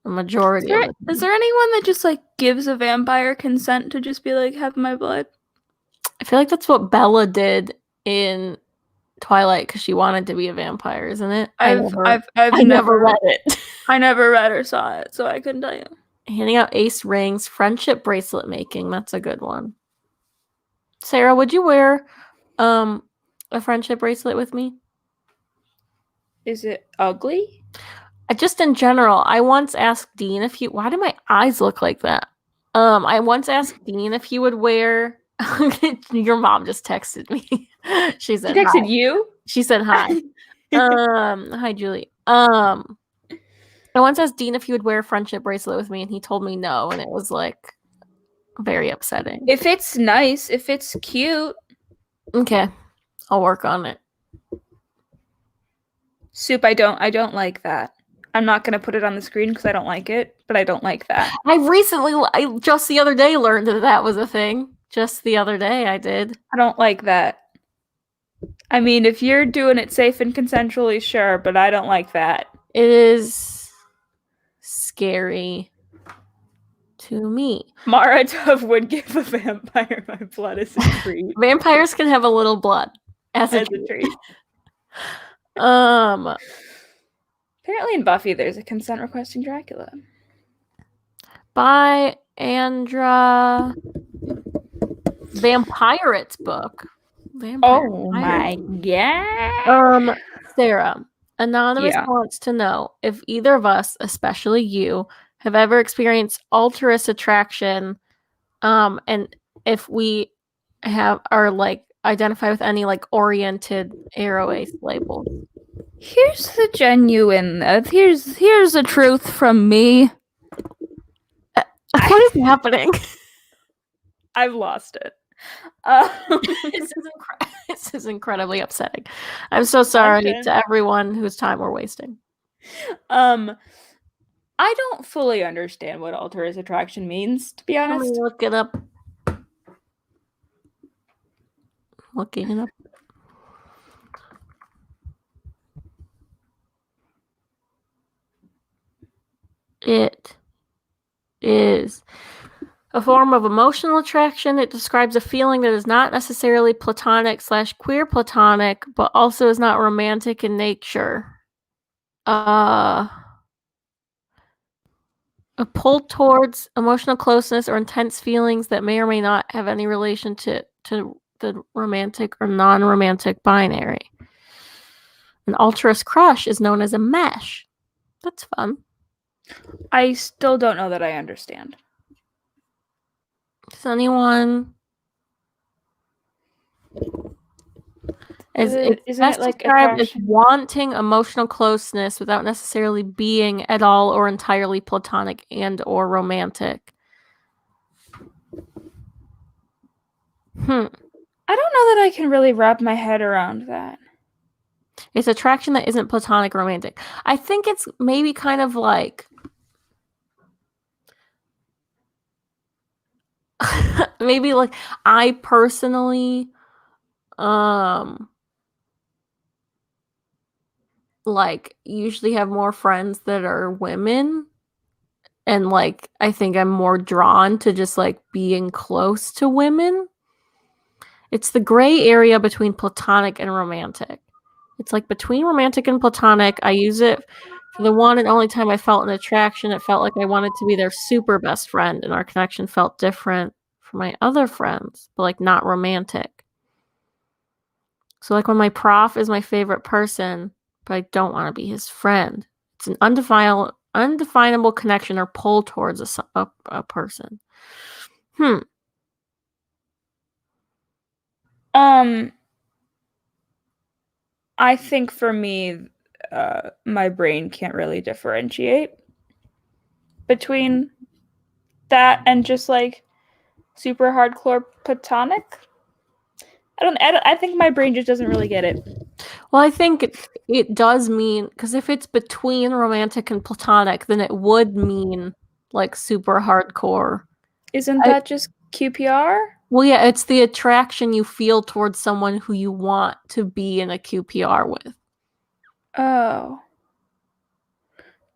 a majority of it. Is there anyone that just like gives a vampire consent to just be like, have my blood? I feel like that's what Bella did in Twilight because she wanted to be a vampire, isn't it? I've never read it. I never read or saw it, so I couldn't tell you. Handing out ace rings, friendship bracelet making. That's a good one. Sarah, would you wear a friendship bracelet with me? Is it ugly? Just in general, I once asked Dean if he. Why do my eyes look like that? I once asked Dean if he would wear. Your mom just texted me. She said, She texted hi. you? She said hi. Hi, Julie. I once asked Dean if he would wear a friendship bracelet with me, and he told me no, and it was like very upsetting. If it's nice, if it's cute. Okay. I'll work on it. Soup, I don't like that. I'm not gonna put it on the screen because I don't like it, but I don't like that. I just the other day learned that was a thing. Just the other day I did. I don't like that. I mean, if you're doing it safe and consensually, sure, but I don't like that. It is scary to me. Mara Dove would give a vampire my blood as a treat. Vampires can have a little blood as a treat. Apparently in Buffy there's a consent requesting Dracula. By Andra Vampire's book. Oh my god. Sarah, Anonymous wants to know if either of us, especially you, have ever experienced alterous attraction, and if we are like identify with any like oriented arrow ace label. Here's the genuine. Here's the truth from me. What is happening? I've lost it. This is incredibly upsetting. I'm so sorry to everyone whose time we're wasting. I don't fully understand what alterous attraction means, to be honest. Let me look it up. Looking it up. It is a form of emotional attraction. It describes a feeling that is not necessarily platonic/queer platonic, but also is not romantic in nature. A pull towards emotional closeness or intense feelings that may or may not have any relation to the romantic or non-romantic binary. An alterous crush is known as a mesh. That's fun. I still don't know that I understand. Does anyone? Isn't it like described as wanting emotional closeness without necessarily being at all or entirely platonic and or romantic? I don't know that I can really wrap my head around that. It's attraction that isn't platonic or romantic. I think it's maybe kind of like maybe like I personally like usually have more friends that are women, and like I think I'm more drawn to just like being close to women. It's the gray area between platonic and romantic. It's like between romantic and platonic. I use it for the one and only time I felt an attraction. It felt like I wanted to be their super best friend, and our connection felt different from my other friends, but like not romantic. So like when my prof is my favorite person, but I don't want to be his friend. It's an undefinable connection or pull towards a person. I think for me, my brain can't really differentiate between that and just like super hardcore platonic. I think my brain just doesn't really get it. Well, I think it does mean, because if it's between romantic and platonic, then it would mean like super hardcore. Isn't that just QPR? Well, yeah, it's the attraction you feel towards someone who you want to be in a QPR with. Oh.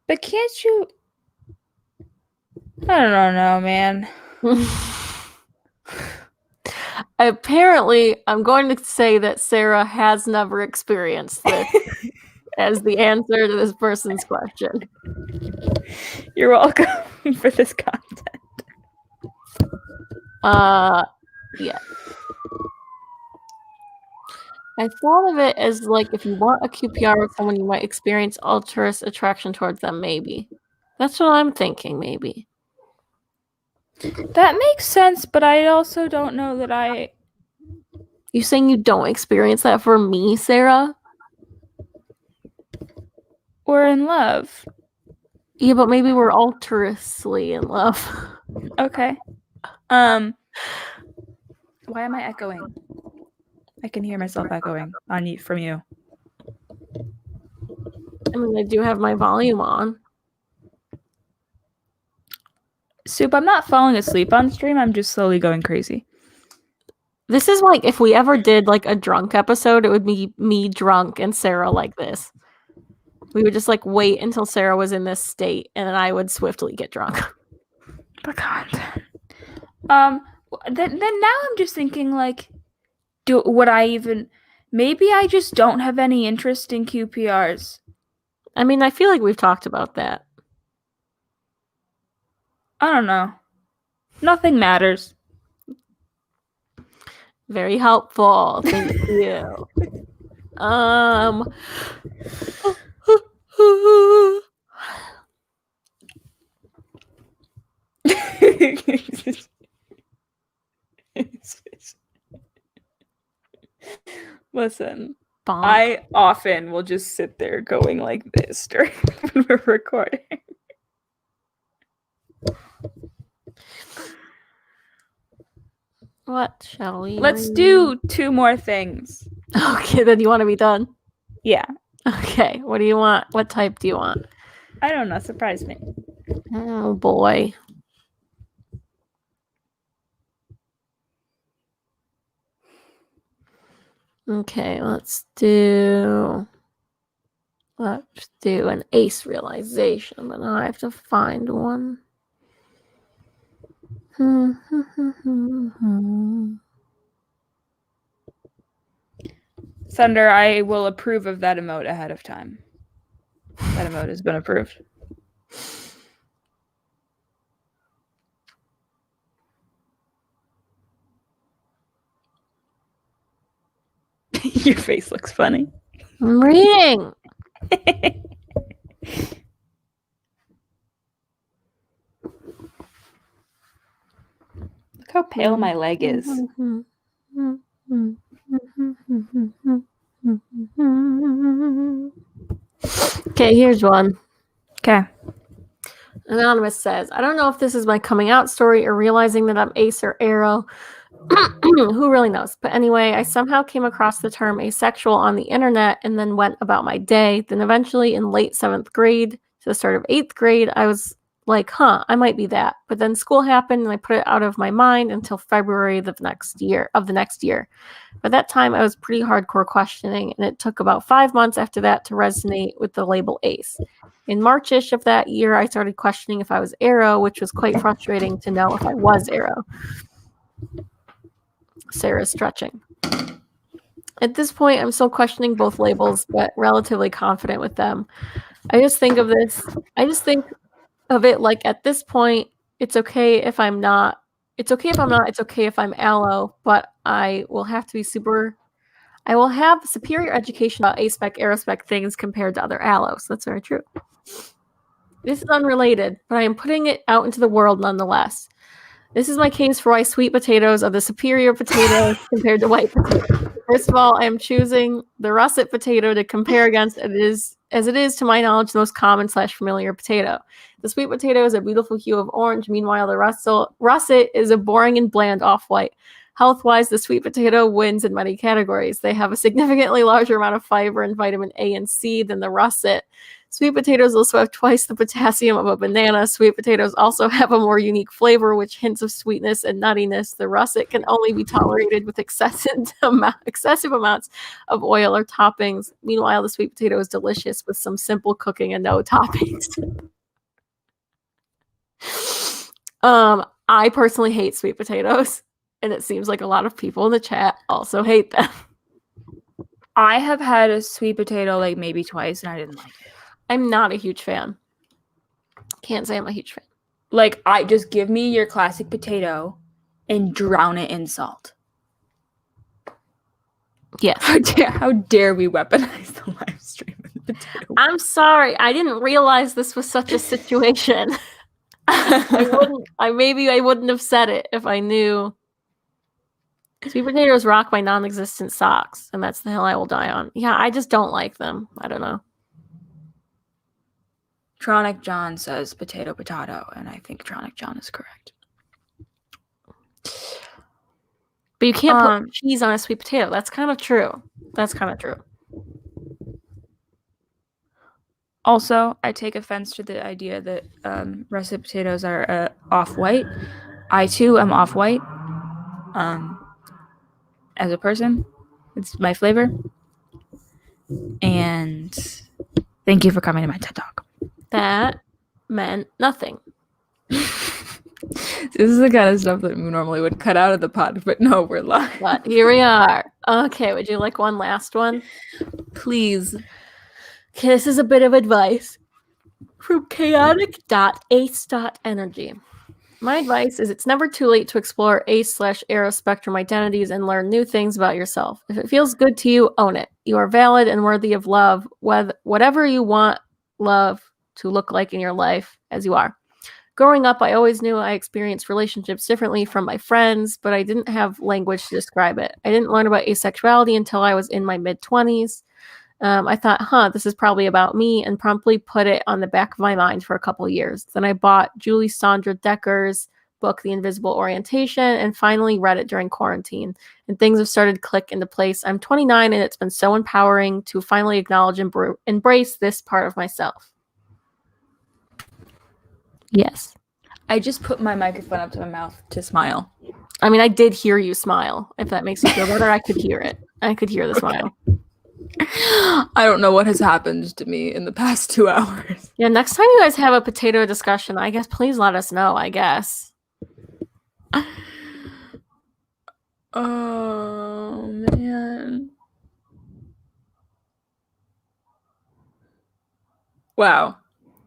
But can't you... I don't know, man. Apparently, I'm going to say that Sarah has never experienced this as the answer to this person's question. You're welcome for this content. Yeah. I thought of it as like if you want a QPR with someone, you might experience altruist attraction towards them, maybe. That's what I'm thinking, maybe. That makes sense, but I also don't know that I... You saying you don't experience that for me, Sarah? We're in love. Yeah, but maybe we're altruistly in love. Okay. Why am I echoing? I can hear myself echoing from you. I mean, I do have my volume on. Soup, I'm not falling asleep on stream. I'm just slowly going crazy. This is like if we ever did like a drunk episode, it would be me drunk and Sarah like this. We would just like wait until Sarah was in this state, and then I would swiftly get drunk. The content. Then now I'm just thinking like, would I even? Maybe I just don't have any interest in QPRs. I mean, I feel like we've talked about that. I don't know. Nothing matters. Very helpful. Thank you. Listen, Bonk. I often will just sit there going like this during when we're recording. What shall we? Let's do 2 more things. Okay, then you want to be done? Yeah. Okay, what do you want? What type do you want? I don't know. Surprise me. Oh boy. Okay, let's do an ace realization, but now I have to find one. Thunder, I will approve of that emote ahead of time. That emote has been approved. Your face looks funny. I'm reading. Look how pale my leg is. Okay, here's one. Okay. Anonymous says, I don't know if this is my coming out story or realizing that I'm ace or arrow. Who really knows? But anyway, I somehow came across the term asexual on the internet and then went about my day. Then eventually in late 7th grade to the start of 8th grade, I was like, I might be that. But then school happened and I put it out of my mind until February of the next year. By that time, I was pretty hardcore questioning, and it took about 5 months after that to resonate with the label ace. In March-ish of that year, I started questioning if I was arrow, which was quite frustrating to know if I was arrow. Sarah's stretching. At this point, I'm still questioning both labels, but relatively confident with them. I just think of it like at this point, it's okay if I'm not. It's okay if I'm not. It's okay if I'm allo, but I will have superior education about A-spec, aerospec things compared to other allos. That's very true. This is unrelated, but I am putting it out into the world nonetheless. This is my case for why sweet potatoes are the superior potatoes compared to white potatoes. First of all, I am choosing the russet potato to compare against as it is, to my knowledge, the most common / familiar potato. The sweet potato is a beautiful hue of orange. Meanwhile, the russet is a boring and bland off-white. Health-wise, the sweet potato wins in many categories. They have a significantly larger amount of fiber and vitamin A and C than the russet. Sweet potatoes also have twice the potassium of a banana. Sweet potatoes also have a more unique flavor, which hints of sweetness and nuttiness. The russet can only be tolerated with excessive amounts of oil or toppings. Meanwhile, the sweet potato is delicious with some simple cooking and no toppings. I personally hate sweet potatoes, and it seems like a lot of people in the chat also hate them. I have had a sweet potato like maybe twice, and I didn't like it. I'm not a huge fan. Can't say I'm a huge fan. Like, I just give me your classic potato and drown it in salt. Yes. How dare we weaponize the live stream with the potato? I'm sorry. I didn't realize this was such a situation. I wouldn't have said it if I knew. Sweet potatoes rock my non-existent socks, and that's the hill I will die on. Yeah, I just don't like them. I don't know. Tronic John says potato, and I think Tronic John is correct. But you can't put cheese on a sweet potato. That's kind of true. Also, I take offense to the idea that russet potatoes are off-white. I, too, am off-white. As a person, it's my flavor. And thank you for coming to my TED Talk. That meant nothing. This is the kind of stuff that we normally would cut out of the pod, but no, we're live. But here we are. Okay, would you like one last one? Please. Okay, this is a bit of advice from chaotic.ace.energy. My advice is it's never too late to explore ace/arrow spectrum identities and learn new things about yourself. If it feels good to you, own it. You are valid and worthy of love, whatever you want love to look like in your life as you are. Growing up, I always knew I experienced relationships differently from my friends, but I didn't have language to describe it. I didn't learn about asexuality until I was in my mid-20s. I thought, this is probably about me, and promptly put it on the back of my mind for a couple of years. Then I bought Julie Sandra Decker's book, The Invisible Orientation, and finally read it during quarantine. And things have started to click into place. I'm 29, and it's been so empowering to finally acknowledge and embrace this part of myself. Yes. I just put my microphone up to my mouth to smile. I mean, I did hear you smile. If that makes you feel better, I could hear it. I could hear the smile. I don't know what has happened to me in the past 2 hours. Yeah, next time you guys have a potato discussion, I guess please let us know, I guess. Oh, man. Wow.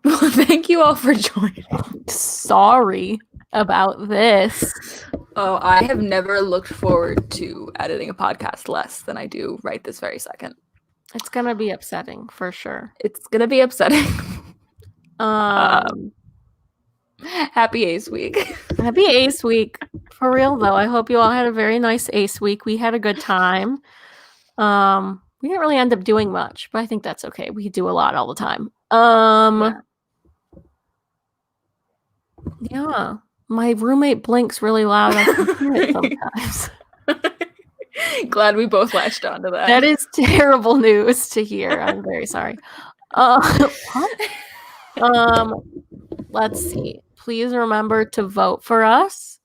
Well, thank you all for joining. Sorry about this. Oh, I have never looked forward to editing a podcast less than I do right this very second. It's gonna be upsetting for sure. It's gonna be upsetting. Happy Ace Week. Happy Ace Week. For real though, I hope you all had a very nice Ace Week. We had a good time. We didn't really end up doing much, but I think that's okay. We do a lot all the time. Yeah. My roommate blinks really loud. I can hear it sometimes. Glad we both latched onto that. That is terrible news to hear. I'm very sorry. Let's see. Please remember to vote for us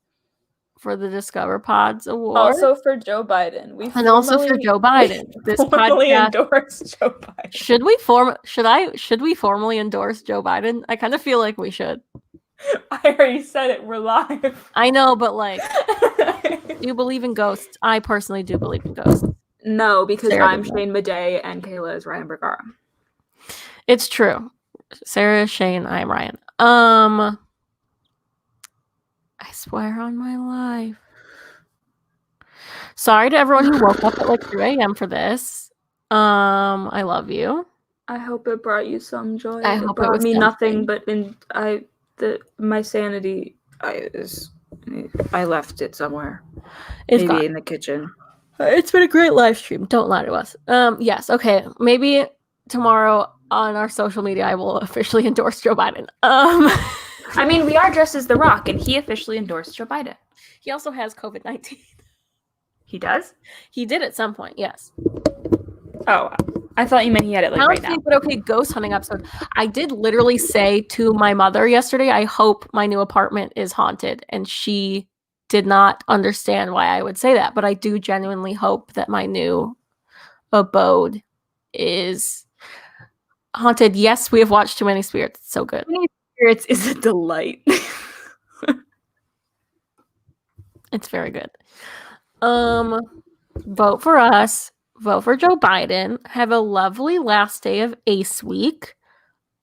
for the Discover Pods Award. Also for Joe Biden. Also for Joe Biden. This podcast endorsed Joe Biden. Should we formally endorse Joe Biden? I kind of feel like we should. I already said it. We're live. I know, but like, do you believe in ghosts? I personally do believe in ghosts. No, because I'm Shane Madej and Kayla is Ryan Bergara. It's true. Sarah is Shane. I am Ryan. I swear on my life. Sorry to everyone who woke up at like 3 a.m. for this. I love you. I hope it brought you some joy. I hope it was me something. nothing, but my sanity. I left it somewhere. Maybe in the kitchen. It's been a great live stream. Don't lie to us. Yes. Okay. Maybe tomorrow on our social media, I will officially endorse Joe Biden. I mean, we are dressed as The Rock, and he officially endorsed Joe Biden. He also has COVID-19. He does? He did at some point. Yes. Oh. I thought you meant he had it like right now. But okay, ghost hunting episode. I did literally say to my mother yesterday, I hope my new apartment is haunted. And she did not understand why I would say that. But I do genuinely hope that my new abode is haunted. Yes, we have watched Too Many Spirits. It's so good. Too Many Spirits is a delight. It's very good. Vote for us. Vote for Joe Biden. Have a lovely last day of Ace Week.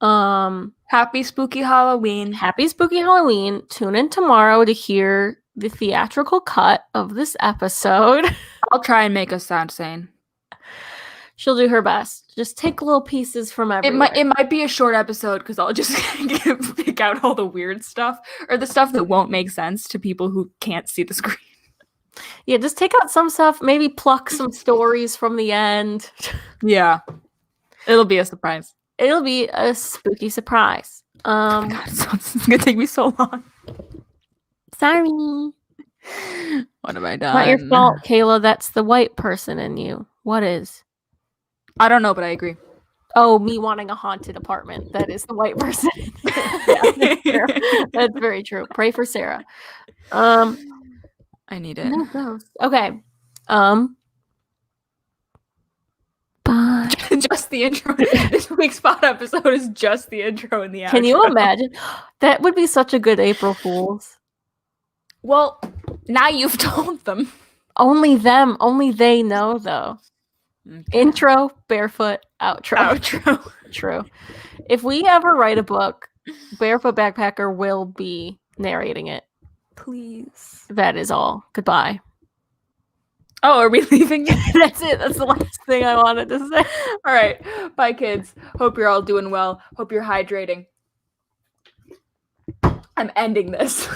Happy spooky Halloween. Happy spooky Halloween. Tune in tomorrow to hear the theatrical cut of this episode. I'll try and make us sound sane. She'll do her best. Just take little pieces from everywhere. It might be a short episode because I'll just pick out all the weird stuff or the stuff that won't make sense to people who can't see the screen. Yeah, just take out some stuff. Maybe pluck some stories from the end. Yeah, it'll be a surprise. It'll be a spooky surprise. Oh my God, it's gonna take me so long. Sorry. What have I done? Not your fault, Kayla. That's the white person in you. What is? I don't know, but I agree. Oh, me wanting a haunted apartment. That is the white person. Yeah, that's very true. Pray for Sarah. I need it. No ghost. Okay. Bye. Just the intro. This week's spot episode is just the intro and the outro. Can you imagine? That would be such a good April Fool's. Well, now you've told them. Only them. Only they know, though. Okay. Intro, barefoot, outro. True. If we ever write a book, Barefoot Backpacker will be narrating it. Please. That is all. Goodbye. Oh, are we leaving? That's it. That's the last thing I wanted to say. All right. Bye, kids. Hope you're all doing well. Hope you're hydrating. I'm ending this.